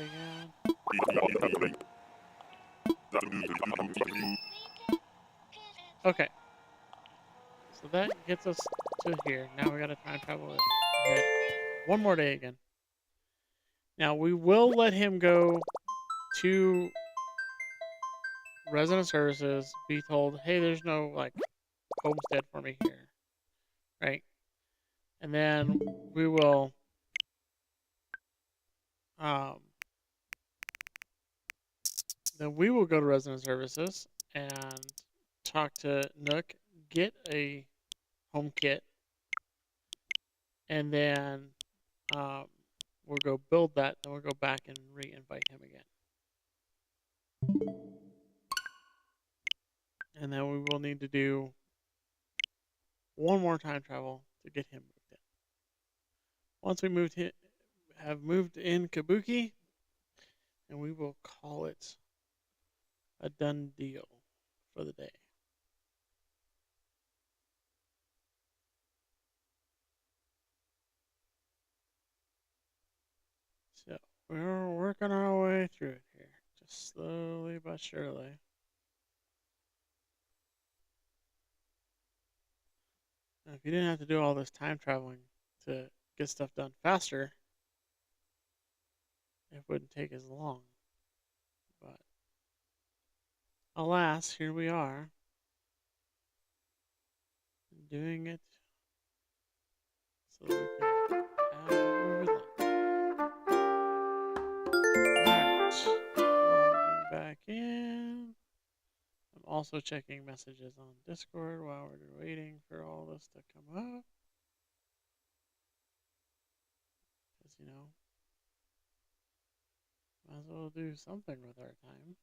again. Okay. So that gets us to here. Now we gotta time travel ahead one more day again. Now we will let him go to resident services, be told, hey, there's no like homestead for me here. Right? And then we will go to resident services and talk to Nook, get a home kit, and then we'll go build that, then we'll go back and re-invite him again. And then we will need to do one more time travel to get him moved in. Once we have moved in Kabuki, and we will call it a done deal for the day. So we're working our way through it here, just slowly but surely. Now, if you didn't have to do all this time traveling to get stuff done faster, it wouldn't take as long. But Alas, here we are, doing it so that we can have whatever we like. Alright, logging back in. I'm also checking messages on Discord while we're waiting for all this to come up. Because, you know, might as well do something with our time.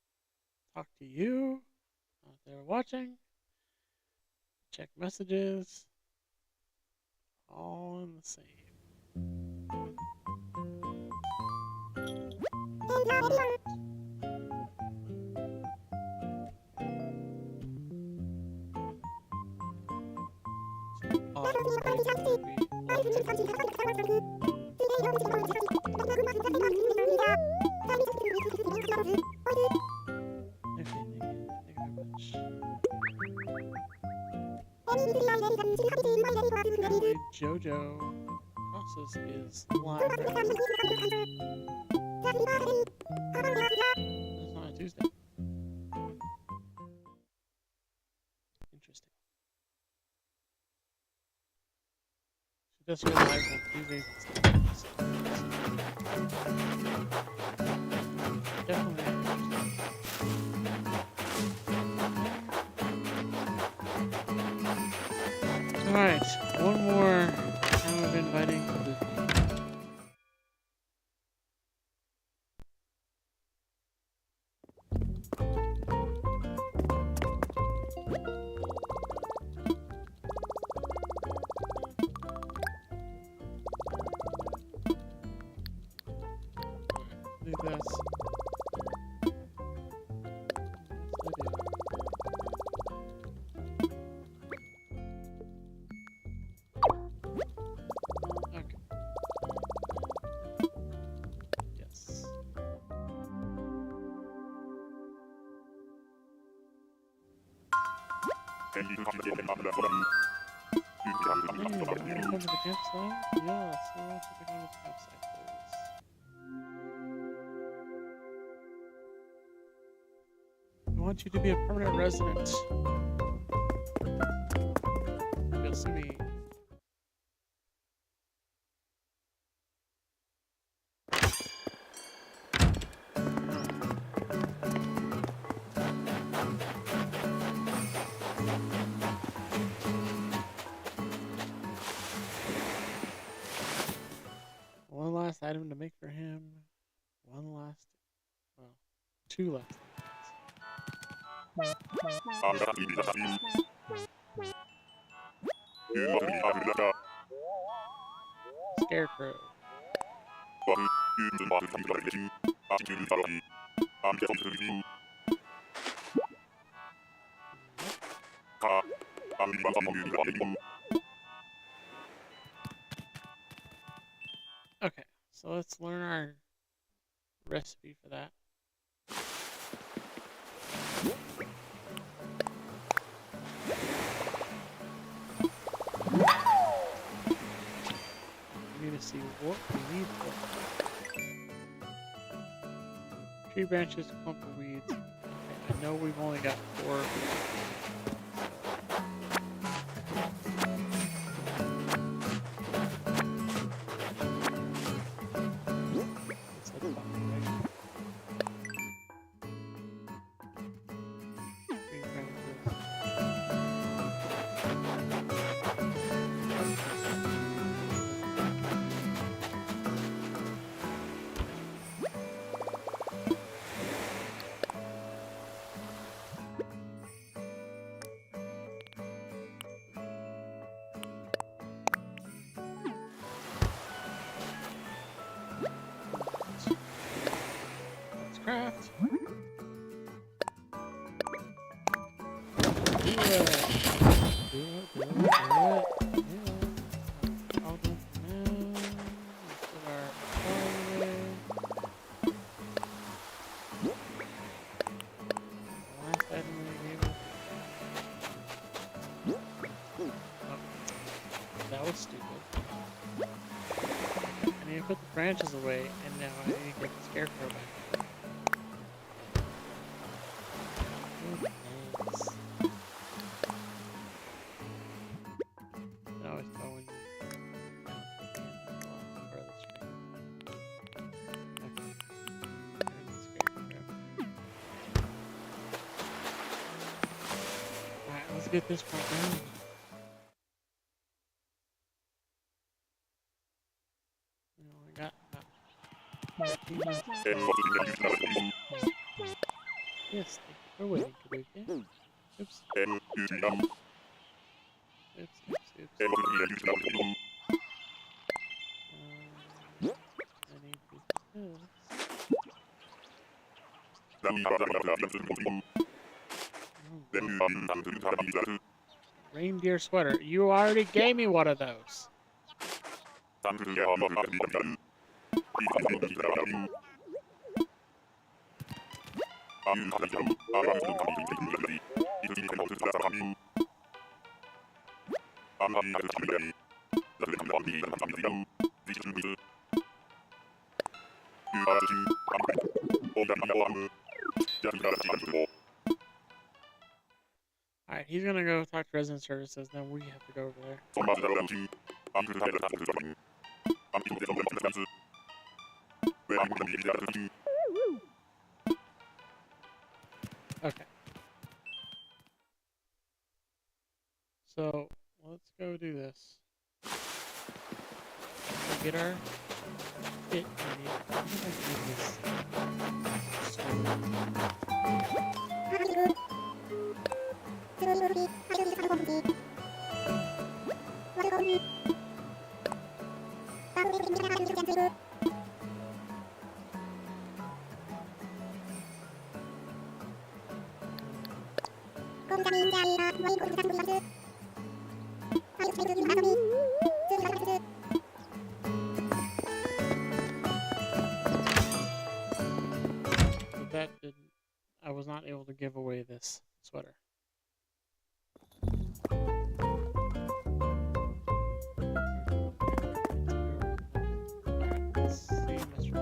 Talk to you out there watching. Check messages. All in the same. Jojo process is live right now. It's on a Tuesday. Interesting. She does her live on Tuesdays and Saturdays. Definitely interesting. Alright, one more time of inviting to the do this. Okay. Yes. Hey, welcome to the campsite? Yes, so welcome to the campsite, please. We want you to be a permanent resident. You'll see me. One last item to make for him. One last, well, two last Scarecrow. Okay, so let's learn our recipe for that. We need to see what we need for tree branches, clump of weeds. Okay, I know we've only got 4. Craft. Do it. I'll go now. Let's put our fire away. Last item we gave us. Oh, that was stupid. I need to put the branches away, and now I need to get the scarecrow back. Nice. I always go when you count the end as well for the stream. Okay. Alright, let's get this part done. We only got about 14 minutes. Yes, thank you for waiting, Kabuki. Oops. Oops, oops, oops. I need to do this. Reindeer sweater. You already gave me one of those. Alright, he's gonna go talk to resident services, then we have to go over there. Okay. So, let's go do this. We'll get our kit ready. I think I can do this. That didn't. I was not able to give away this sweater. Let's see, Mr.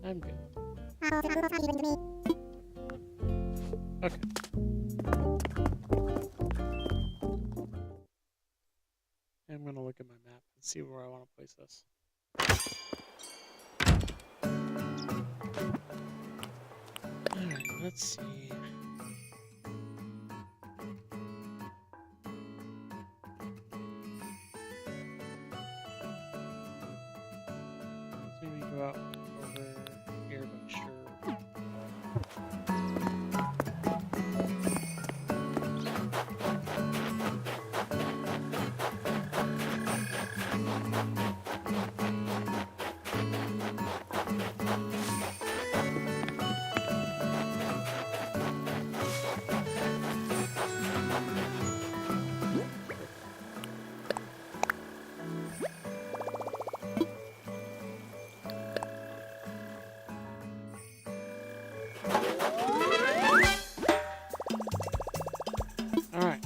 I'm good. Okay. I'm gonna look at my map and see where I want to place this. Alright, let's see. Let's maybe go out over here, but sure. Alright.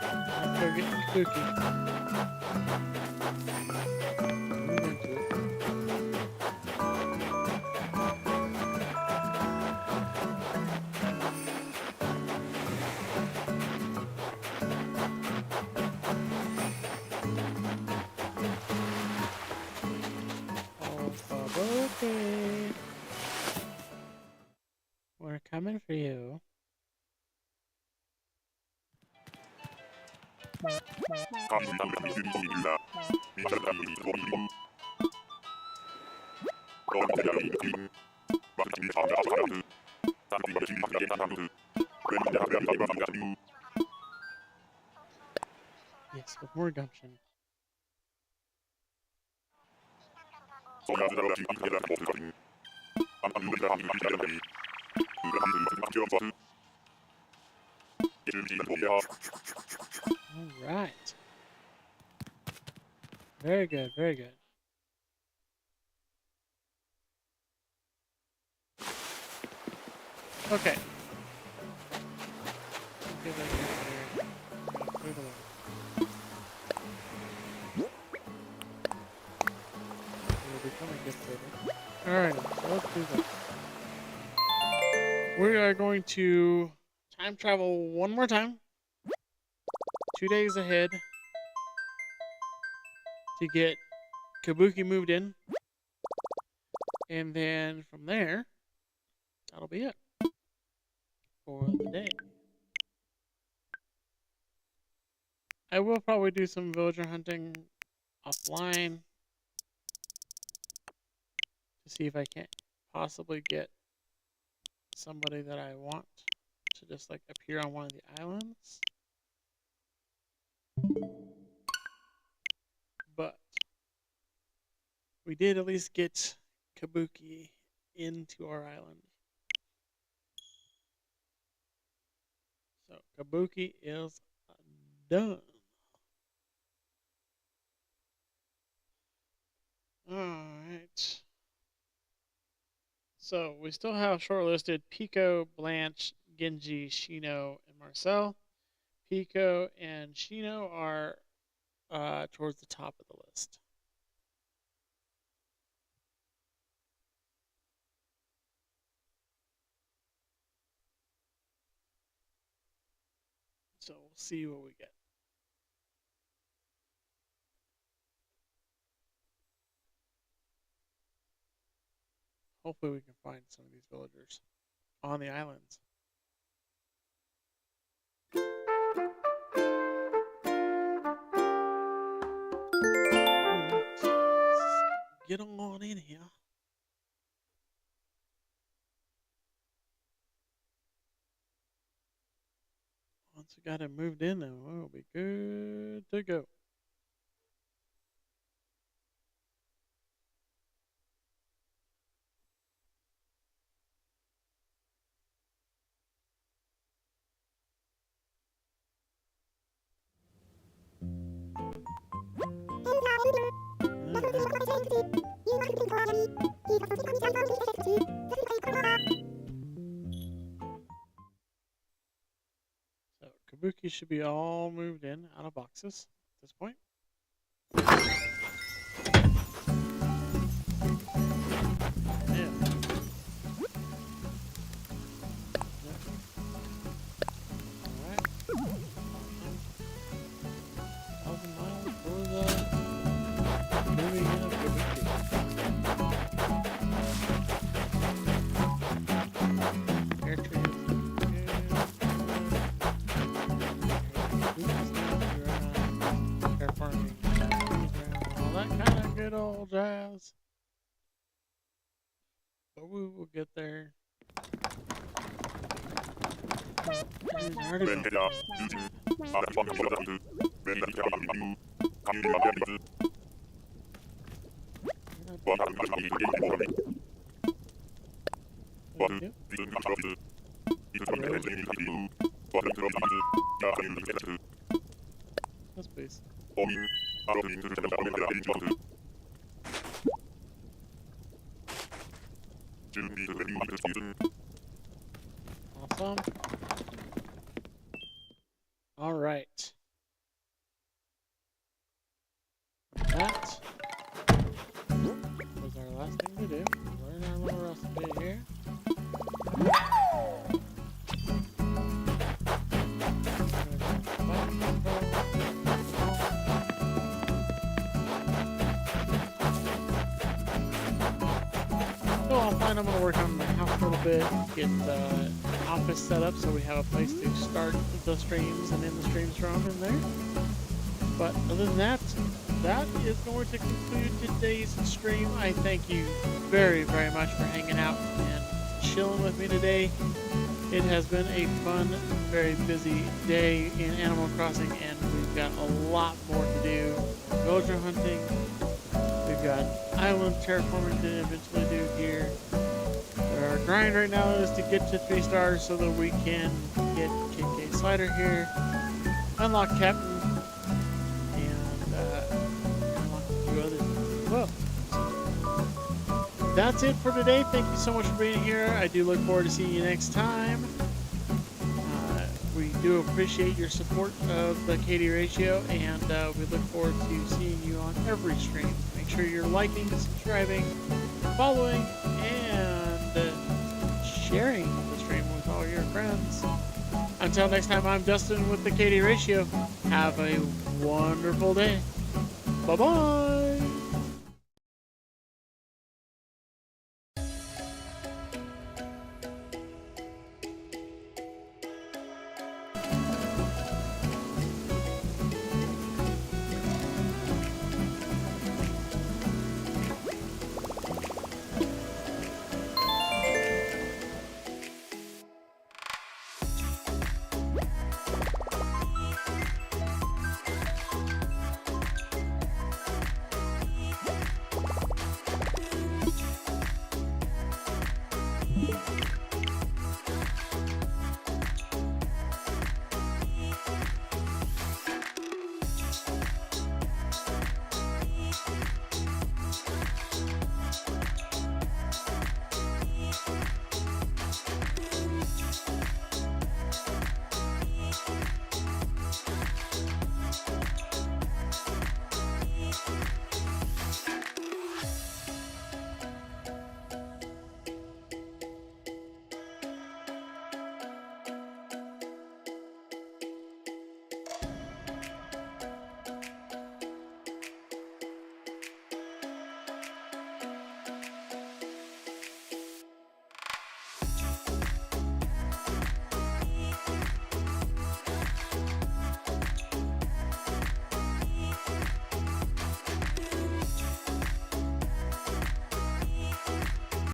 Let's go get Kabuki. Move into it. Oh, Kabuki. We're coming for you. Yes, with more gumption. All right. Very good, very good. Okay. Get that here. Clear the way. We'll be coming this later. Alright, so let's do this. We are going to time travel one more time. 2 days ahead to get Kabuki moved in. And then from there, that'll be it for the day. I will probably do some villager hunting offline to see if I can't possibly get somebody that I want to just like appear on one of the islands. But we did at least get Kabuki into our island. So Kabuki is done. Alright. So we still have shortlisted Pico, Blanche, Genji, Shino, and Marcel. Pico and Shino are towards the top of the list. So we'll see what we get. Hopefully we can find some of these villagers on the islands. Get on in here. Once we got him moved in, then we'll be good to go. So Kabuki should be all moved in out of boxes at this point. Old jazz, but we will get there. Yes, please. Awesome. All right. That was our last thing to do. Learn our little recipe here. I'm going to work on my house a little bit, get the office set up so we have a place to start the streams and end the streams from in there. But other than that, that is going to conclude today's stream. I thank you very, very much for hanging out and chilling with me today. It has been a fun, very busy day in Animal Crossing, and we've got a lot more to do. Villager hunting. We've got island terraforming to eventually do here. There our grind right now is to get to 3 stars so that we can get KK Slider here, unlock Captain, and unlock a few other things as well. That's it for today. Thank you so much for being here. I do look forward to seeing you next time. We do appreciate your support of the KD Ratio, and we look forward to seeing you on every stream. Make sure you're liking, subscribing, following, and sharing the stream with all your friends. Until next time, I'm Dustin with the KD Ratio. Have a wonderful day. Bye-bye.